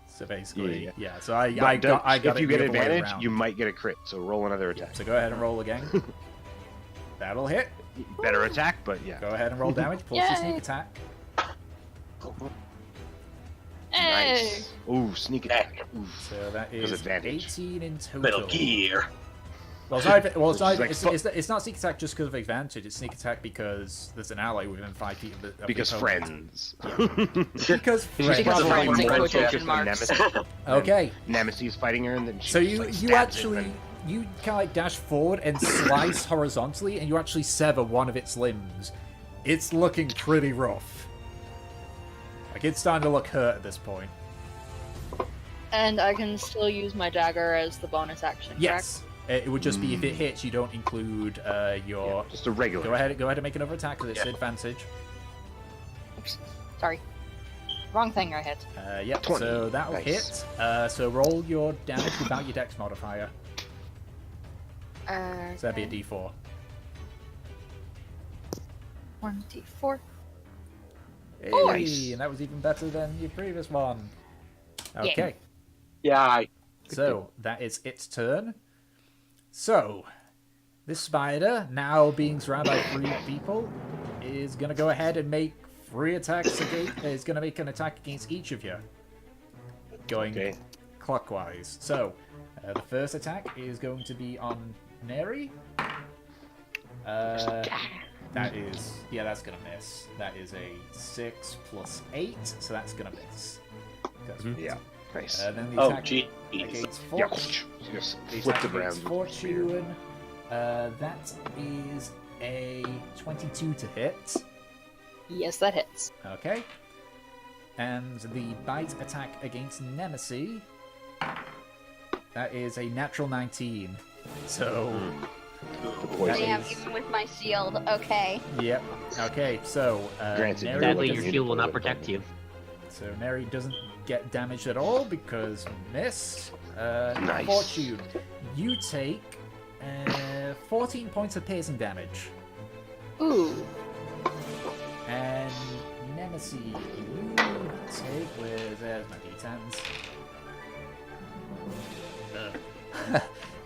So basically, Yeah. yeah. So I But got if it you the get other way advantage, around. you might get a crit. So roll another Yeah, attack. so go ahead and roll again. That'll hit. Better attack, but yeah. Go ahead and roll damage. Plus your sneak Yay. attack. Hey! Nice. Ooh, sneak attack. Ooh. So that With is advantage. 18 in total. Metal Gear. Well, it's not, well, it's, not, Like it's not sneak attack just because of advantage. It's sneak attack because there's an ally within 5 feet of the Because opponent. friends. Because Because friends. of friends in more quotation just marks. Nemesis. Okay, Nemesis fighting her, and then she so just, you like, you stabs actually him you kind of like dash forward and slice horizontally, and you actually sever one of its limbs. It's looking pretty rough. Like it's starting to look hurt at this point. And I can still use my dagger as the bonus action, Yes, it would just be if it hits, you don't include your. Just a regular. Go ahead and make another attack with its Yeah. advantage. correct? Oops. Sorry. Wrong thing I hit. Yep, 20. so that'll Nice. hit. So roll your damage without your dex modifier. So that'd be a d4. 1d4. Hey, Nice. and that was even better than your previous one. Okay, Yeah, so that is its turn. So, this spider, now being surrounded by 3 people, is going to go ahead and make 3 attacks against, is going to make an attack against each of you. Going Okay. clockwise. So, the first attack is going to be on Neri. That is... Yeah, that's going to miss. That is a 6 plus 8, so that's going to miss. Yeah. Nice. Then the Oh, attack jeez. against Yeah. Fortune. Just The flip attack it around. against with the spear. Fortune. That is a 22 to hit. Yes, that hits. Okay. And the bite attack against Nemesis. That is a natural 19. So, The That poison. Damn, is- even with my shield. Okay. yep. Okay, so Granted, Neri Sadly, your doesn't- shield will not protect you. So Neri doesn't get damaged at all because missed. Nice. Fortune, you take 14 points of piercing damage. Ooh. And Nemesis, you take there's my d10s.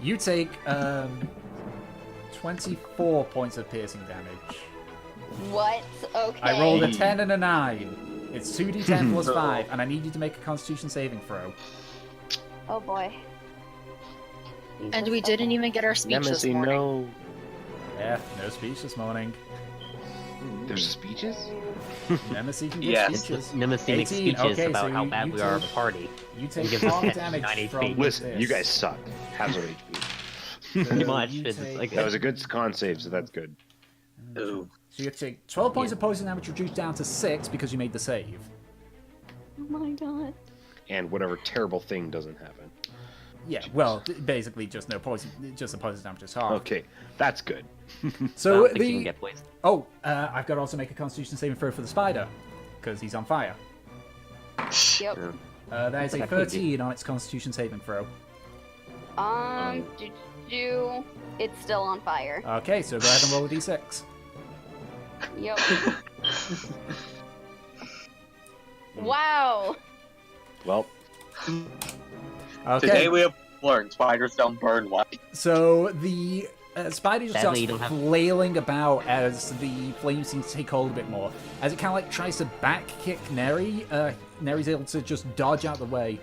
You take 24 points of piercing damage. What? Okay. I rolled a 10 and a 9. It's 2d10 plus 5, and I need you to make a Constitution saving throw. Oh boy. And we didn't even get our speech this Nemesis, morning. no. Yeah, no speech this morning. There's speeches? Nemesis can get Yes. speeches. Nemesis makes 18, speeches okay, about so how you- bad you we are of take- a party. You take gives us 12 damage 9 from HP. Listen, this. you guys suck. Have some HP. So Pretty much. you It's take- like That was a good con save, so that's good. Ooh. So you take 12 points of poison damage reduced down to 6 because you made the save. Oh my god. And whatever terrible thing doesn't happen. Yeah, well, basically just no poison, just the poison damage is half. Okay, that's good. I So don't think you can the get poisoned. I've got to also make a Constitution saving throw for the spider because he's on fire. Yep. That is a That could be. 13 on its Constitution saving throw. It's still on fire. Okay, so go ahead and roll a d6. Yep. Wow. Well, Okay. Today we have learned spiders don't burn white. So the spider just Sadly, starts you don't have- flailing about as the flames seem to take hold a bit more. As it kind of like tries to back kick Neri, Neri's able to just dodge out the way.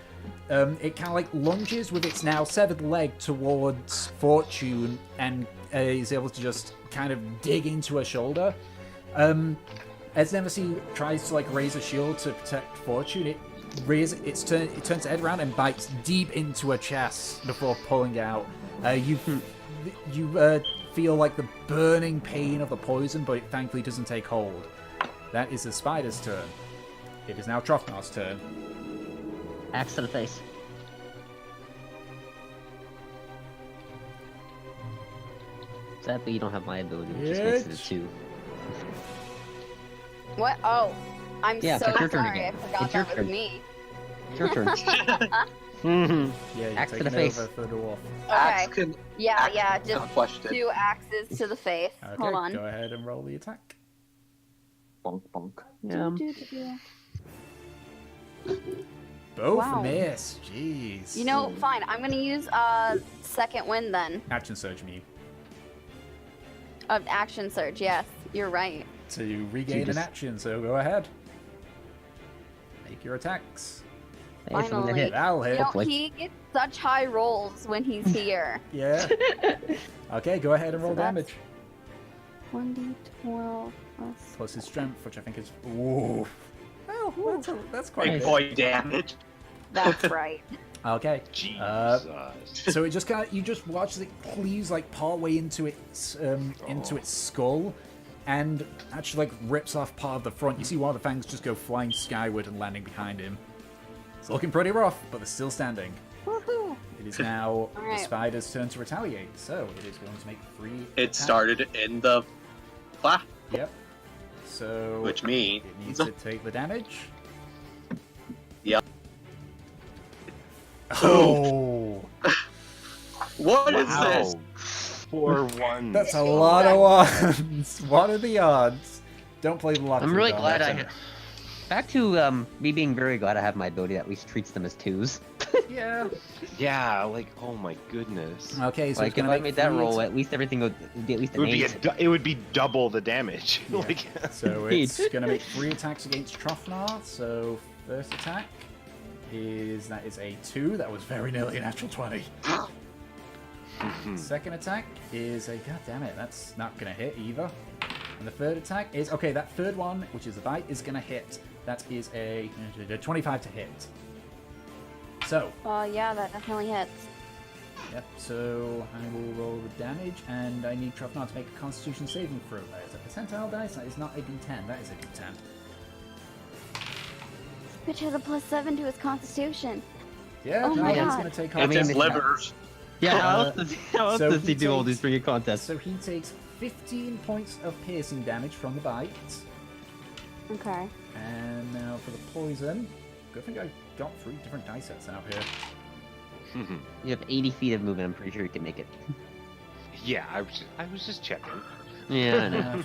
It kind of like lunges with its now severed leg towards Fortune and is able to just kind of dig into her shoulder. As Nemesis tries to like raise a shield to protect Fortune, it turns its head around and bites deep into her chest before pulling out. You feel like the burning pain of the poison, but it thankfully doesn't take hold. That is the spider's turn. It is now Trothmar's turn. Axe to the face. Sadly, you don't have my ability, which just makes it a Bitch. 2. What? Oh. I'm Yeah, so it's your turn sorry. I again. forgot It's your that was turn. me. It's your turn. Yeah, you're Axe to the taking face. over for the dwarf. Okay. Axe can Yeah, axe yeah. can Just question. 2 axes to the face. Okay, Hold on. go ahead and roll the attack. Bonk, bonk. Yeah. Both Wow. miss. Jeez. You know, fine. I'm gonna use second wind then. Action surge me Action surge. Yes, you're right. to regain just- an action. So go ahead. Make your attacks. Hey, something to Finally. hit. That'll hit. You know, Hopefully. he gets such high rolls when he's here. Yeah. Okay, go ahead and roll So that's- damage. 1d12 plus. Plus his strength, which I think is. Ooh. Oh, that's quite Big big. boy damage. That's right. Okay. Jesus. So it just kind of you just watch as it cleaves like partway into its skull, and actually like rips off part of the front. You see one of the fangs just go flying skyward and landing behind him. It's looking pretty rough, but they're still standing. Woohoo! It is now the Alright. spider's turn to retaliate. So it is going to make 3. It attacks. started in the flap, Yep. So which means it needs to take the damage. Yep. Oh, what is this? 4 1. that's a lot of odds. What are the odds? Don't play the lottery. I'm really Dom. glad I That's hit. Back to me being very glad I have my ability that at least treats them as 2s. Yeah. Yeah, like oh my goodness. Okay, so Like it's if gonna I make made that 3 roll, at least everything would be at least It an would be 8. it would be double the damage. Yeah. Like, So it's going to make 3 attacks against Trofnar. So first attack is a 2. That was very nearly a natural 20. Second attack is a god damn it. That's not going to hit either. And the third attack is okay. That third one, which is a bite, is going to hit. That is a 25 to hit. So. Yeah, that definitely hits. Yep, so I will roll the damage, and I need Trofnar to make a Constitution saving throw. That is a percentile dice, that is not a d10, that is a d10. Bitch has a +7 to his Constitution. Yeah, Oh no, my he's God. going to take I off. mean, It's it's livers. Yeah, how Uh, else does so he do all these freaking contests? So he takes 15 points of piercing damage from the bite. Okay. And now for the poison. Good thing I got 3 different dice sets out here. You have 80 feet of movement. I'm pretty sure you can make it. yeah, I was just checking. Yeah, I know.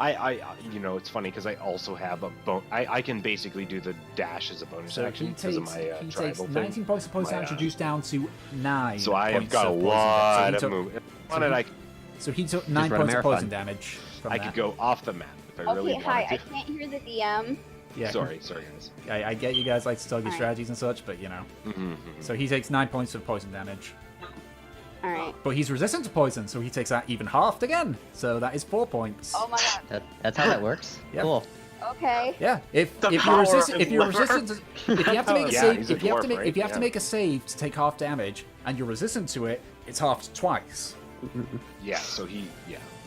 I you know, it's funny because I also have a I can basically do the dash as a bonus So action he because takes, of my he takes tribal 19 thing. points of poison My, damage, reduced down to 9. So I have points got a of poison lot damage. of So he movement. so On it, he- So he took 9 run a points of marathon. poison damage from I that. could go off the map if I really Okay, hi. I wanted to. can't hear the DM. Yeah. Sorry, guys. I get you guys like to tell your Alright. strategies and such, but you know. Mm-hmm. So he takes 9 points of poison damage. All right. But he's resistant to poison, so he takes that even halved again. So that is 4 points. Oh my god. That's how that works. Yep. Cool. Okay. Yeah, if The you're power resistant, of if you're liver. resistant, if you have to make a Yeah, save, he's a if you have to dwarf, make, right? if you have to Yeah. make a save to take half damage, and you're resistant to it, it's halved twice. Yeah, so he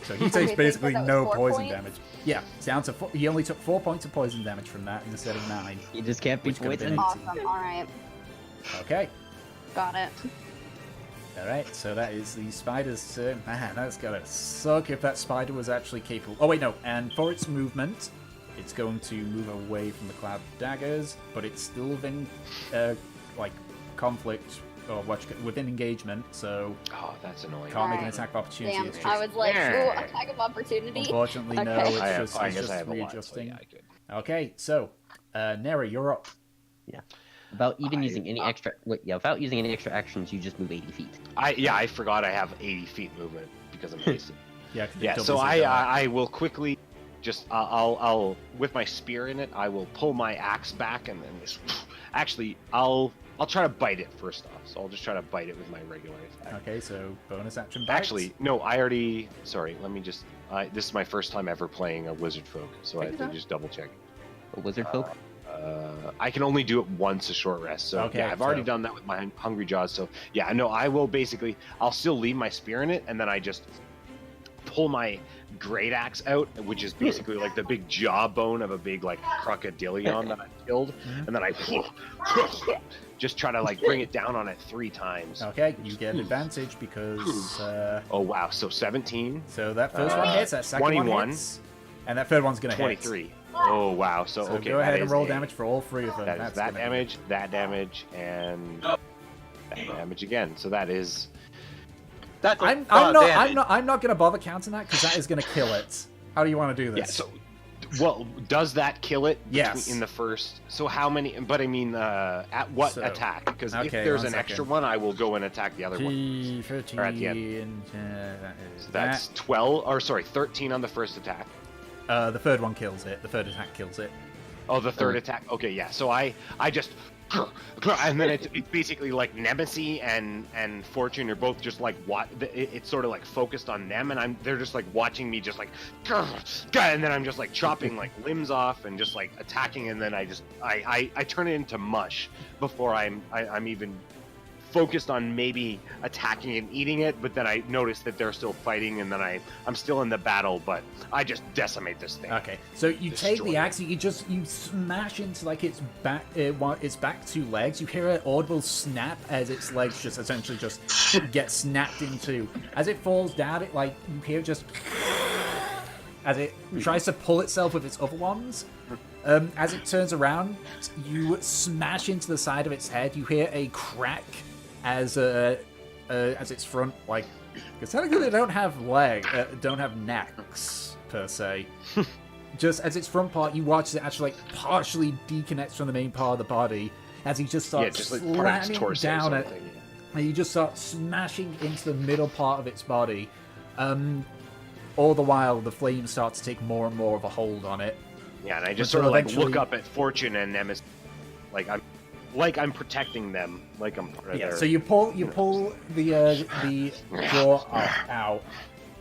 So he Okay, takes so you basically said that was no 4 poison points? damage. Yeah, it's down to he only took 4 points of poison damage from that instead of 9. You just can't be Which could have been poisoned. Awesome. All right. Okay. Got it. Alright, so that is the spider's turn. Man, that's gotta suck if that spider was actually capable. Oh, wait, no. And for its movement, it's going to move away from the cloud of daggers, but it's still within, like, conflict or within engagement, so oh, that's annoying. can't make an Alright. attack of opportunity. Damn. It's I just, was like, Yeah. ooh, attack of opportunity. unfortunately, no. Okay. It's I just, guess it's I just have a lot, so readjusting. yeah, I could. Okay, so, Neri, you're up. Without even using any extra, without using any extra actions, you just move 80 feet. I forgot I have 80 feet movement because I'm hasted. Yeah, 'cause Yeah, double so zero. I will quickly just I'll with my spear in it, I will pull my axe back and then just actually I'll try to bite it first off. So I'll just try to bite it with my regular attack. Okay, so bonus action bites. Actually, no, I already sorry, let me just this is my first time ever playing a wizard folk, so I have to just double check. A wizard folk. I can only do it once a short rest, so Okay, yeah, I've already so- done that with my hungry jaws. So yeah, no, I will basically I'll still leave my spear in it, and then I just pull my great axe out, which is basically like the big jawbone of a big like crocodilion that I killed, and then I just try to like bring it down on it 3 times. Okay, you get an advantage because Oh wow, so 17, so that first one hits, that second 21, one hits, and that third one's gonna hit. 23. Oh wow, so, So okay, go ahead that and is roll a- damage for all 3 of them. That is That's that gonna be- damage, and that damage again. So that is That's a I'm lot of not damage. I'm not gonna bother counting that because that is gonna kill it. How do you want to do this? yeah. So, well, does that kill it? Yes. In the first. So how many? But I mean, at what So- attack? Because if okay, there's one an extra second. one, I will go and attack the other one. T13. Or at the That is So that's 12, or sorry, 13 on the first attack. that. The third one kills it. The third attack kills it. Oh, the third attack. Okay, yeah. So I just. And then it's basically like Nemesis and Fortune are both just like what it's sort of like focused on them, and they're just like watching me just like, and then I'm just like chopping like limbs off and just like attacking, and then I turn it into mush before I'm even focused on maybe attacking and eating it, but then I notice that they're still fighting, and then I'm still in the battle, but I just decimate this thing. Okay, so you take Destroy the it. axe, you smash into like its back 2 legs. You hear an audible snap as its legs just essentially just get snapped in two. As it falls down, it like you hear just as it tries to pull itself with its other ones. As it turns around, you smash into the side of its head. You hear a crack as its front, like, because technically they don't have necks per se, just as its front part, you watch it actually like partially deconnects from the main part of the body as he just Yeah, starts just like part of its slamming torso or down at, something. and you just start smashing into the middle part of its body. All the while, the flames start to take more and more of a hold on it. Yeah, and I just Until sort of like eventually- look up at Fortune and Nemesis, like I'm protecting them, like I'm part of Yeah, their. so you pull the jaw out,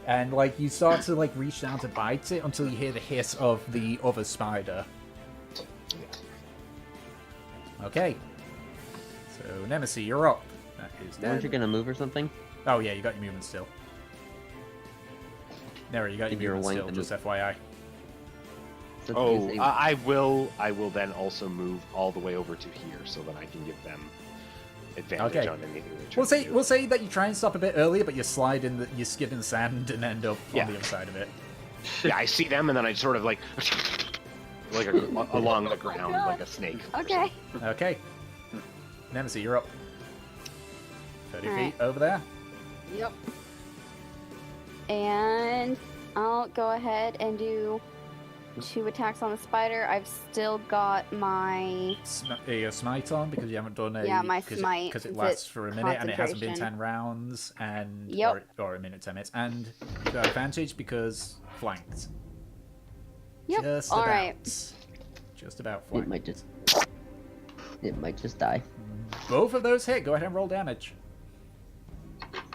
and like you start to like reach down to bite it until you hear the hiss of the other spider. Okay. So Nemesis, you're up. That is Weren't you dead. gonna move or something? Oh yeah, you got your movement still. Neri, you got If your you're movement willing still, to just FYI. So Oh, it's- I will then also move all the way over to here so that I can give them advantage Okay. on anything they try We'll to do. say that you try and stop a bit earlier, but you slide in you skid in the sand and end up Yeah. on the other side of it. Yeah, I see them and then I sort of like along the ground like a snake. Okay. Okay. Nemesis, you're up. 30 Alright. feet over there. Yep. And I'll go ahead and do 2 attacks on the spider. I've still got my... Your smite on because you haven't done a Yeah, my smite. because it Is lasts it for a minute and it hasn't been concentration? 10 rounds and Yep. or a minute 10 minutes and you got advantage because flanked. Yep. Just All about. right. Just about it flanked. might just die. Both of those hit. Go ahead and roll damage.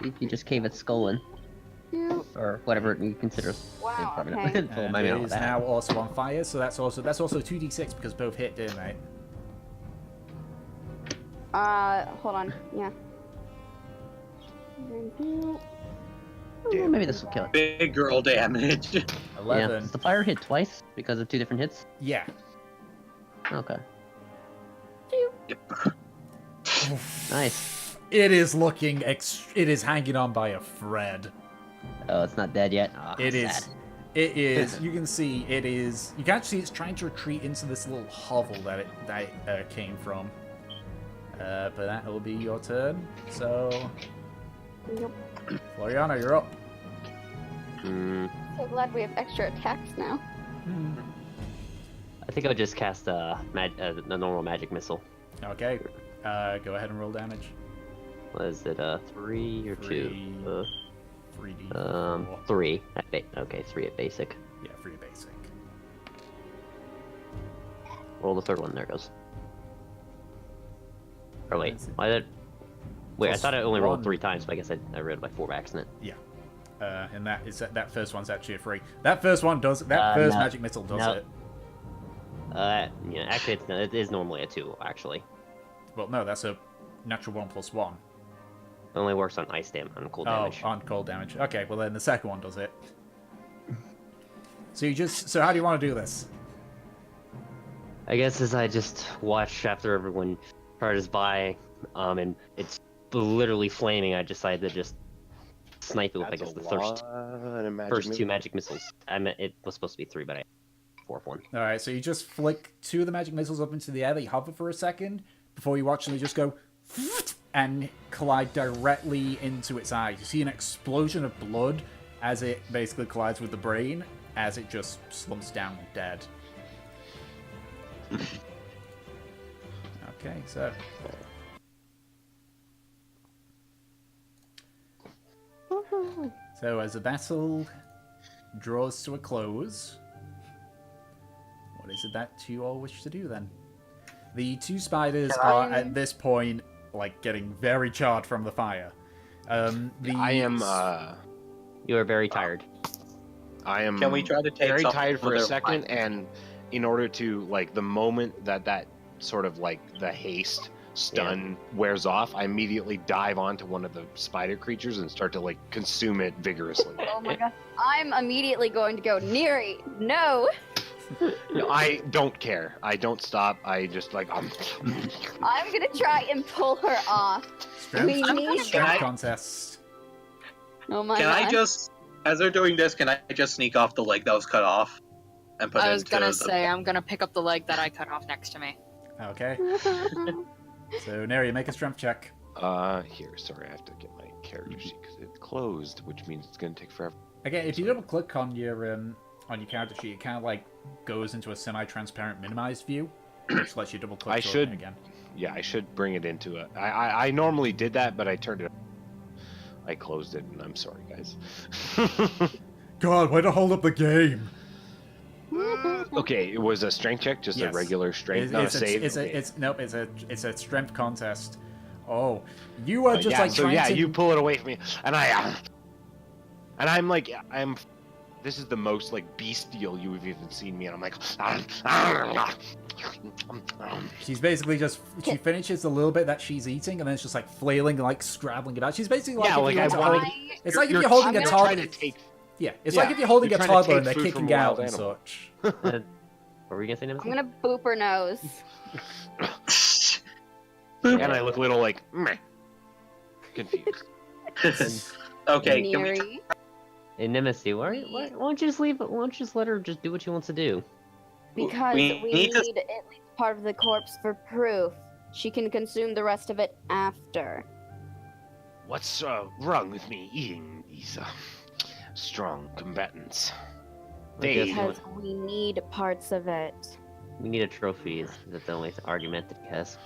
See if you just cave its skull in, Yep. or whatever you consider. Wow, Probably okay. not. Full And maybe it not is that. now also on fire, so that's also 2d6 because both hit, didn't they? Hold on. Yeah. Oh, maybe this will kill it. Big girl damage. Yeah. 11. Does the fire hit twice because of 2 different hits? Yeah. Okay. Nice. It is looking it is hanging on by a thread. Oh, it's not dead yet. Oh, It is. sad. It is. You can see it is. You can actually see it's trying to retreat into this little hovel that it came from. But that will be your turn. So, Yep. Floriana, you're up. Hmm. So glad we have extra attacks now. I think I would just cast a normal magic missile. Okay. Go ahead and roll damage. Was it 3 or 2? Three. 3d. 3. Okay, 3 at basic. Yeah, 3 basic. Roll the third one. There it goes. Or wait, Is it- why did? Wait, I Plus thought I only rolled 1. 3 times, but I guess I read it by 4 by accident. Yeah. And that first one's actually a 3. That first one does. That first no. magic missile does No. it. Yeah, actually, it is normally a 2, actually. Well, no, that's a natural 1 plus 1. It only works on ice on cold damage. Oh, on cold damage. Okay, well then the second one does it. So how do you want to do this? I guess as I just watch after everyone charges by, and it's literally flaming, I decided to just snipe it with, I guess, the first 2 magic missiles. I meant it was supposed to be 3, but I 4th one. All right, so you just flick 2 of the magic missiles up into the air. They hover for a second before you watch them. They just go and collide directly into its eyes. You see an explosion of blood as it basically collides with the brain, as it just slumps down dead. Okay, so as the battle draws to a close, what is it that you all wish to do then? The 2 spiders are at this point like getting very charred from the fire. I am. You are very tired. I am. Can we try to take very some tired for of a their second, life? and in order to like the moment that sort of like the haste stun wears off, I immediately dive onto one of the spider creatures and start to like consume it vigorously. Oh my god. I'm immediately going to go, Neri, no! No, I don't care. I don't stop. I just like. I'm gonna try and pull her off. We need Strength contest. Oh my Can god. I just, as they're doing this, can I just sneak off the leg that was cut off and put I it was into gonna the... say, I'm gonna pick up the leg that I cut off next to me. Okay, so Neri, make a strength check. Here. Sorry, I have to get my character sheet because it's closed, which means it's gonna take forever. Again, if you double click on your character sheet, it kind of like goes into a semi-transparent minimized view, which lets you double click I to open should- it again. Yeah, I should bring it into a. I normally did that, but I turned it. I closed it, and I'm sorry, guys. God, way to hold up the game. Okay, it was a strength check, just a Yes. regular strength, not a save. Okay. It's a strength contest. Oh, you are just yeah, like so trying yeah, to. you pull it away from me, and I'm like, This is the most like bestial you've even seen me, and I'm like. She's basically just. She finishes the little bit that she's eating, and then it's just like flailing and like scrabbling it out. She's basically like. Yeah, if like you I were to wanted. hold- It's like if you're holding a you're toddler. trying to take. Yeah, it's Yeah, like if you're holding you're a trying to toddler take and they're food from kicking a out wild and animal. such. What were you gonna say, I'm Nemesis? gonna boop her nose. And I look a little like meh, confused. Okay, can we Neri. Hey, Nemesis, why don't you just leave? Why don't you just let her just do what she wants to do? Because We we need need to- at least part of the corpse for proof. She can consume the rest of it after. What's wrong with me eating these strong combatants? They- Because we need parts of it. We need a trophy. Is that the only argument that he has?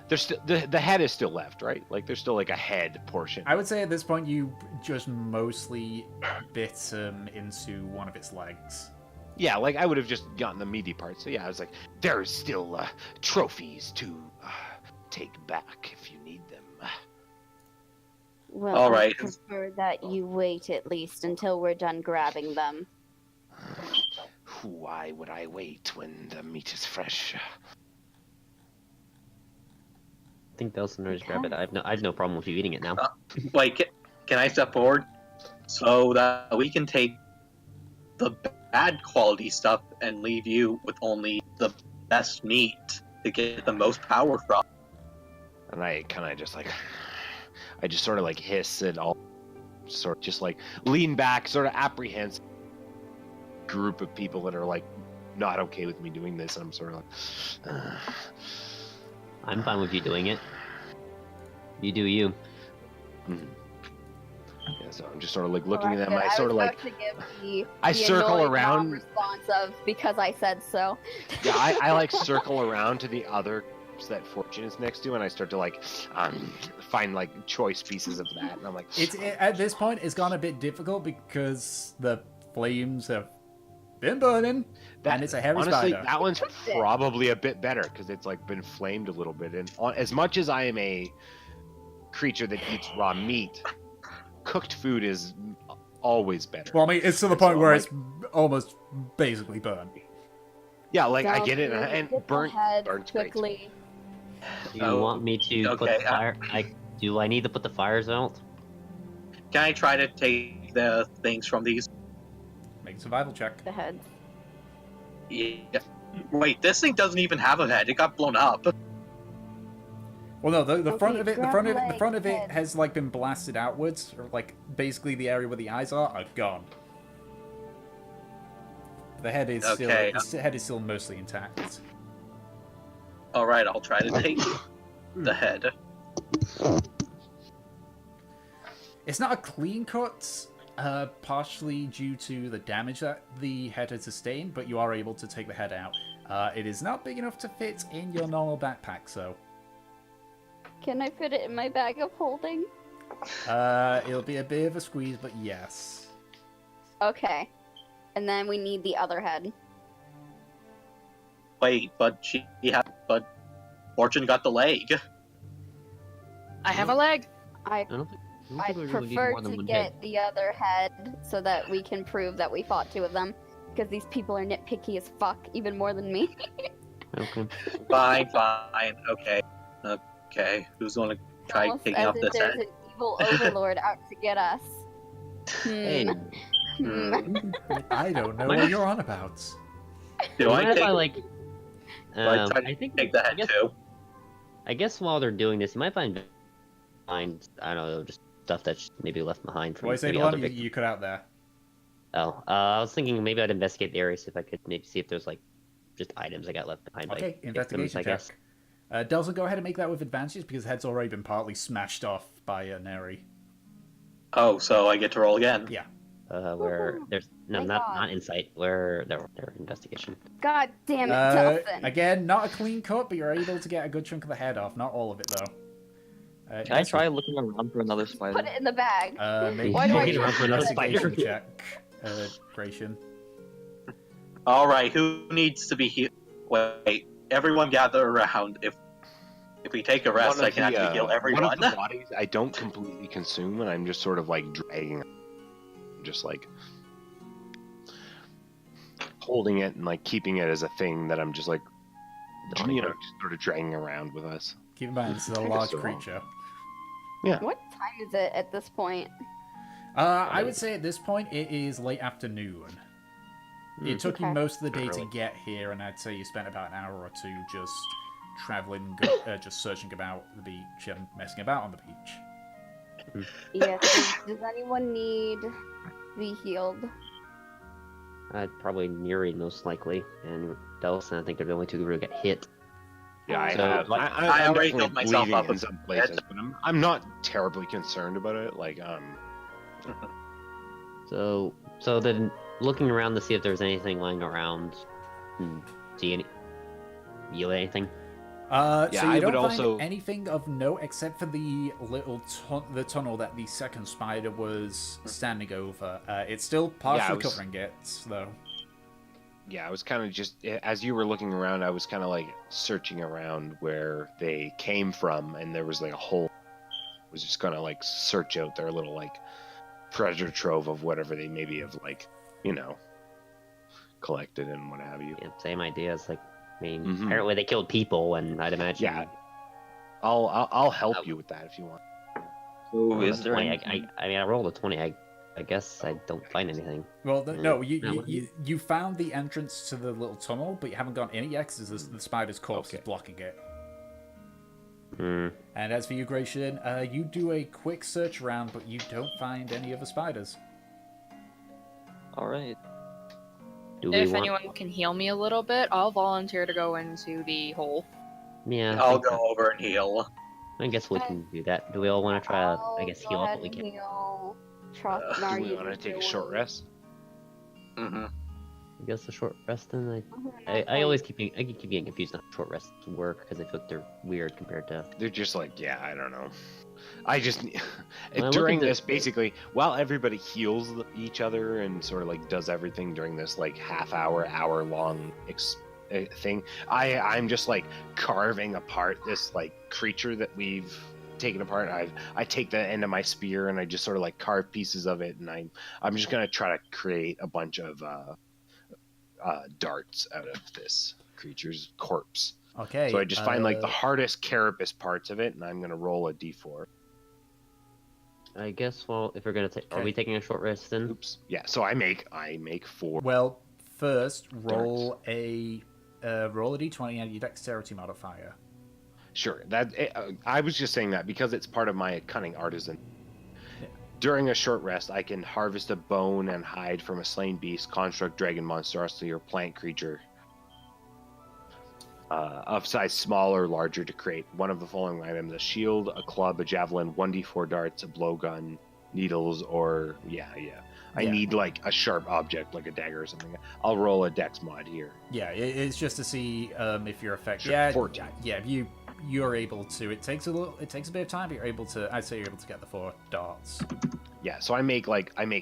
There's still the head is still left, right? Like there's still like a head portion. I would say at this point you just mostly bit into one of its legs. Yeah, like I would have just gotten the meaty part. So yeah, I was like, there's still trophies to take back if you need them. Well, All I right. prefer that you wait at least until we're done grabbing them. Why would I wait when the meat is fresh? I think Belson just grab it. I have no problem with you eating it now. Wait, can I step forward so that we can take the bad quality stuff and leave you with only the best meat to get the most power from? And I kind of just like, I just sort of like hiss and all, sort of just like lean back, sort of apprehensive. Group of people that are like not okay with me doing this, and I'm sort of like, I'm fine with you doing it. You do you. yeah. So I'm just sort of like looking at them. Well, I sort of was like, about to give the, I the circle annoyed around. mom response of because I said so. yeah, I like circle around to the other that Fortune is next to, and I start to like find like choice pieces of that, and I'm like, At this point, it's gone a bit difficult because the flames have been burning, and it's a hairy honestly, spider. that one's probably a bit better because it's like been flamed a little bit. And as much as I am a creature that eats raw meat, cooked food is always better. Well, I mean, it's to the So point where I'm it's almost basically burned. yeah, like I So get it, please and get the burnt head burns great. quickly. Do you Oh, want me to put okay, the fire? Do I need to put the fires out? Can I try to take the things from these? Make a survival check. The heads. Yeah. Wait, this thing doesn't even have a head. It got blown up. Well, no, the Okay, front of it, the grab front of it, the legs, front of it head. has like been blasted outwards, or like basically the area where the eyes are gone. The head is Okay. still, the head is still mostly intact. All right, I'll try to take the head. It's not a clean cut, partially due to the damage that the head had sustained, but you are able to take the head out. It is not big enough to fit in your normal backpack, so Can I fit it in my bag of holding? it'll be a bit of a squeeze, but yes. Okay. And then we need the other head. Wait, but Fortune got the leg. I have a leg. I don't think I'd we really need prefer more than to one get head. the other head so that we can prove that we fought two of them. Because these people are nitpicky as fuck, even more than me. Okay. Fine. Okay. Who's gonna try Almost taking as off if this there's head? an evil overlord out to get us. Hey, I don't know what you're on about. Do mind I if take? I like? I try to I think take the head too. I guess while they're doing this, you might find I don't know, just stuff that's maybe left behind from What I say, maybe the other one you, victims. you cut out there. Oh, I was thinking maybe I'd investigate the area, see if I could maybe see if there's like just items I got left behind. by Okay, victims, investigation I check. guess. Delson, go ahead and make that with advantage because the head's already been partly smashed off by Neri. Oh, so I get to roll again. Yeah. where there's no, My not God. not insight, where their investigation. God damn it, Delphin. Again, not a clean cut, but you're able to get a good chunk of the head off. Not all of it, though. Can I try looking around for another spider? Put it in the bag. Make Why do I an run for another investigation spider? check, Gratian. All right, who needs to be healed? Wait, everyone gather around. If we take a rest, I can actually heal everyone. One of the bodies I don't completely consume, and I'm just sort of like dragging, just like holding it and like keeping it as a thing that I'm just like, just sort of dragging around with us. Keep in mind, this is a large creature. Yeah. What time is it at this point? I would say at this point it is late afternoon. It took you Okay. most of the day to Early. get here, and I'd say you spent about an hour or two just traveling, just searching about the beach and messing about on the beach. Yes. Does anyone need to be healed? Probably Neri most likely, and Delson. I think they're the only two who really get hit. Yeah, I So, have. like, I I'm already definitely healed myself bleeding up in a some bit. places, but I'm not terribly concerned about it. Like, So then looking around to see if there's anything lying around. See any? You anything? So Yeah, you I don't would find also- anything of note except for the little the tunnel that the second spider was standing over. It's still partially was- covering it, though. yeah, I was kind of just as you were looking around, I was kind of like searching around where they came from, and there was like a hole. I was just gonna like search out their little like treasure trove of whatever they maybe have like collected and what have you. Yeah, same ideas. Like, I mean, Mhm. apparently they killed people, and I'd imagine. Yeah, I'll help you with that if you want. So is there 20, any... I mean, I rolled a 20. I guess I don't find anything. Well, no, Yeah. you found the entrance to the little tunnel, but you haven't gone in it yet because the spider's corpse is blocking it. Hmm. And as for you, Gratian, you do a quick search around, but you don't find any other spiders. All right. Do we If want? anyone can heal me a little bit, I'll volunteer to go into the hole. Yeah, I I'll think go so. over and heal. I guess we can do that. Do we all want to try to, I guess, heal up what we can? Heal. Trust Do Nari we want to take a short rest? Mm-hmm. I guess a short rest then. I always keep getting confused on short rests work because I feel like they're weird compared to. They're just like, yeah, I don't know. I just Well, during look at this, basically, while everybody heals each other and sort of like does everything during this like hour long thing, I'm just like carving apart this like creature that we've taken apart. I take the end of my spear and I just sort of like carve pieces of it, and I'm just gonna try to create a bunch of darts out of this creature's corpse. Okay. So I just find like the hardest carapace parts of it, and I'm gonna roll a d4. I guess. Well, if we're gonna take, are Okay. we taking a short rest then? Oops. Yeah. So I make 4. Well, first roll a d20 and your dexterity modifier. Sure. I was just saying that because it's part of my cunning artisan. Yeah. During a short rest, I can harvest a bone and hide from a slain beast, construct dragon monstrosity, or plant creature of size small or larger to create one of the following items: a shield, a club, a javelin, 1d4 darts, a blowgun, needles, or I Yeah. need like a sharp object like a dagger or something. I'll roll a dex mod here. Yeah, it's just to see if you're effective. Sure, Yeah, 14. yeah. You're able to. It takes a bit of time, but you're able to. I'd say you're able to get the 4 darts. Yeah, so I make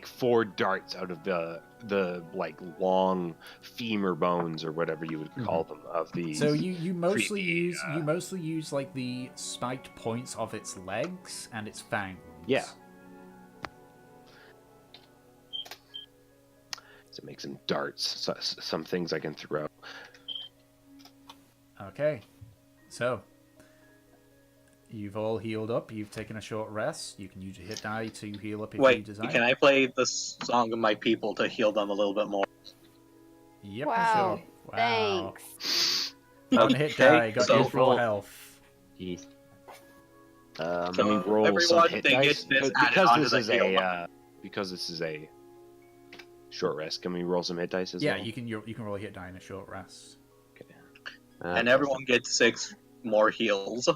4 darts out of the like long femur bones or whatever you would call them of these. So you mostly creepy, use like the spiked points of its legs and its fangs. Yeah. So make some darts, some things I can throw. Okay, so you've all healed up. You've taken a short rest. You can use your hit die to heal up if you Wait, desire. can I play the Song of My People to heal them a little bit more? Yep, Wow, sure. Wow. Thanks. One hit die, got so your full health. Jeez. Can we roll everyone, some hit they dice? get this added onto the heal. Because this is a short rest. Can we roll some hit dice as Yeah, well? you can roll a hit die in a short rest. And everyone gets 6 more heals.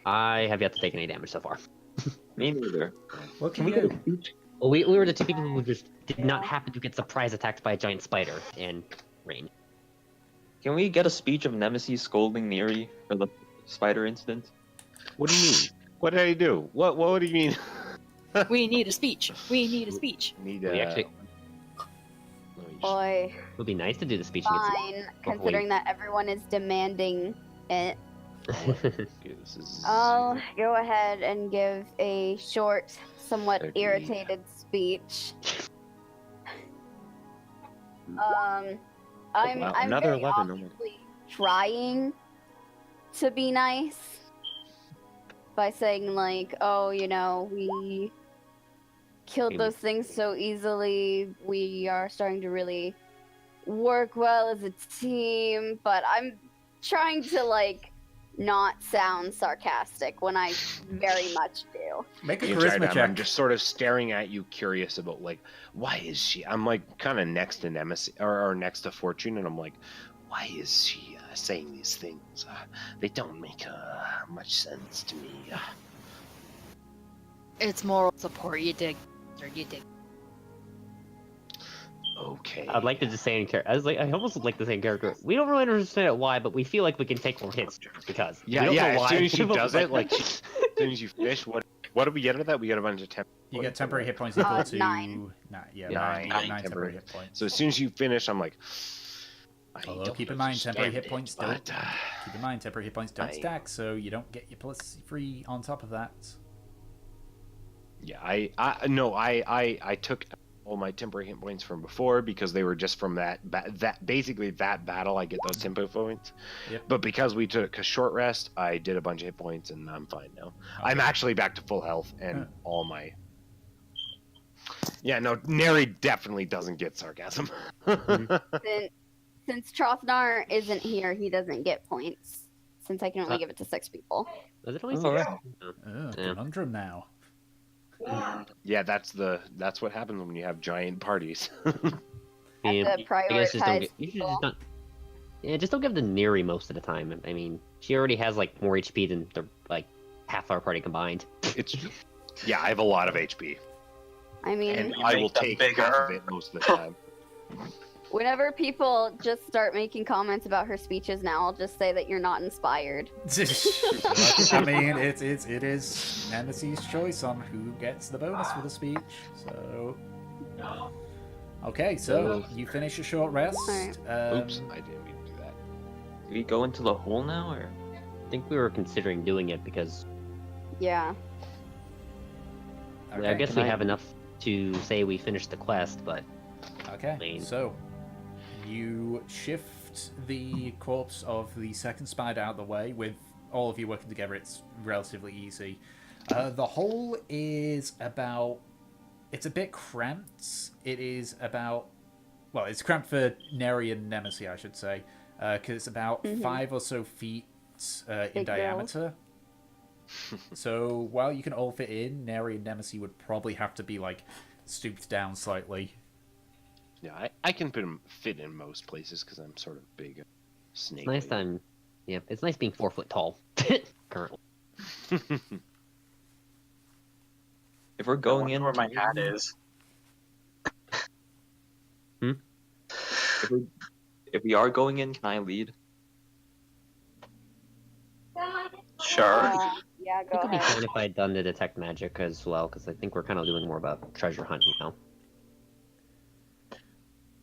I have yet to take any damage so far. Me neither. What Can can we you get do? a Well, we were the two people who just did not happen to get surprise attacked by a giant spider in rain. Can we get a speech of Nemesis scolding Neri for the spider incident? What do you mean? What did I do? What do you mean? We need a speech. We need a speech. Need We actually Boy, it would be nice to do the speech. and fine, considering that everyone is demanding it. This is I'll go ahead and give a short, somewhat Agreed. irritated speech. I'm wow, another very 11, oh my- obviously trying to be nice by saying like, oh, you know, we killed Amy. those things so easily. We are starting to really work well as a team, but I'm trying to like not sound sarcastic when I very much do. Make a The entire charisma time check. I'm just sort of staring at you, curious about like, why is she? I'm like kind of next to Nemesis or next to Fortune, and I'm like, why is she saying these things? They don't make much sense to me. It's moral support. You dig. Or you dig. Okay. I'd like to just say in character. I almost would like to say in character. We don't really understand why, but we feel like we can take more hits because. Yeah, we don't yeah. know As why. soon as she But, does it, like, as soon as you finish, what do we get out of that? We get a bunch of temp. You get temporary hit points equal to 9. Yeah, Nine. you get 9 Nine temporary temporary. hit points. So as soon as you finish, I'm like, I Although don't keep in mind, temporary hit understand points it, don't. but, Keep in mind, temporary hit points don't I- stack, so you don't get your plus 3 on top of that. yeah, I took all my temporary hit points from before because they were just from that basically that battle. I get those tempo points. Yep. But because we took a short rest, I did a bunch of hit points and I'm fine now. I'm actually back to full health and Huh. all my. Yeah, no, Neri definitely doesn't get sarcasm. Since Trothnar isn't here, he doesn't get points. Since I can only give it to 6 people. Is it only Oh, six? right. No. Oh, Yeah. conundrum now. Yeah, that's what happens when you have giant parties. Yeah, to I guess just don't prioritize get, you should people. just not. Yeah, just don't give the Neri most of the time. I mean, she already has like more HP than the like half our party combined. It's yeah, I have a lot of HP, I mean, and You I make will them take bigger. half of it most of the time. whenever people just start making comments about her speeches now, I'll just say that you're not inspired. I mean, it is Nemesis' choice on who gets the bonus for the speech. So, okay, so you finish a short rest. Alright. Oops, I didn't mean to do that. Do we go into the hole now, or? I think we were considering doing it because Yeah. I Okay. guess Can we I- have enough to say we finished the quest, but Okay, Lane. so you shift the corpse of the second spider out of the way. With all of you working together, it's relatively easy. The hole is about... It's a bit cramped. It is about... Well, it's cramped for Neri and Nemesis, I should say. Because it's about 5 or so feet in Big diameter. So while you can all fit in, Neri and Nemesis would probably have to be, like, stooped down slightly. Yeah, I can fit in most places because I'm sort of big, snake. it's nice time. Yeah, it's nice being 4 foot tall currently. If we're going in, where my hat is. if we are going in, can I lead? Sure. Yeah, It go could be ahead. fine if I had done the detect magic as well, because I think we're kind of doing more about treasure hunting now.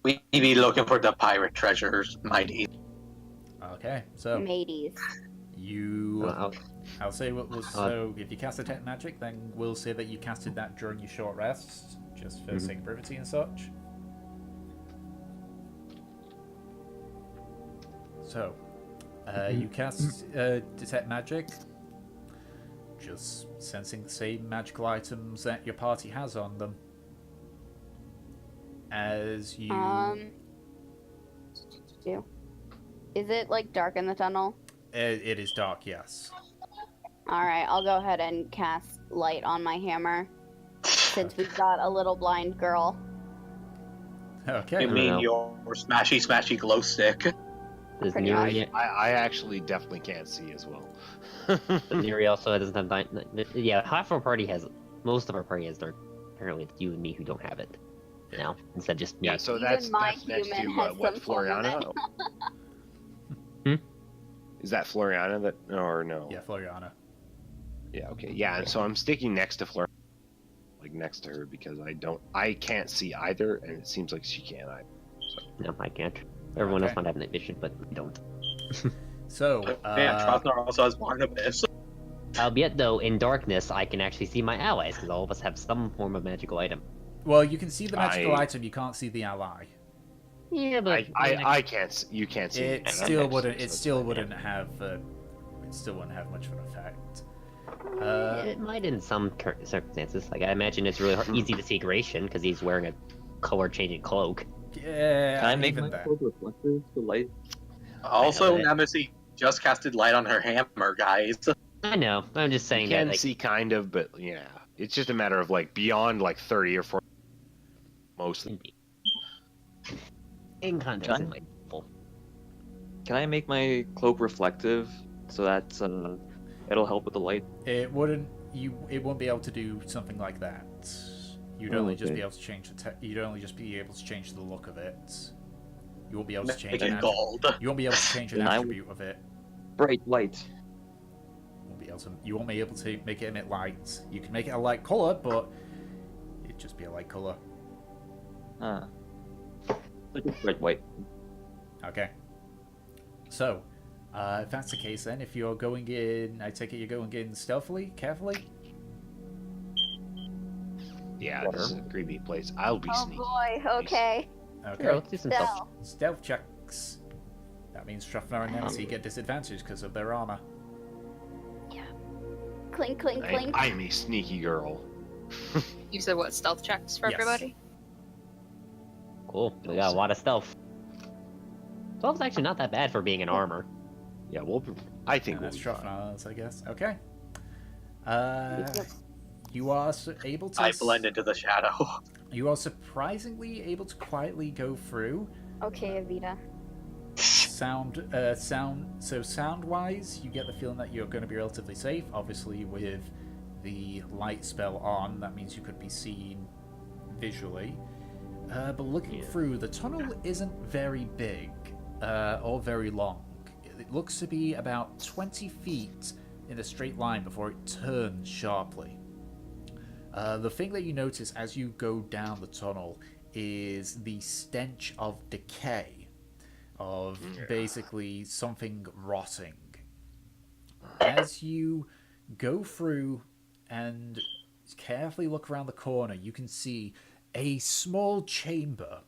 We be looking for the pirate treasures, mighty. Okay, so Mateys. you... I'll- I'll say what was so. If you cast detect magic, then we'll say that you casted that during your short rest, just for sake of brevity and such. So, you cast detect magic, just sensing the same magical items that your party has on them. As you, Is it like dark in the tunnel? it is dark, yes. Alright, I'll go ahead and cast light on my hammer. Since we've got a little blind girl. Okay. You mean know. your smashy glow stick? Does Pretty Neri, I actually definitely can't see as well. Neri also doesn't have yeah, half our party has, most of our party has dark apparently it's you and me who don't have it now, instead of just me. Yeah, so Even that's my next to human has what, some form of Floriana? Hmm? Is that Floriana that, or no? Yeah, Floriana. Yeah, okay. Yeah, and so I'm sticking next to Floriana, like next to her, because I can't see either, and it seems like she can't either. No, I can't. Everyone Okay. else might have night vision, but I don't. So, Yeah, Trothnor also has Barnabas. Albeit, though, in darkness, I can actually see my allies, because all of us have some form of magical item. well, you can see the magical I- item, you can't see the ally. Yeah, but I can't. You can't see. It me, and I'm still next to wouldn't. you, It so still it's wouldn't have. It still wouldn't have much of an effect. it might in some circumstances. Like I imagine it's really easy to see Gratian because he's wearing a color-changing cloak. Yeah, Can I make even my that. cloak reflective to light? Also, I know Nemesis just casted light on her hammer, guys. I know. I'm just You saying can that. Like, see kind of, but yeah, it's just a matter of like beyond like 30 or 40. Mostly. in context, John? it might be helpful. Can I make my cloak reflective so that it'll help with the light? It wouldn't. It won't be able to do something like that. You'd Oh, only just okay. be able to change the. You'd only just be able to change the look of it. You won't be able to change Make an it gold. You won't be able to change an Then I would- attribute of it. Bright light. You won't be able to make it emit light. You can make it a light color, but it'd just be a light color. Ah. Like a bright white. Okay. So, if that's the case, then if you're going in, I take it you're going in stealthily, carefully. Yeah, this is a creepy place. I'll be Oh sneaky. boy, okay. Okay. Sure, let's do some stuff. Stealth. Stealth checks. That means Strafnar and Nancy get disadvantage because of their armor. Clink, clink, clink. I'm a sneaky girl. You said what, stealth checks for Yes. everybody? Cool. We got a lot of stealth. 12's actually not that bad for being in armor. Yeah, I think And we'll that's be fine. Strafnar's, I guess. Okay. Yep. You are able to. I blend into the shadow. You are surprisingly able to quietly go through. Okay, Evita. Sound-wise, you get the feeling that you're going to be relatively safe. Obviously, with the light spell on, that means you could be seen visually. But looking through, the tunnel isn't very big or very long. It looks to be about 20 feet in a straight line before it turns sharply. The thing that you notice as you go down the tunnel is the stench of decay, of basically something rotting. As you go through and carefully look around the corner, you can see a small chamber.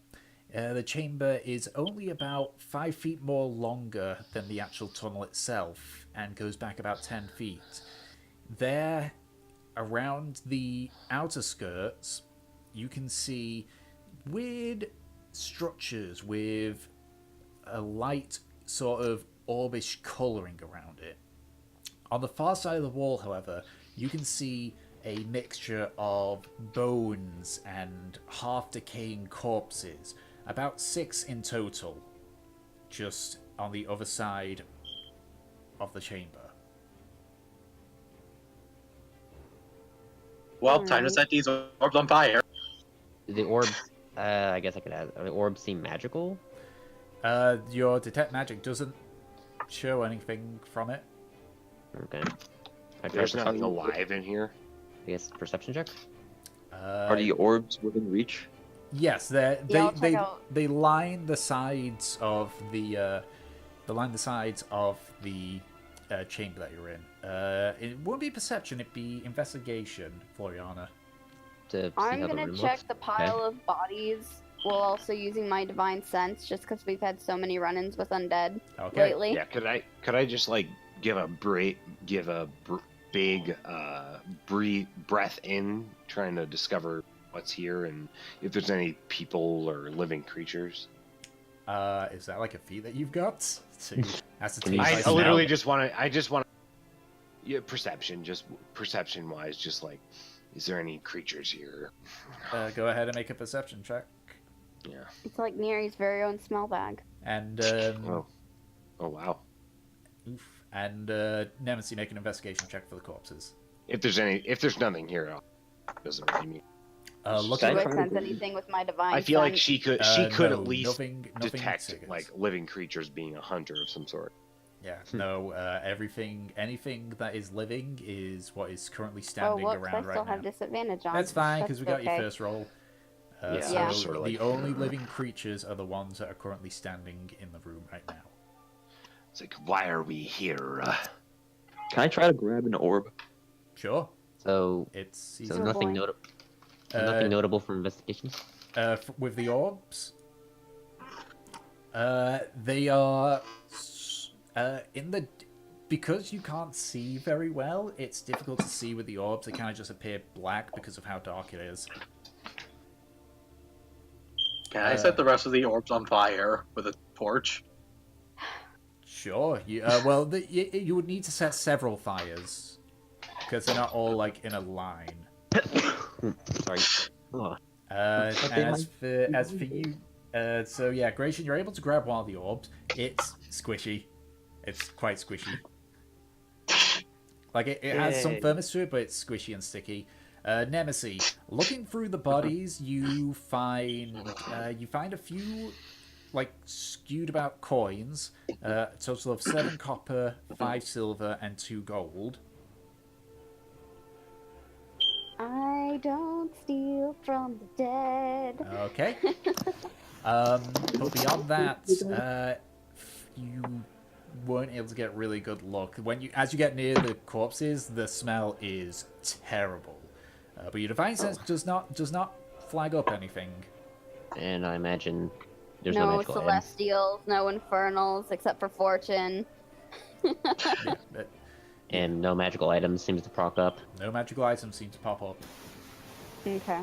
The chamber is only about 5 feet more longer than the actual tunnel itself and goes back about 10 feet. There, around the outer skirts, you can see weird structures with a light sort of orbish colouring around it. On the far side of the wall, however, you can see a mixture of bones and half-decaying corpses, about 6 in total, just on the other side of the chamber. Well, time to set these orbs on fire. The orbs, I guess I could add. The orbs seem magical. Your detect magic doesn't show anything from it. Okay. I There's try nothing alive in here. I guess perception check. Are the orbs within reach? Yes, I'll check out. they line the sides of the chamber that you're in. It won't be perception; it'd be investigation, Floriana. To see I'm how the gonna room check looks. the pile of bodies while also using my divine sense, just because we've had so many run-ins with undead Okay. lately. Yeah, could I just like give a big breath in, trying to discover what's here and if there's any people or living creatures. Is that like a feat that you've got to ascertain? you by I smell? literally just want to. Yeah, perception, just perception-wise, just like, is there any creatures here? Go ahead and make a perception check. Yeah. It's like Neri's very own smell bag. And Oh wow. oof. And Nemesis, make an investigation check for the corpses. If there's nothing here, it doesn't really mean. Looking Can I Do I try sense to- anything with my divine I feel like sense? she could no, at least nothing detect triggers. like living creatures being a hunter of some sort. Yeah, no, anything that is living is what is currently Oh, standing whoops, I around still right have now. disadvantage on. That's fine, because we got okay. your first roll. Yeah, So Yeah. sort of the like- only living creatures are the ones that are currently standing in the room right now. It's like, why are we here? Can I try to grab an orb? Sure, So, it's so easy. nothing boy. notable. Uh, Nothing notable for investigations. With the orbs, they are in the. Because you can't see very well, it's difficult to see with the orbs. They kind of just appear black because of how dark it is. Can I set the rest of the orbs on fire with a torch? Sure. Well, you would need to set several fires because they're not all like in a line. Sorry. Oh, As for you, so yeah, Gratian, you're able to grab one of the orbs. It's squishy. It's quite squishy. Like it has some Yay. firmness to it, but it's squishy and sticky. Nemesis, looking through the bodies, you find a few like skewed about coins. A total of 7 copper, 5 silver, and 2 gold. I don't steal from the dead. Okay. But beyond that, you weren't able to get really good luck. As you get near the corpses, the smell is terrible. But your divine sense does not flag up anything. and I imagine there's no No magical items. celestials, no infernals, except for fortune. Yeah, but And no magical items seems to proc up. no magical items seem to pop up. Okay.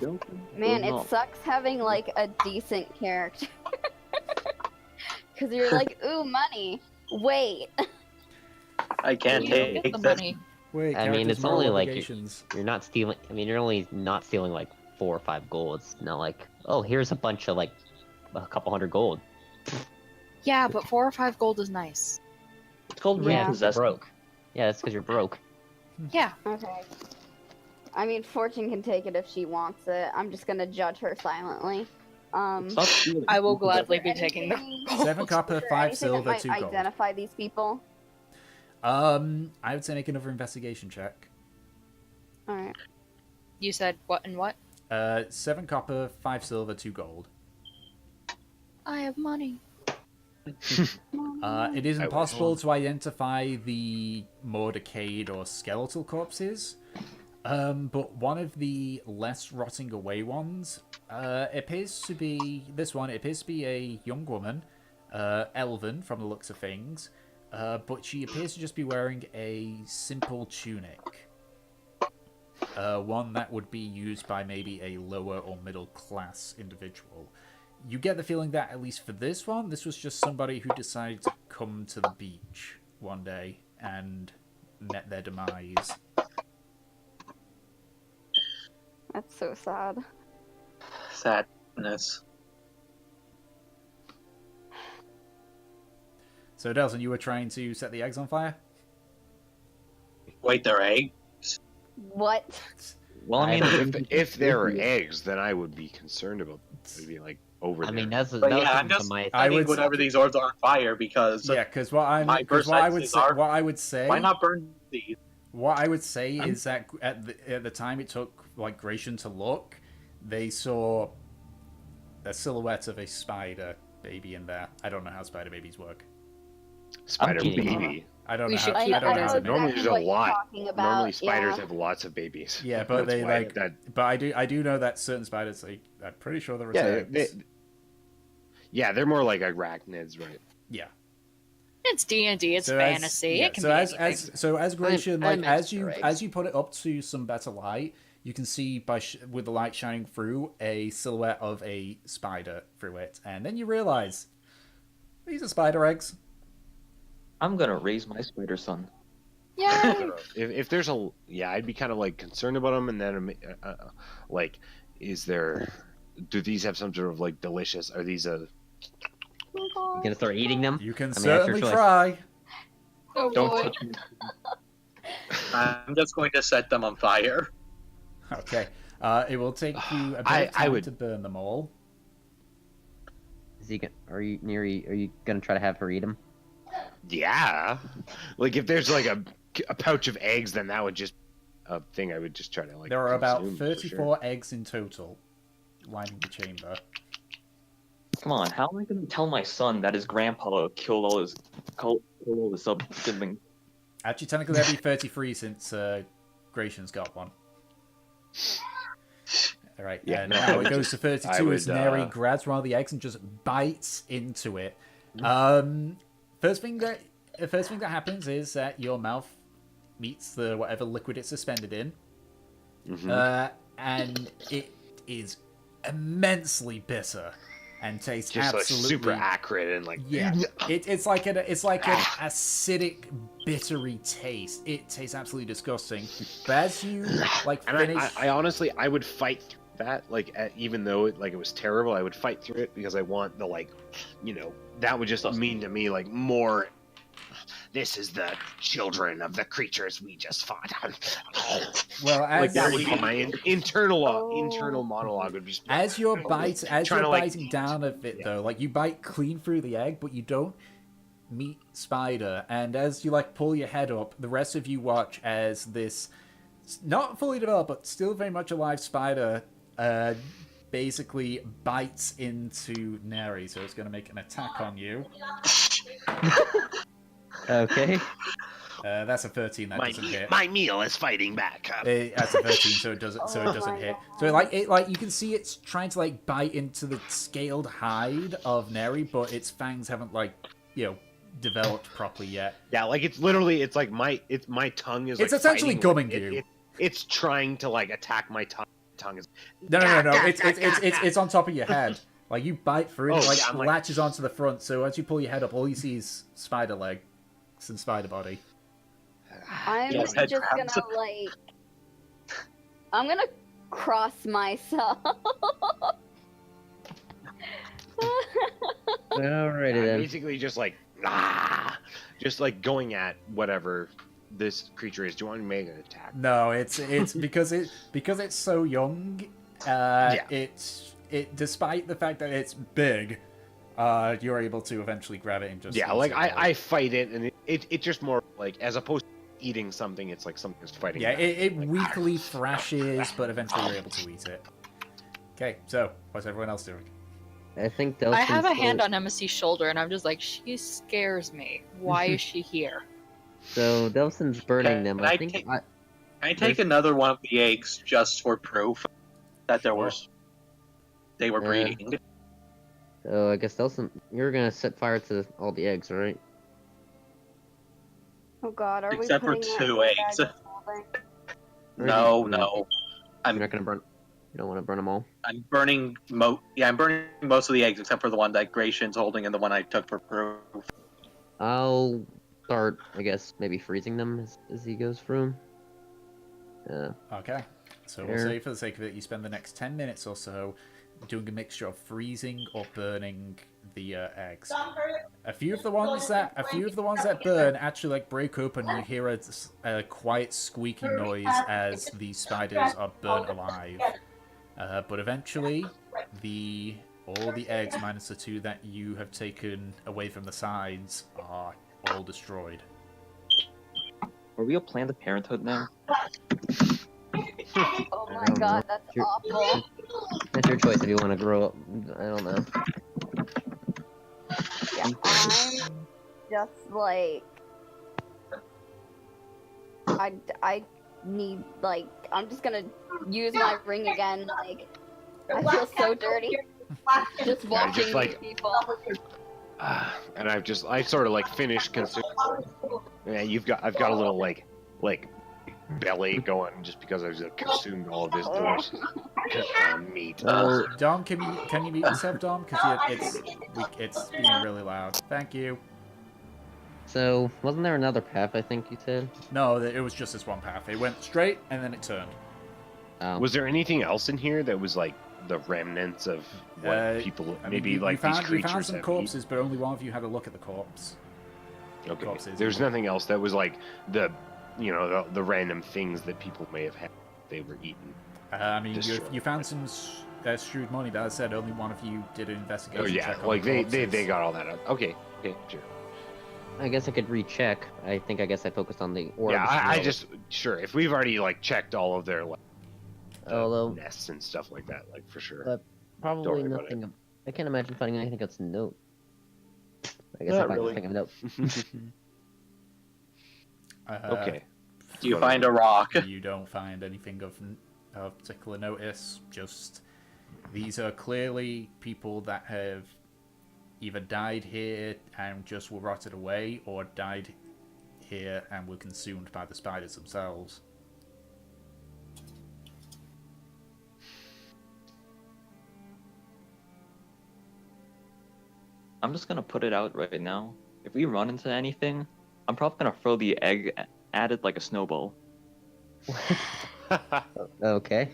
Or Man, it not. sucks having like a decent character. Because you're like, ooh, money. Wait. I can't You don't get take the this. money. Wait, I mean, characters' it's moral only like obligations. you're not stealing. I mean, you're only not stealing like 4 or 5 gold. It's not like, oh, here's a bunch of like a couple hundred gold. Yeah, but 4 or 5 gold is nice. It's called Yeah. Because you're repossessing. broke. Yeah, that's because you're broke. Yeah. Okay. I mean, Fortune can take it if she wants it. I'm just gonna judge her silently. It's not stealing. I will It's gladly Is there be taking the anything- gold. 7 copper, is there 5 anything that silver, might 2 gold. identify these people? I would say make another investigation check. All right. You said what and what? 7 copper, 5 silver, 2 gold. I have money. It is I impossible to identify the more decayed or skeletal corpses, but one of the less rotting away ones appears to be this one. It appears to be a young woman, elven from the looks of things, but she appears to just be wearing a simple tunic, one that would be used by maybe a lower or middle class individual. You get the feeling that, at least for this one, this was just somebody who decided to come to the beach one day and met their demise. That's so sad. Sadness. So, Delson, you were trying to set the eggs on fire? Wait, they're eggs? What? Well, I mean, If there were eggs, then I would be concerned about. It'd be like over I there. mean, that's But that yeah, was I'm something just- from my. I Setting would- whenever these orbs are on fire because Yeah, because what I would say, why not burn these? what I would say is that at the time it took like Gratian to look, they saw a silhouette of a spider baby in there. I don't know how spider babies work. Spider I'm kidding. baby. I don't We know should how. keep I don't know it how as they a- make. Normally there's a what you're lot. talking about, Normally spiders yeah. have lots of babies. Yeah, but That's they why like. that. But I do know that certain spiders, like, I'm pretty sure they're Yeah, eggs. they're more like arachnids, right? Yeah. It's D&D. It's So as- fantasy. yeah, It can so be as anything. as Gratian, I like imagine they're as eggs. you put it up to some better light, you can see with the light shining through a silhouette of a spider through it, and then you realize these are spider eggs. I'm gonna raise my spider son. Yeah. If there's I'd be kind of like concerned about them, and then like, do these have some sort of like delicious? Are these a? You gonna start eating them? You can I mean, that's your certainly choice. try. Oh Don't boy. touch me. I'm just going to set them on fire. Okay. It will take you a bit I of time would- to burn them all. Is he? Are you Are you gonna try to have her eat him? Yeah. Like if there's like a pouch of eggs, then that would just a thing I would just try to like. There are about consume, for 34 eggs in total lining the chamber. Come on, how am I going to tell my son that his grandpa killed all his siblings? Actually, technically, that'd be 33 since Gratian's got one. All right, Yeah, and no, now I it goes just- to 32 I would, as Neri grabs one of the eggs and just bites into it. First thing that happens is that your mouth meets the whatever liquid it's suspended in, and it is immensely bitter and tastes just like absolutely super acrid and like it's like an acidic, bittery taste. It tastes absolutely disgusting. But as you like And finish, I honestly I would fight through that even though it was terrible. I would fight through it because I want the that would just mean to me like more. This is the children of the creatures we just fought. well, Like as that would be my internal monologue. Would be as you're trying to, biting down of it though, like you bite clean through the egg, but you don't meet Spider. And as you like pull your head up, the rest of you watch as this not fully developed but still very much alive spider basically bites into Neri, so it's going to make an attack on you. Okay. That's a 13. That doesn't hit. My meal is fighting back. That's a 13, so it doesn't. So it doesn't hit. So like you can see it's trying to like bite into the scaled hide of Neri, but its fangs haven't developed properly yet. Yeah, like it's like my tongue is. It's like, essentially fighting, gumming like, you. It's trying to like attack my tongue. Tongue is. No. It's on top of your head. Like you bite through it, I'm like- latches onto the front. So as you pull your head up, all you see is spider legs and spider body. I'm Yes, just head gonna crabs. I'm gonna cross myself. Alrighty I'm then. basically just like going at whatever this creature is. Do you want to make an attack? No, it's because it's so young. It despite the fact that it's big, you're able to eventually grab it and just Like eat it. I fight it, and it just more like as opposed to eating something, it's like something's fighting. Yeah, back. it weakly thrashes, but eventually you're able to eat it. Okay, so what's everyone else doing? I think I Delphin's have a still- hand on Nemesi's shoulder, and I'm just like, she scares me. Why is she here? So Delphin's burning them. Can I I think. take- Can I take another one of the eggs just for proof that they were Yeah. breeding? So I guess Delphin, you're gonna set fire to all the eggs, right? Oh God, are Except we for putting that 2 in a bag eggs. of holding? No. You're I'm not gonna burn. You don't want to burn them all. I'm burning I'm burning most of the eggs except for the one that Gratian's holding and the one I took for proof. I'll start, I guess, maybe freezing them as he goes through. Okay, so we'll say for the sake of it, you spend the next 10 minutes or so doing a mixture of freezing or burning the eggs. A few of the ones that burn actually like break open. And you hear a quiet squeaking noise as these spiders are burnt alive. But eventually, all the eggs minus the 2 that you have taken away from the sides are all destroyed. Are we a Planned Parenthood now? Oh my don't God, know. that's Sure. awful. That's your choice if you want to grow up. I don't know. Yeah, I'm just like I need I'm just gonna use my ring again. Like I feel so dirty just watching like- these people. And I sort of like finished consuming. Yeah, I've got a little like belly going just because I've consumed all of this delicious meat. Well, Dom, can you mute yourself, Dom? Because it's being really loud. Thank you. so wasn't there another path? I think you said. No, it was just this one path. It went straight and then it turned. Was there anything else in here that was like the remnants of what people I mean, maybe you like found, these creatures you found some have corpses, but only one of you had a look at the corpse. Okay. corpses. There's nothing else that was like the random things that people may have had they were eaten. I mean, Destroy you found some shrewd money, but as I said, only one of you did an investigation Oh yeah, check on like the they corpses. got all that out. Okay, sure. I guess I could recheck. I guess I focused on the orbs. Yeah, I now. just sure if we've already like checked all of their like Although nests and stuff like that, like for sure. But probably worry about nothing. I can't imagine finding anything that's note. I guess Not I find really. nothing of note. Okay. You find a rock. You don't find anything of particular notice. Just these are clearly people that have either died here and just were rotted away, or died here and were consumed by the spiders themselves. I'm just gonna put it out right now. If we run into anything, I'm probably gonna throw the egg at it like a snowball. Okay.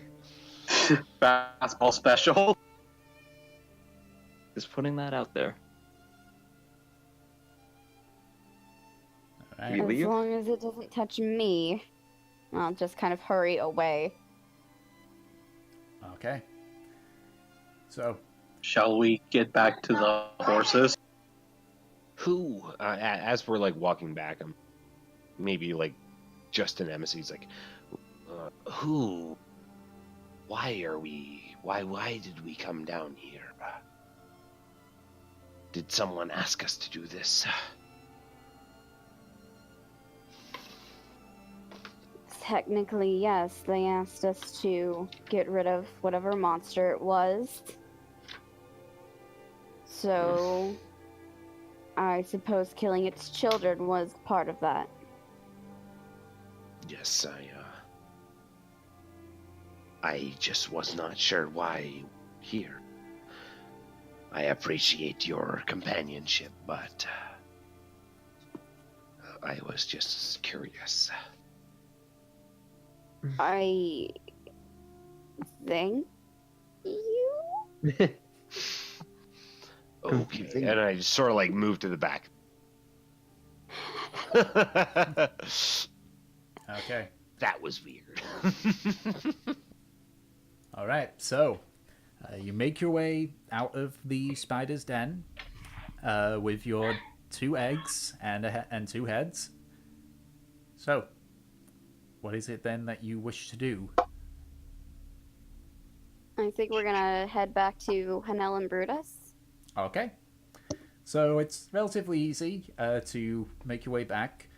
Fastball special. Just putting that out there. Alright. You As leave? long as it doesn't touch me, I'll just kind of hurry away. Okay. So, Shall we get back to the horses? Who? As we're like walking back, I'm maybe like just an emmissie's like, who? Why are we? Why did we come down here? Did someone ask us to do this? Technically, yes. They asked us to get rid of whatever monster it was. So, I suppose killing its children was part of that. Yes, I just was not sure why here. I appreciate your companionship, but I was just curious. I thank you. Okay, and I just sort of like moved to the back. okay. That was weird. Alright, so you make your way out of the spider's den with your 2 eggs and 2 heads. So, what is it then that you wish to do? I think we're gonna head back to Hanel and Brutus. Okay. So it's relatively easy to make your way back.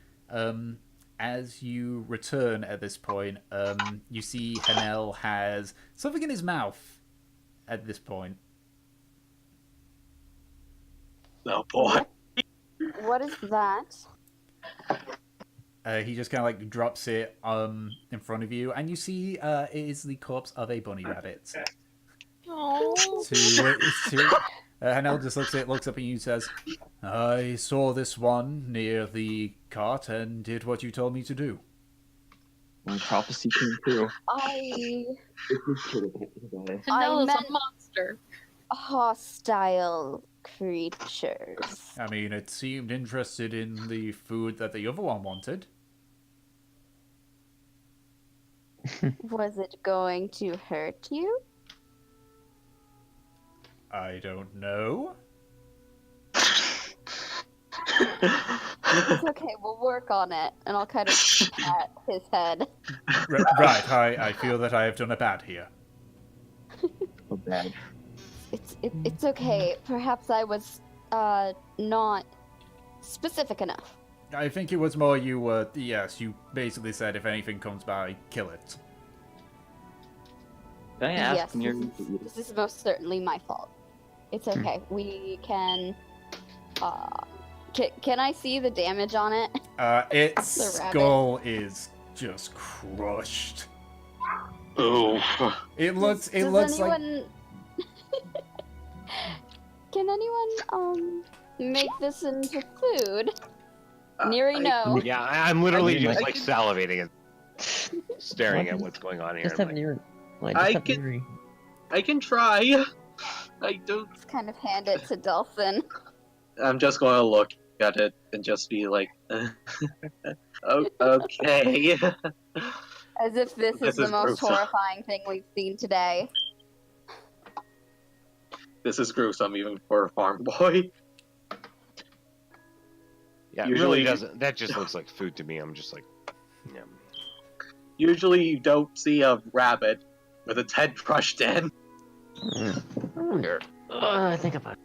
As you return at this point, you see Hanel has something in his mouth at this point. Oh boy. What is that? He just kind of like drops it in front of you, and you see it is the corpse of a bunny rabbit. Oh. Hanel just looks up at you and says, I saw this one near the cart and did what you told me to do. My prophecy came true. I Hanel is meant- a monster. hostile creatures. I mean, it seemed interested in the food that the other one wanted. Was it going to hurt you? I don't know. It's okay, we'll work on it. And I'll kind of pat his head. Right, I feel that I have done a bad here. Oh, bad. It's okay. Perhaps I was not specific enough. I think it was more you were, yes, you basically said if anything comes by, kill it. Can I ask Yes, near this is most certainly my fault. It's okay. We can. Can I see the damage on it? Its The rabbit. skull is just crushed. Ooh. It looks Does like anyone... Can anyone make this into food? Neri, no. Yeah, I'm literally I mean, just like- like salivating and staring at what's going on here. Just I'm have like, Neri. Like, I just have can- Neri. I can try. I don't. Just kind of hand it to Dolphin. I'm just going to look at it and just be like, okay. As if this is the is most gruesome. horrifying thing we've seen today. This is gruesome, even for a farm boy. Yeah, it Usually- really doesn't. That just looks like food to me. I'm just like, yeah. Usually you don't see a rabbit with its head crushed in. I wonder. I think about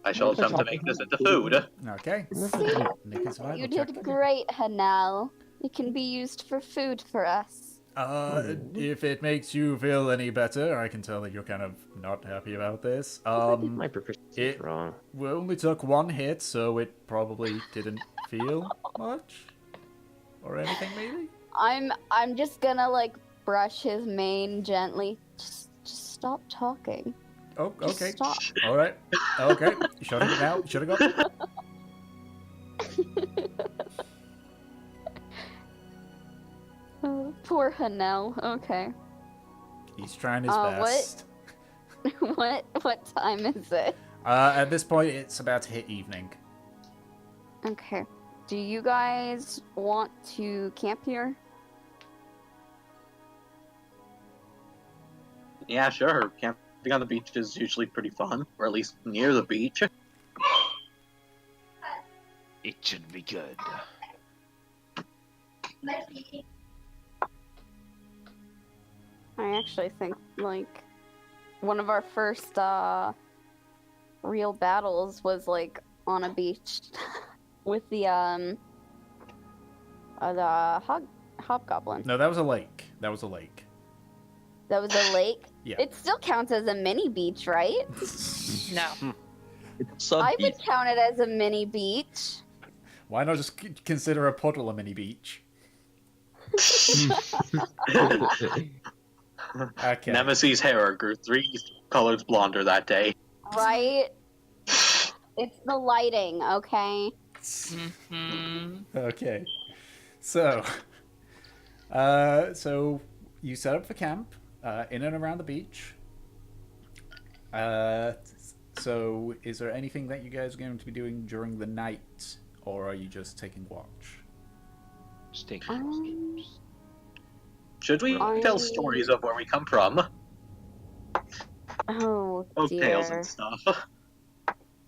I shall attempt to make this into food. Okay. See? Make a survival You check. did great, Hanal. It can be used for food for us. If it makes you feel any better, I can tell that you're kind of not happy about this. my proficiency is it- wrong. We only took one hit, so it probably didn't feel much. Or anything, maybe? I'm just gonna like brush his mane gently. Just stop talking. Oh, Just okay. stop. Alright. Okay. Shutting it now. Shutting up. Oh, poor Hanel. Okay. He's trying his What? best. What time is it? At this point, it's about to hit evening. Okay. Do you guys want to camp here? Yeah, sure. Camping on the beach is usually pretty fun, or at least near the beach. It should be good. I actually think like one of our first real battles was like on a beach with the hobgoblin. No, that was a lake. That was a lake. That was a lake. Yeah. It still counts as a mini beach, right? No. It's sub I would count it as a mini beach. Why not just consider a puddle a mini beach? Okay. Nemesis' hair grew 3 colors blonder that day. Right? It's the lighting, okay? Okay. So, so you set up for camp in and around the beach. So is there anything that you guys are going to be doing during the night, or are you just taking watch? Just take Should we tell stories of where we come from? Oh, Folk tales dear. and stuff.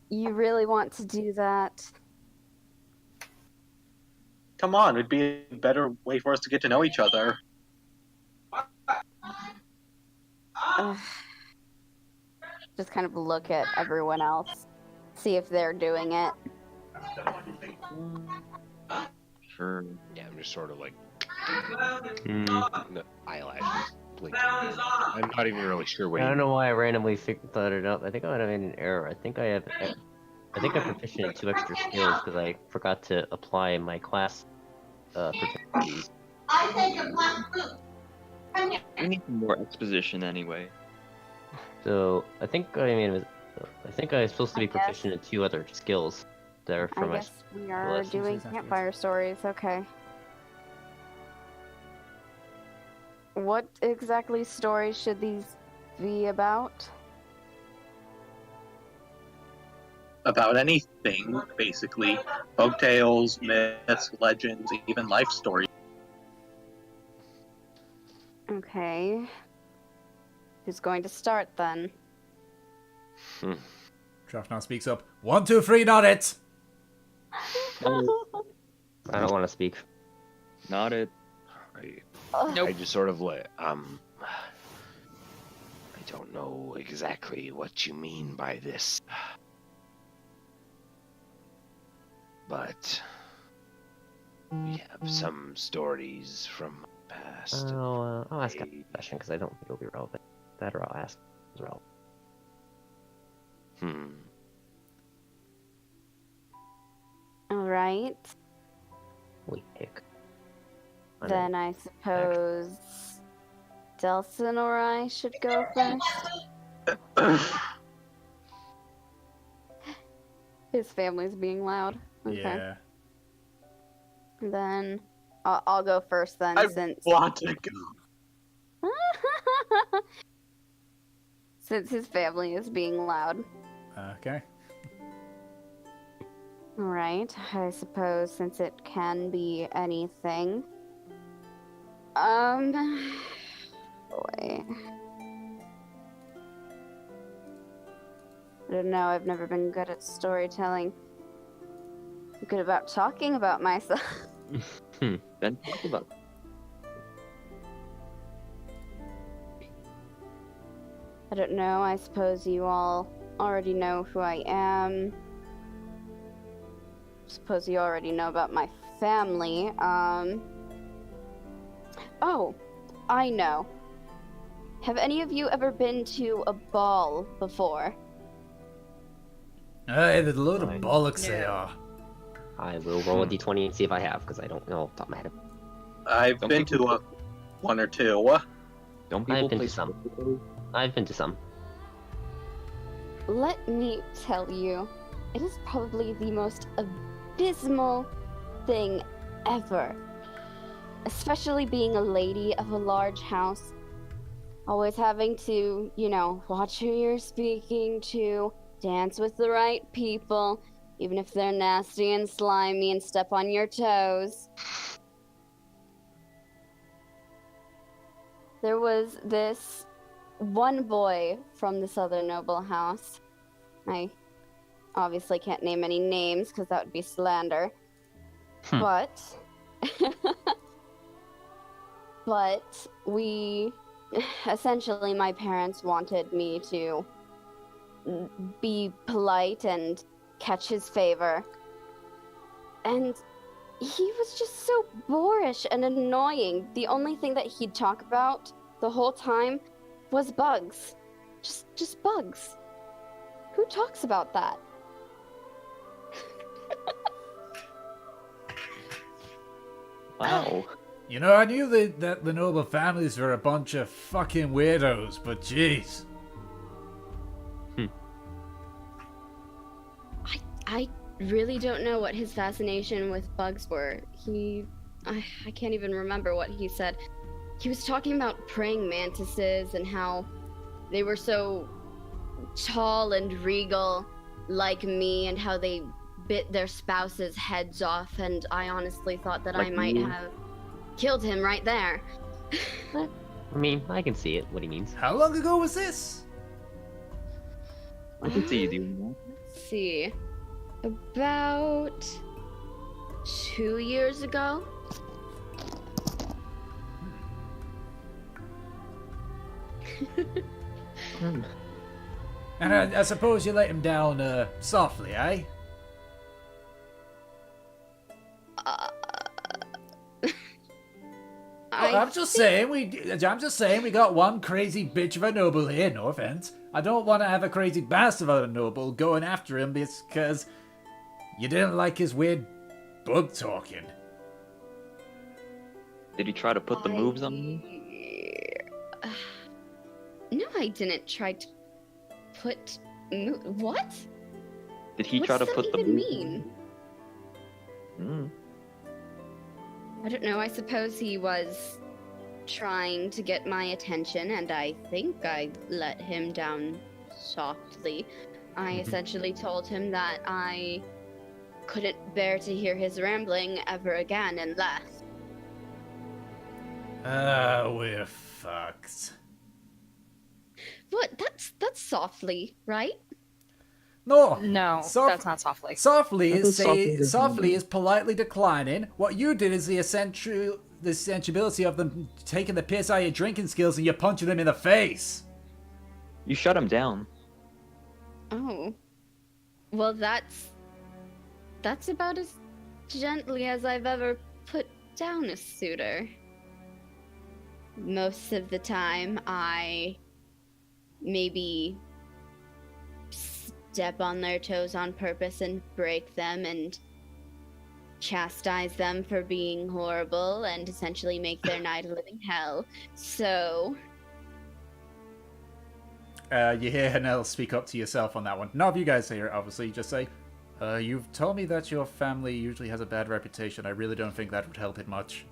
You really want to do that? Come on, it'd be a better way for us to get to know each other. Ugh. Just kind of look at everyone else, see if they're doing it. Sure. Yeah, I'm just sort of like Hmm. the eyelashes blinking. I'm not even really sure what. I don't know why I randomly thought it up. I think I might have made an error. I think I'm proficient in 2 extra skills because I forgot to apply my class proficiencies. We need some more exposition anyway. So I think I was supposed to be proficient in 2 other skills there for I my. guess we are lessons doing afterwards. campfire stories, okay. What exactly stories should these be about? About anything, basically. Folk tales, myths, legends, even life stories. Okay. Who's going to start then? Draft speaks up. 1, 2, 3, not it! I don't want to speak. Not it. Nope. I just sort of like I don't know exactly what you mean by this, but we have some stories from the past. I'll ask a question because I don't think it'll be relevant. That or I'll ask as well. Alright. We pick. Then I suppose Delson or I should go first. His family's being loud. Okay. Yeah. Then I'll go first then, I since want to go. since his family is being loud. Okay. Alright, I suppose since it can be anything, Boy. I don't know, I've never been good at storytelling. I'm good about talking about myself. Then talk about I don't know, I suppose you all already know who I am. Suppose you already know about my family. Oh, I know. Have any of you ever been to a ball before? Hey, there's a load of Fine. bollocks they No. are. I will roll a d20 and see if I have, because I don't know off the top of my head. I've Don't been people- to one or two. Don't I've people been play to some. Sudoku? I've been to some. Let me tell you, it is probably the most abysmal thing ever. Especially being a lady of a large house. Always having to, watch who you're speaking to, dance with the right people, even if they're nasty and slimy and step on your toes. There was this one boy from this other noble house. I obviously can't name any names because that would be slander. But we essentially, my parents wanted me to be polite and catch his favor. And he was just so boorish and annoying. The only thing that he'd talk about the whole time was bugs. Just bugs. Who talks about that? Wow. You know, I knew that the noble families were a bunch of fucking weirdos, but jeez. I really don't know what his fascination with bugs were. I can't even remember what he said. He was talking about praying mantises and how they were so tall and regal like me and how they bit their spouses' heads off, and I honestly thought that Like I might you? have killed him right there. I mean, I can see it, what he means. How long ago was this? I can see you doing that. Let's see. About 2 years ago? And I suppose you let him down softly, eh? I'm just saying we got one crazy bitch of a noble here, no offense. I don't want to have a crazy bastard of a noble going after him because you didn't like his weird bug talking. Did he try to put the moves on you? No, I didn't try to put. What? Did he What try to does put that the even moves? mean? Mm. I don't know. I suppose he was trying to get my attention, and I think I let him down softly. I essentially told him that I couldn't bear to hear his rambling ever again and left. We're fucked. What? That's softly, right? No, No, that's not softly. Softly That's is what softly does not softly mean. is politely declining. What you did is the sensibility of them taking the piss out of your drinking skills and you're punching them in the face. You shut him down. Oh. Well, that's about as gently as I've ever put down a suitor. Most of the time, I maybe step on their toes on purpose and break them and chastise them for being horrible and essentially make their night a living hell. So, You hear Hanel speak up to yourself on that one. None of you guys hear it, obviously. Just say, you've told me that your family usually has a bad reputation. I really don't think that would help it much.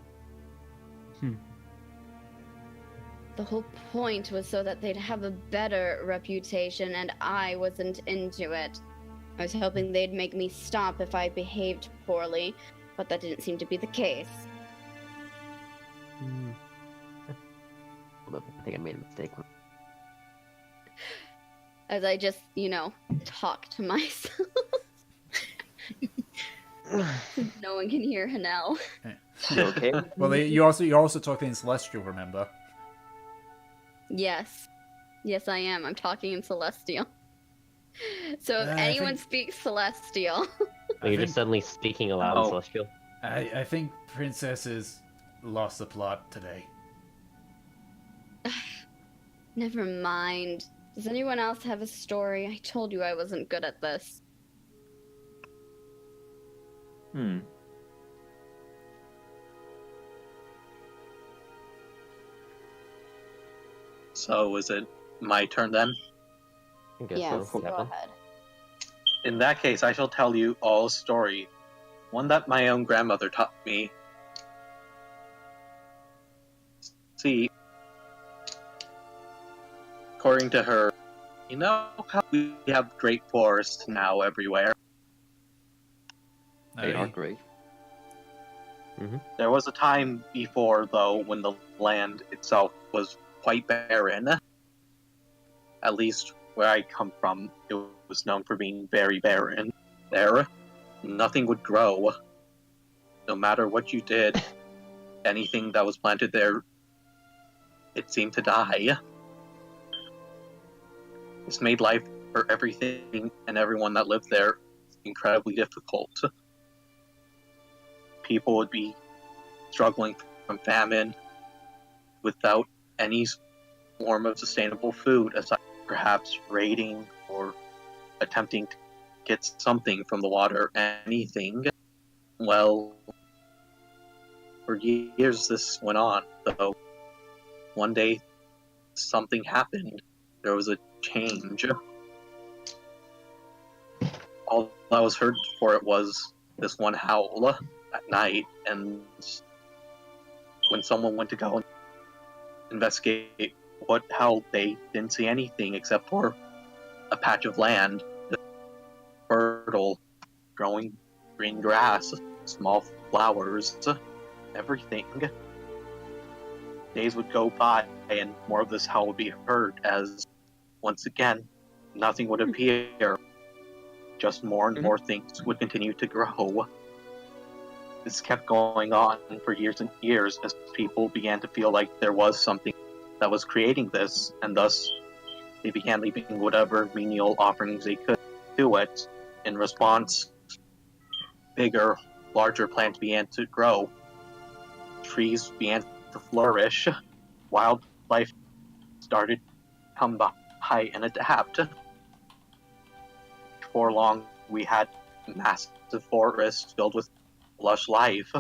the whole point was so that they'd have a better reputation, and I wasn't into it. I was hoping they'd make me stop if I behaved poorly, but that didn't seem to be the case. think I made a mistake. As I just, talk to myself. No one can hear Hanel. You okay? Well, you're also talking in Celestial, remember? Yes. Yes, I am. I'm talking in Celestial. So if I anyone think- speaks Celestial. You're I just think, suddenly speaking aloud in Oh. Celestial. I think Princess has lost the plot today. Never mind. Does anyone else have a story? I told you I wasn't good at this. So is it my turn then? I guess Yes, so. go Captain. ahead. In that case, I shall tell you all a story. One that my own grandmother taught me. See, according to her, you know how we have great forests now everywhere? They are great. There was a time before, though, when the land itself was quite barren. At least where I come from, it was known for being very barren. There, nothing would grow. No matter what you did, anything that was planted there, it seemed to die. This made life for everything and everyone that lived there incredibly difficult. People would be struggling from famine without any form of sustainable food, aside perhaps raiding or attempting to get something from the water, anything. Well, for years this went on, though one day something happened. There was a change. All I was heard for it was this one howl at night, and when someone went to go investigate what howled, they didn't see anything except for a patch of land, fertile, growing green grass, small flowers, everything. Days would go by, and more of this howl would be heard as, once again, nothing would appear. Just more and more things would continue to grow. This kept going on for years and years as people began to feel like there was something that was creating this, and thus they began leaving whatever menial offerings they could to it. In response, bigger, larger plants began to grow. Trees began to flourish. Wildlife started to come by and adapt. Before long, we had massive forests filled with lush life.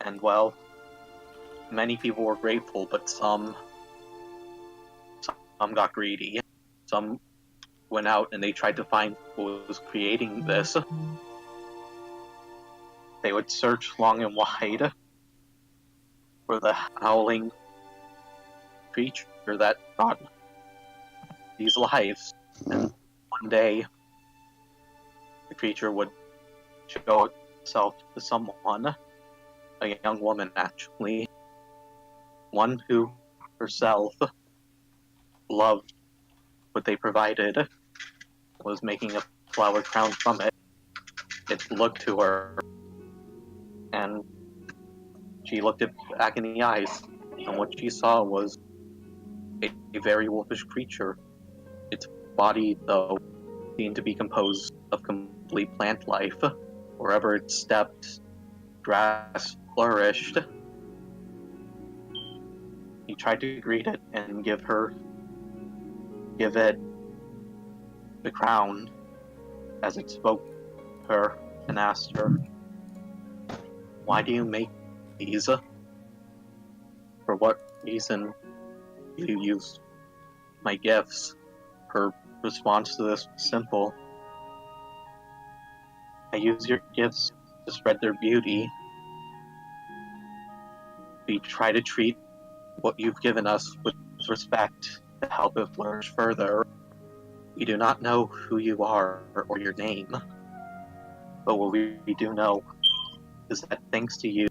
And well, many people were grateful, but some got greedy. Some went out and they tried to find what was creating this. They would search long and wide for the howling creature that brought these lives. And one day, the creature would show itself to someone, a young woman actually, one who herself loved what they provided, was making a flower crown from it. It looked to her, and she looked it back in the eyes, and what she saw was a very wolfish creature. Its body, though, seemed to be composed of complete plant life. Wherever it stepped, grass flourished. He tried to greet it and give it the crown as it spoke to her and asked her, "Why do you make these? For what reason do you use my gifts?" Her response to this was simple. "I use your gifts to spread their beauty. We try to treat what you've given us with respect to help it flourish further. We do not know who you are or your name, but what we do know is that thanks to you,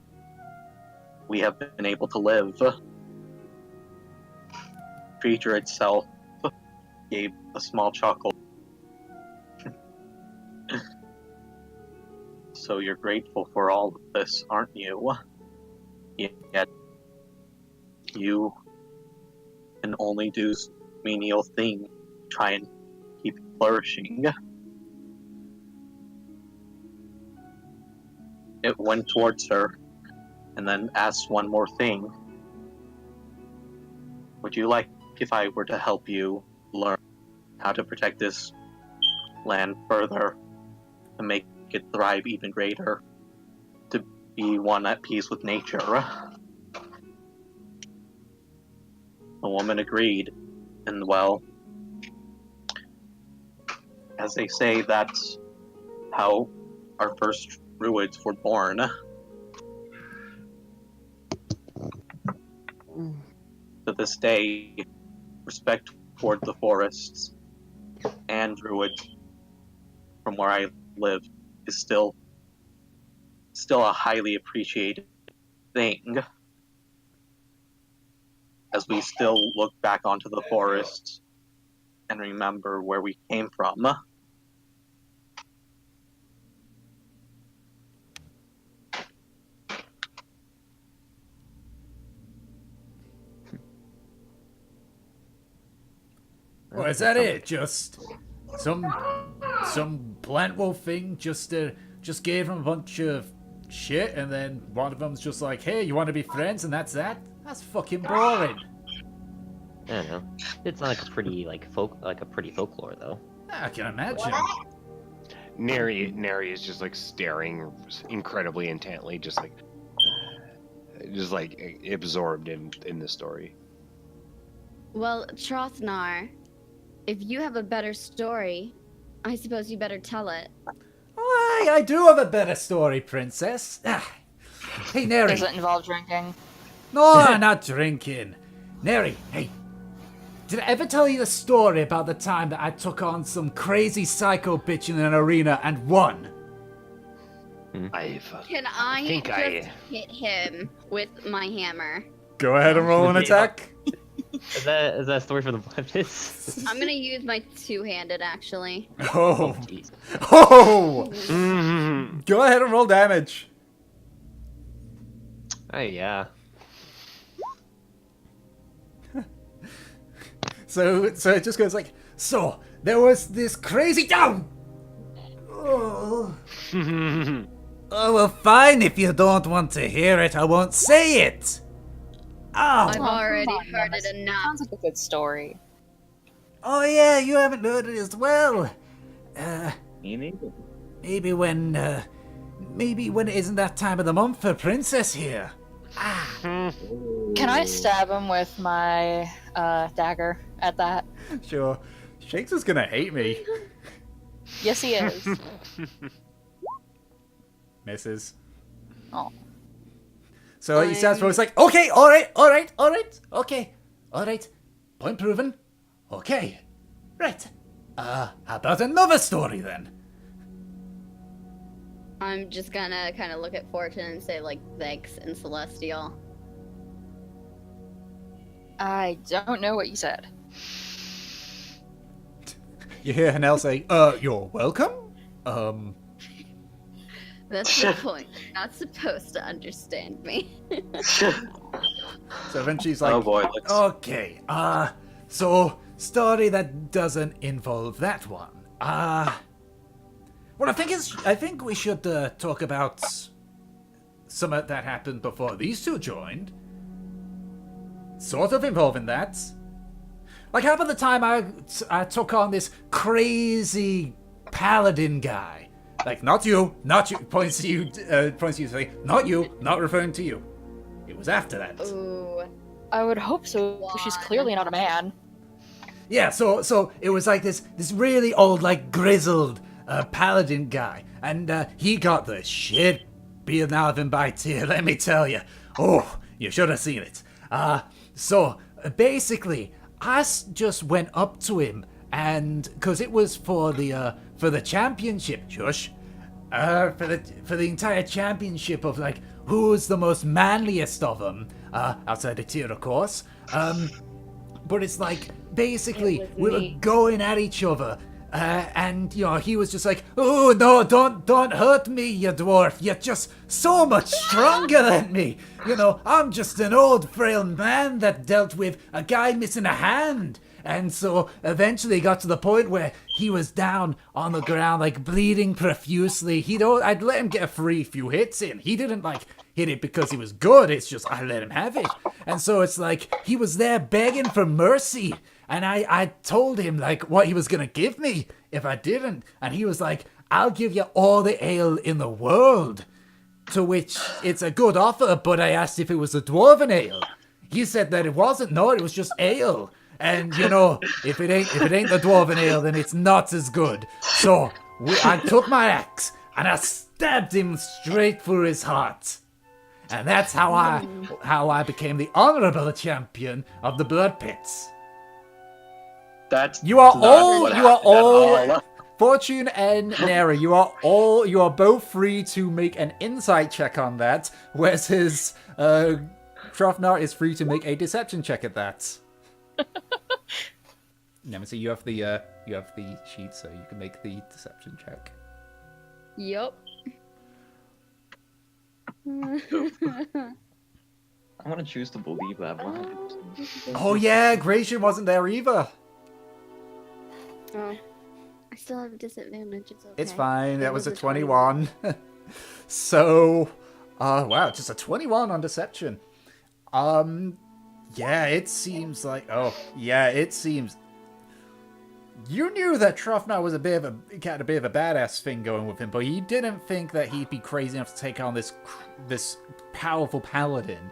we have been able to live. creature itself gave a small chuckle. So you're grateful for all of this, aren't you? Yet you can only do menial thing, try and keep flourishing. It went towards her, and then asked one more thing. Would you like if I were to help you learn how to protect this land further, to make it thrive even greater, to be one at peace with nature? The woman agreed, and well, as they say, that's how our first druids were born. To this day, respect toward the forests and druids from where I live is still a highly appreciated thing, as we still look back onto the forests and remember where we came from. Or is that it? Just some plant wolf thing just gave him a bunch of shit, and then one of them's just like, hey, you want to be friends, and that's that? That's fucking boring. I don't know. It's not like a pretty pretty folklore though. I can imagine. Neri is just like staring incredibly intently, just like absorbed in the story. Well, Trothnar, if you have a better story, I suppose you better tell it. Why, I do have a better story, princess. Hey, Neri. Does it involve drinking? No, not drinking. Neri, hey. Did I ever tell you the story about the time that I took on some crazy psycho bitch in an arena and won? Can I think just hit him with my hammer? Go ahead and roll an attack. Is that a story for the Blevins? I'm gonna use my two-handed, actually. Oh. Jeez. Oh! Go ahead and roll damage. Oh yeah. So it just goes like, so there was this crazy down. Oh. Oh, well, fine. If you don't want to hear it, I won't say it. I've Oh. already heard it enough. Sounds like a good story. Oh yeah, you haven't heard it as well. Me neither. Maybe when it isn't that time of the month for Princess here. Can I stab him with my dagger at that? Sure. Shakes is gonna hate me. Yes, he is. Misses. Oh. So he stands for it's like, okay, alright, okay, alright. Point proven. Okay. Right. How about another story then? I'm just gonna kind of look at Fortune and say, like, thanks in Celestial. I don't know what you said. You hear Hanel say, you're welcome? That's the point. You're not supposed to understand me. So then she's like, Oh boy, okay, so story that doesn't involve that one. What I think we should talk about some that happened before these two joined. Sort of involving that. Like how about the time I took on this crazy paladin guy? Like not you, points to you, saying, not you, not referring to you. It was after that. Ooh. I would hope so. She's clearly not a man. Yeah, so it was like this really old, like grizzled paladin guy, and he got the shit beaten out of him by Tyr, let me tell you. Oh, you should have seen it. So basically, I just went up to him, and because it was for the championship, shush, for the entire championship of like who's the most manliest of them, outside of Tyr, of course. but it's like, basically, It was we were me. going at each other. And, you know, he was just like, oh, no, don't hurt me, you dwarf. You're just so much stronger than me. You know, I'm just an old, frail man that dealt with a guy missing a hand. And so eventually got to the point where he was down on the ground, like, bleeding profusely. I'd let him get a free few hits in. He didn't, like, hit it because he was good. It's just I let him have it. And so it's like he was there begging for mercy. And I told him, like, what he was going to give me if I didn't. And he was like, I'll give you all the ale in the world. To which, it's a good offer, but I asked if it was a dwarven ale. He said that it wasn't. No, it was just ale. And, you know, if it ain't the dwarven ale, then it's not as good. So, I took my axe, and I stabbed him straight through his heart. And that's how I became the honorable champion of the Blood Pits. That's You are not all, what you are happened at all, Fortune and Nera, you are both free to make an insight check on that, whereas his, Trofnar is free to make a deception check at that. Nemesis, you have the sheet, so you can make the deception check. Yup. I want to choose to believe that. Oh yeah, Gratian wasn't there either. Oh, I still have a disadvantage. It's okay. It's fine. It That was a a 21. So, wow, just a 21 on deception. Yeah, it seems like. Oh, yeah, it seems. You knew that Trofnar was had a bit of a badass thing going with him, but you didn't think that he'd be crazy enough to take on this powerful paladin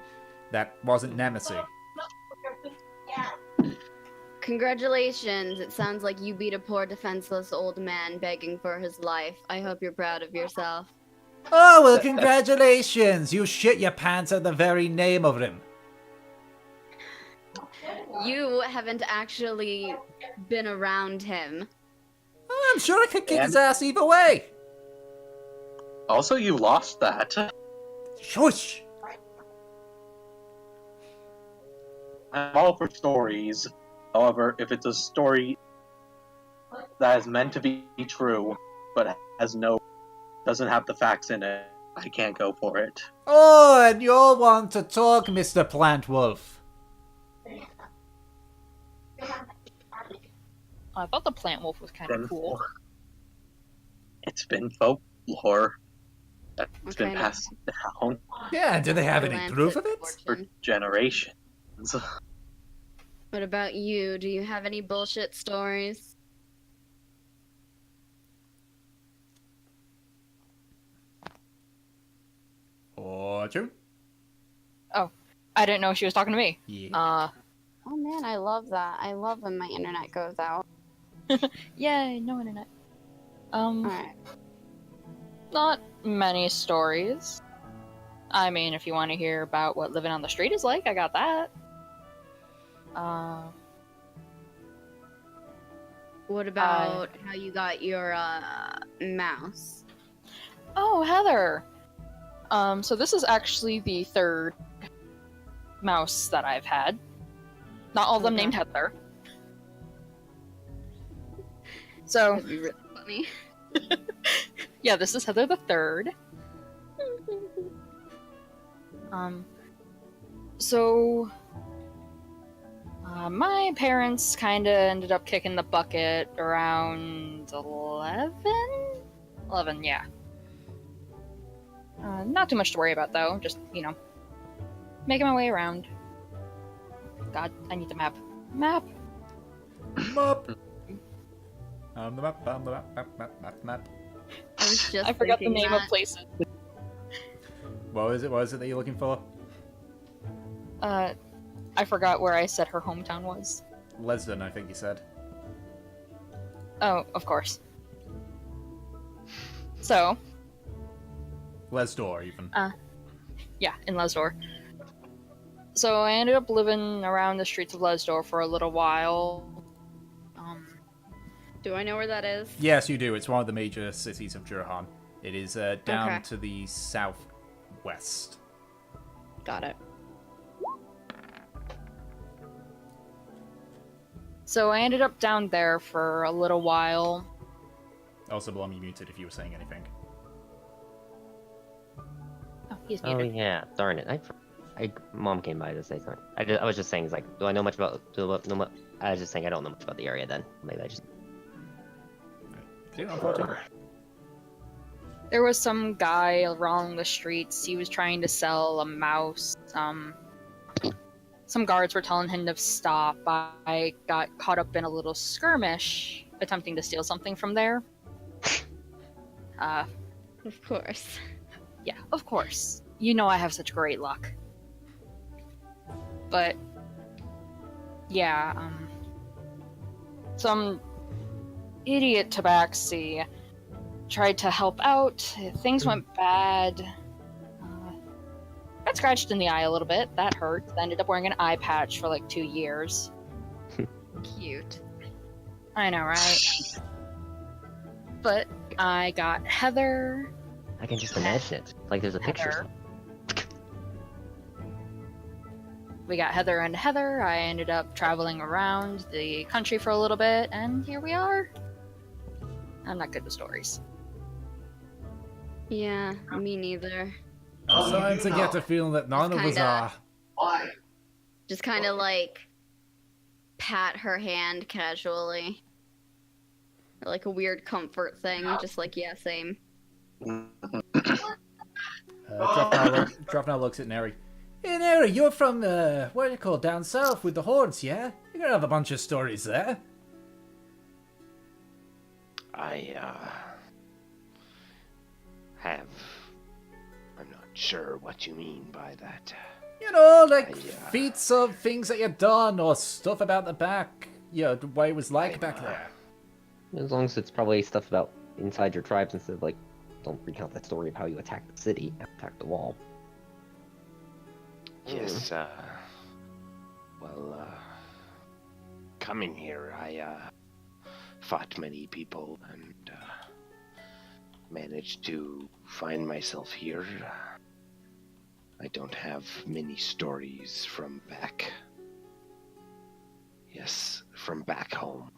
that wasn't Nemesis. Congratulations! It sounds like you beat a poor defenseless old man begging for his life. I hope you're proud of yourself. Oh, well, congratulations! You shit your pants at the very name of him. You haven't actually been around him. Oh, I'm sure I could kick his ass either way. Also, you lost that. Shush! I'm all for stories. However, if it's a story that is meant to be true, but doesn't have the facts in it, I can't go for it. Oh, and you all want to talk, Mr. Plant Wolf. I thought the plant wolf was kind of cool. It's been folklore that's been Okay. passed down Yeah, do they have any Atlantic proof of it? for fortune. generations. What about you? Do you have any bullshit stories? Fortune? I didn't know she was talking to me. Yeah. Oh man, I love that. I love when my internet goes out. Yay, no internet. Alright. Not many stories. I mean, if you want to hear about what living on the street is like, I got that. What about how you got your mouse? Oh, Heather. So this is actually the third mouse that I've had. Not all of them Okay. named Heather. So, That'd be really funny. yeah, this is Heather the third. So my parents kind of ended up kicking the bucket around 11? 11, yeah. Not too much to worry about, though. Just, making my way around. God, I need the map. Map! Map. The map. I was just I forgot the thinking name that. of places. What is it that you're looking for? I forgot where I said her hometown was. Lesden, I think you said. Oh, of course. So, Lesdor, even. yeah, in Lesdor. So I ended up living around the streets of Lesdor for a little while. Do I know where that is? Yes, you do. It's one of the major cities of Jurhan. It is down Okay. to the southwest. Got it. So I ended up down there for a little while. Also, Blum, you muted if you were saying anything. Oh, he's Oh muted. yeah, darn it. Mom came by to say something. I was just saying, it's like, do I know much about? I was just saying I don't know much about the area. Then maybe I just. Yeah, unfortunately. There was some guy along the streets. He was trying to sell a mouse. Some guards were telling him to stop. I got caught up in a little skirmish, attempting to steal something from there. Of course. Yeah, of course. You know I have such great luck. But yeah, some idiot tabaxi tried to help out. Things went bad. Got scratched in the eye a little bit. That hurt. Ended up wearing an eye patch for like 2 years. Cute. I know, right? But I got Heather. I can just imagine it. Like there's a picture. Heather. We got Heather and Heather. I ended up traveling around the country for a little bit, and here we are. I'm not good with stories. Yeah, me neither. I'm starting to get the feeling that none of us kinda- are. Just kind of like pat her hand casually. Like a weird comfort thing. Just like, yeah, same. Drop now looks at Neri. Hey Neri, you're from, what do you call, down south with the hordes, yeah? You're gonna have a bunch of stories there. I, I'm not sure what you mean by that. You know, like feats of things that you've done or stuff about the back. Yeah, the way it was like back there. As long as it's probably stuff about inside your tribes instead of like, don't recount that story of how you attacked the city, attacked the wall. Yes, coming here, I, fought many people and, managed to find myself here. I don't have many stories from back. Yes, from back home.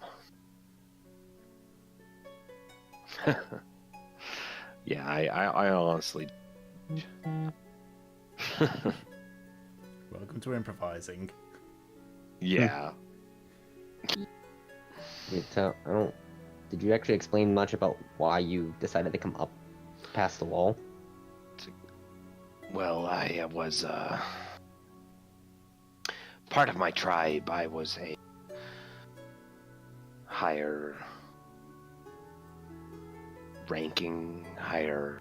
Yeah, I honestly. Welcome to improvising. Yeah. I don't. Did you actually explain much about why you decided to come up past the wall? Well, I was part of my tribe. I was a higher ranking, higher.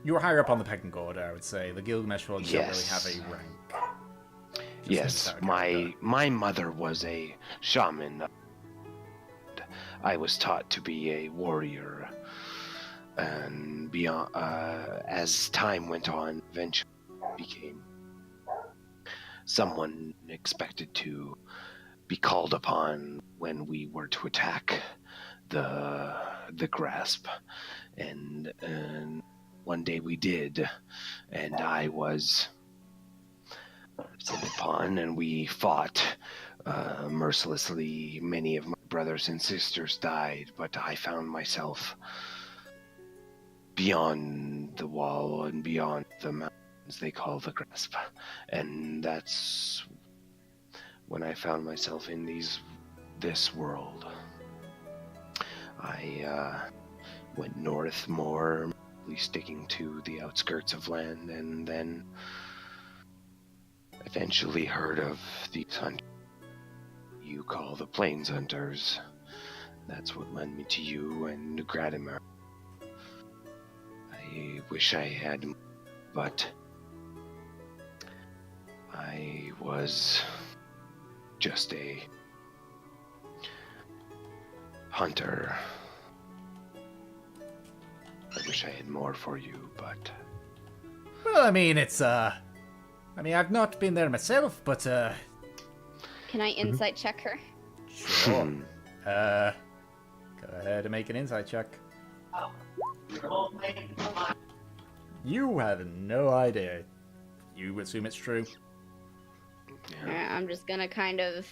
You were higher up on the pecking order, I would say. The Gilgamesh ones don't really have Yes. a rank. Just Yes, seems out of my mother was a shaman. I was taught to be a warrior, and beyond, as time went on, eventually became someone expected to be called upon when we were to attack the grasp, and one day we did, and I was sent upon, and we fought mercilessly. Many of my brothers and sisters died, but I found myself beyond the wall and beyond the mountains they call the grasp, and that's when I found myself in this world. I went north more, sticking to the outskirts of land, and then eventually heard of these hunters you call the Plains Hunters. That's what led me to you and Gratimer. I wish I had, but I was just a hunter. I wish I had more for you, but Well, I mean, it's, I've not been there myself, but, Can I insight check her? sure. Go ahead and make an insight check. You have no idea. You assume it's true. Alright, I'm just gonna kind of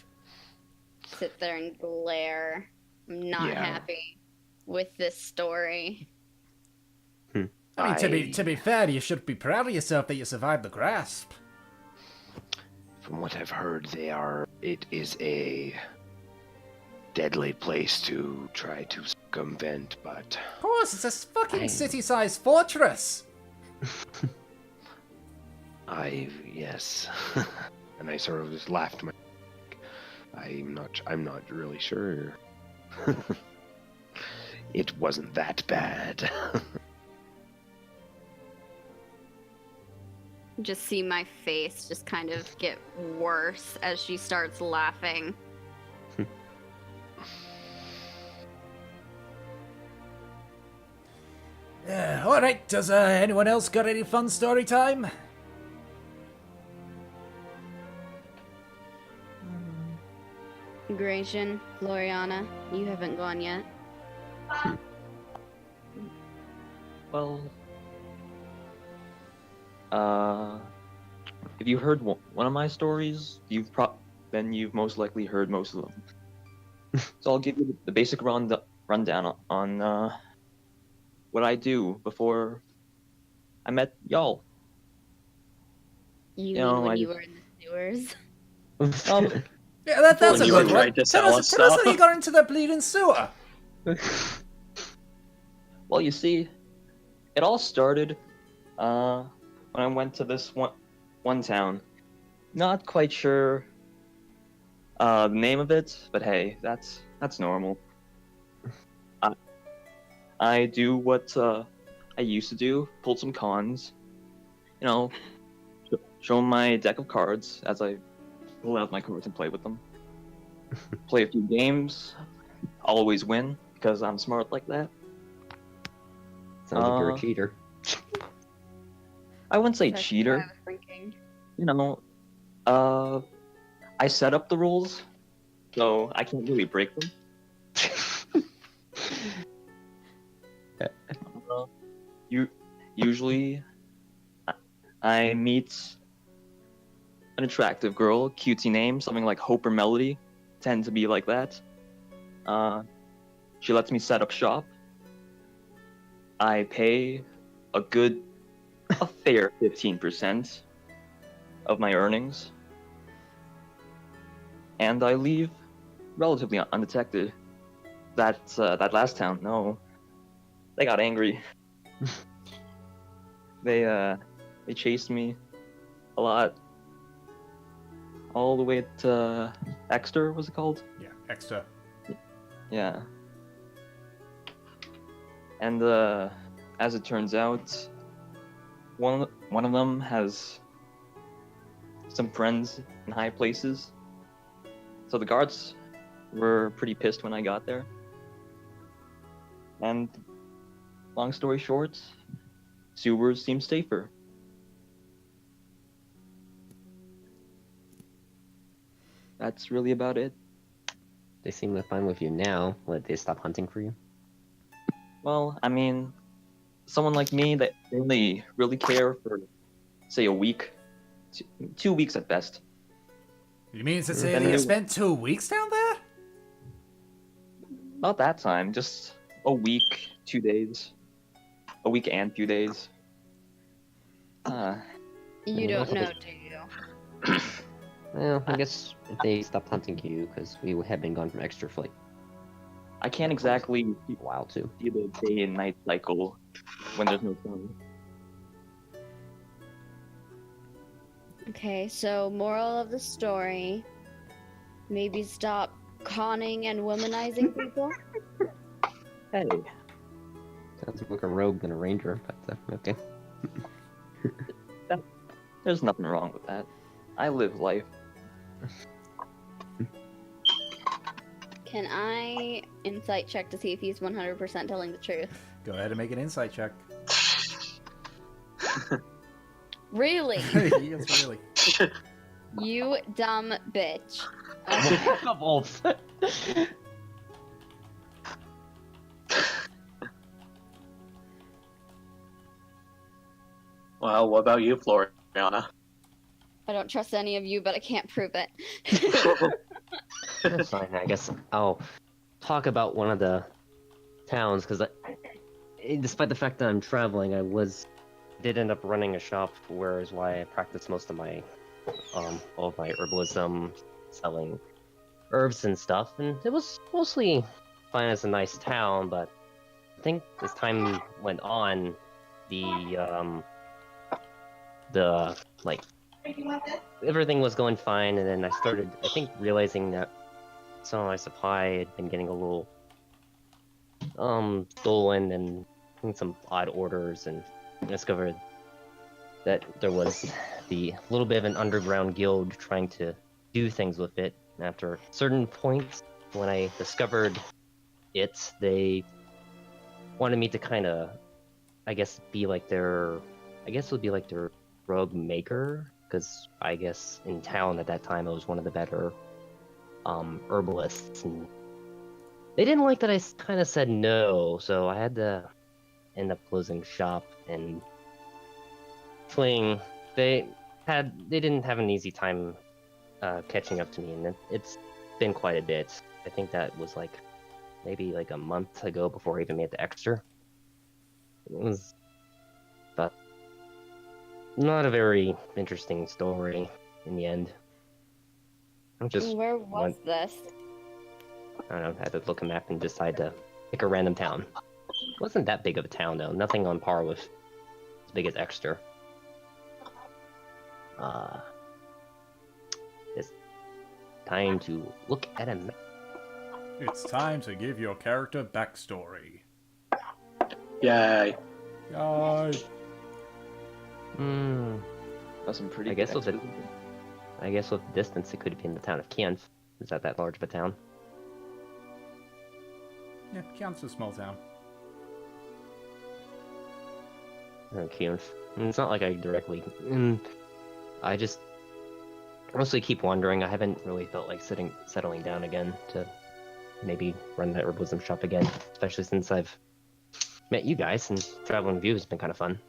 sit there and glare. I'm not Yeah. happy with this story. I mean, to be fair, you should be proud of yourself that you survived the grasp. From what I've heard, it is a deadly place to try to circumvent, but Of course, it's a fucking city-sized fortress. yes. And I sort of just laughed. I'm not really sure. It wasn't that bad. Just see my face just kind of get worse as she starts laughing. Alright, does anyone else got any fun story time? Gratian, Gloriana, you haven't gone yet. Well, if you heard one of my stories, then you've most likely heard most of them. So I'll give you the basic rundown on what I do before I met y'all. You know, mean when I- you were in the sewers? Yeah, that's a you good were one. trying to Tell sell us us how stuff. you got into the bleeding sewer. Well, you see, it all started when I went to this one town. Not quite sure the name of it, but hey, that's normal. I do what I used to do, pull some cons, you know, show 'em my deck of cards as I pull out my cards and play with them. Play a few games, always win because I'm smart like that. Sounds like you're a cheater. I wouldn't say That's cheater. what I was thinking. You know, I set up the rules, so I can't really break them. Usually, I meet an attractive girl, cutesy name, something like Hope or Melody, tend to be like that. She lets me set up shop. I pay a fair 15% of my earnings, and I leave relatively undetected. That last town, no, they got angry. They chased me a lot, all the way to Exeter, was it called? Yeah, extra. Yeah. And as it turns out, one of them has some friends in high places. So the guards were pretty pissed when I got there. And long story short, sewers seem safer. That's really about it. They seem fine with you now. Let they stop hunting for you? Well, I mean, someone like me, they only really care for, say, a week, 2 weeks at best. You mean to say Then that you they- spent 2 weeks down there? Not that time, just a week, 2 days. A week and 2 days. You don't know, do you? Well, I guess they stopped hunting you because we had been gone from extra for like I can't exactly a while too. see the day and night cycle when there's no sun. Okay, so moral of the story, maybe stop conning and womanizing people. Hey, Sounds more like a rogue than a ranger, but okay. there's nothing wrong with that. I live life. Can I insight check to see if he's 100% telling the truth? Go ahead and make an insight check. Really? Yes, really. You dumb bitch. Well, what about you, Floriana? I don't trust any of you, but I can't prove it. That's fine. I guess I'll talk about one of the towns because, despite the fact that I'm traveling, did end up running a shop, where is why I practice most of my all of my herbalism, selling herbs and stuff, and it was mostly fine as a nice town. But I think as time went on, the like everything was going fine, and then I started, I think, realizing that some of my supply had been getting a little stolen and some odd orders, and I discovered that there was the little bit of an underground guild trying to do things with it. After certain points, when I discovered it, they wanted me to kind of, I guess, be like their, I guess it would be like their rogue maker, because I guess in town at that time I was one of the better herbalists, and they didn't like that I kind of said no, so I had to end up closing shop. And they didn't have an easy time catching up to me, and it's been quite a bit. I think that was like maybe like a month ago before I even made the extra. It was, but not a very interesting story in the end. I'm just Where was this? I don't know, I had to look a map and decide to pick a random town. It wasn't that big of a town though, nothing on par with as big as Exeter. It's time to look at a map. It's time to give your character backstory. Yay. Yay. That's some pretty I good guess with the exposition. I guess with the distance, it could be in the town of Kianf. Is that large of a town? Yeah, Kian's a small town. Kianf. It's not like I directly. I just mostly keep wandering. I haven't really felt like settling down again to maybe run that herbalism shop again, especially since I've met you guys, and traveling with you has been kind of fun.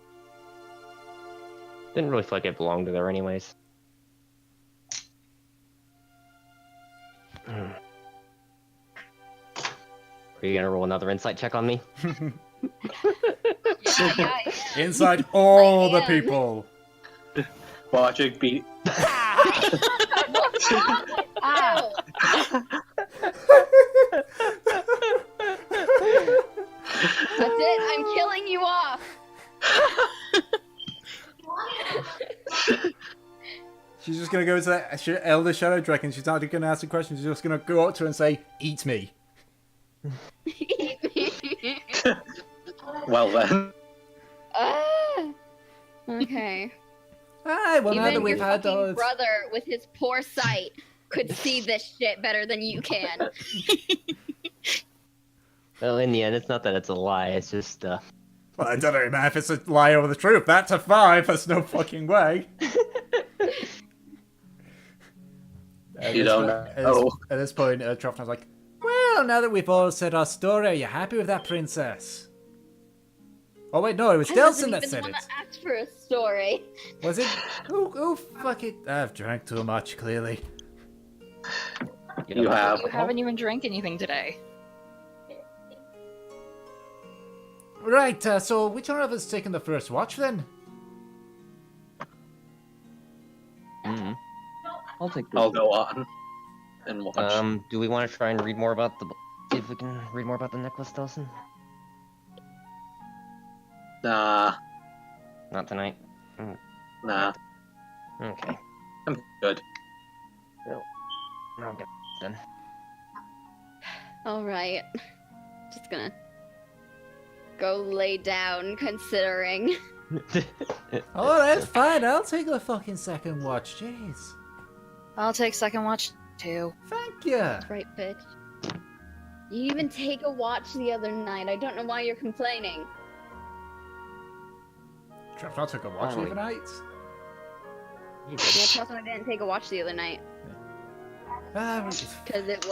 Didn't really feel like I belonged there anyways. Are you gonna roll another insight check on me? Yeah. Inside all the am. people. Watching be Ow! That's it. I'm killing you off. She's just gonna go to that Elder Shadow Dragon. She's not gonna ask a question. She's just gonna go up to her and say, "Eat me." well then. Okay. Alright, well now that Even we've your had fucking brother with his poor sight could see this shit better than you can. Well, in the end, it's not that it's a lie. It's just well, I don't know, man. If it's a lie or the truth, that's a 5. There's no fucking way. You don't know. At this point, Trofnar's like, well, now that we've all said our story, are you happy with that, princess? Oh wait, no, it was Delson that said it. I asked for a story. Was it? Oh, fuck it. I've drank too much, clearly. You have. You haven't even drank anything today. Right, so which one of us is taking the first watch then? I'll take this. I'll go on and watch. do we want to try and read more about see if we can read more about the necklace, Delson? Nah, Not tonight. nah. Okay. I'm good. I'll get then. All right. Just gonna go lay down, considering. Oh, that's fine. I'll take the fucking second watch. Jeez. I'll take second watch too. Thank you. Right, bitch. You even take a watch the other night. I don't know why you're complaining. Trofnar took a watch the other night. Yeah, trust me, I didn't take a watch the other night because it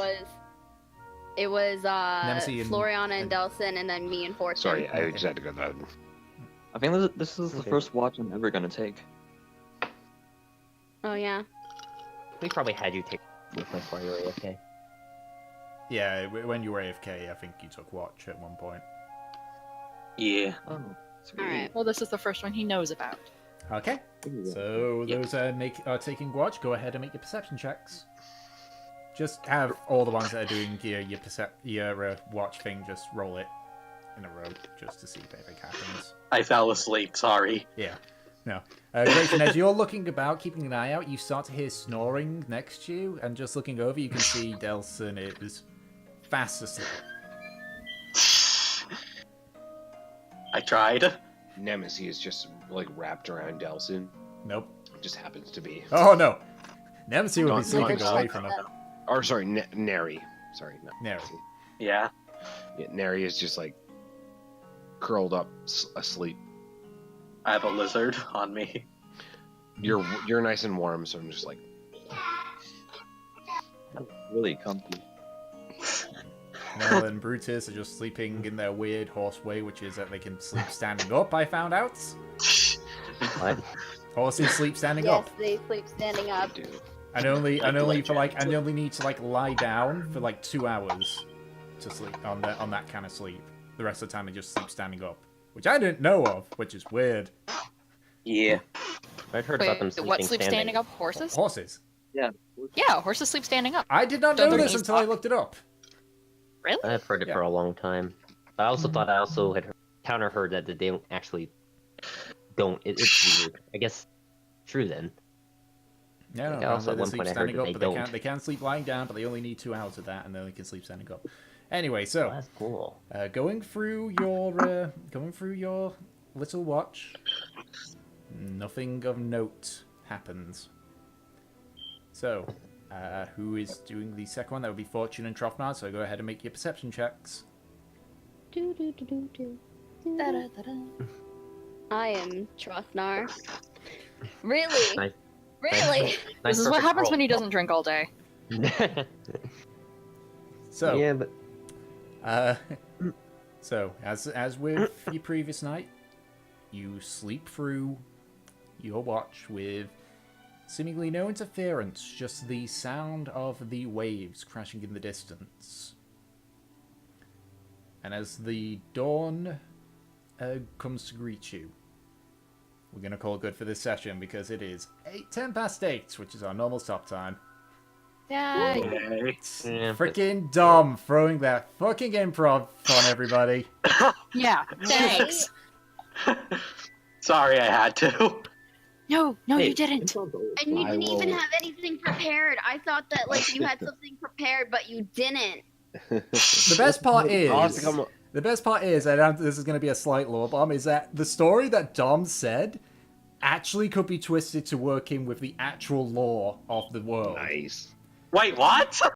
was Nemesis and- Floriana and Delson, and then me and Fortune. Sorry, I just had to go that. I think this is the Okay. first watch I'm ever gonna take. Oh yeah. We probably had you take with my while you were AFK. Yeah, when you were AFK, I think you took watch at one point. Yeah. Oh, sweet. All right. Well, this is the first one he knows about. Okay, so those are taking watch. Go ahead and make your perception checks. Just have all the ones that are doing your watch thing. Just roll it in a row, just to see if anything happens. I fell asleep, sorry. Yeah. No. Grayson, as you're looking about, keeping an eye out, you start to hear snoring next to you, and just looking over, you can see Delson is fast asleep. I tried. Nemesis is just like wrapped around Delson. Nope. It just happens to be. Oh no. Nemesis would be Don't- sleeping don't- away from him. Or sorry, Neri. Sorry, not Neri. Yeah. Yeah, Neri is just like curled up asleep. I have a lizard on me. You're nice and warm, so I'm just like, Really comfy. Mel and Brutus are just sleeping in their weird horse way, which is that they can sleep standing up, I found out. What? Horses sleep standing Yes, up. they sleep standing up. dude. And only need to lie down for 2 hours to sleep on that kind of sleep. The rest of the time they just sleep standing up, which I didn't know of, which is weird. Yeah. I'd heard about them Wait, sleeping what sleep standing up? Horses? Horses. Yeah, horses sleep standing up. I did not Don't know their this knees until I lock? looked it up. Really? I've heard it Yeah. for a long time. I also thought I also had counter-heard that they don't actually it's weird. I guess true then. Yeah, no, Yeah, also apparently at they one sleep point I heard standing that up, they but don't. they can sleep lying down, but they only need 2 hours of that, and then they can sleep standing up. Anyway, so That's cool. going through your little watch, nothing of note happens. So, who is doing the second one? That would be Fortune and Trofnard. So go ahead and make your perception checks. Do, do, do, do, do. Da-da-da-da. I am Trofnar. Really? Nice. Really? This is what happens when he doesn't drink all day. So, Yeah, but so as with your previous night, you sleep through your watch with seemingly no interference, just the sound of the waves crashing in the distance. And as the dawn comes to greet you, we're going to call it good for this session because it is 10 past 8, which is our normal stop time. Yeah. Yay. yeah, Freaking Dom throwing that fucking improv on everybody. Yeah. Thanks. Sorry I had to. No, Hey, you didn't. And you didn't even have anything prepared. I thought that you had something prepared, but you didn't. The best part is, Awesome. and this is going to be a slight lore bomb, is that the story that Dom said actually could be twisted to work in with the actual lore of the world. Nice. Wait, what?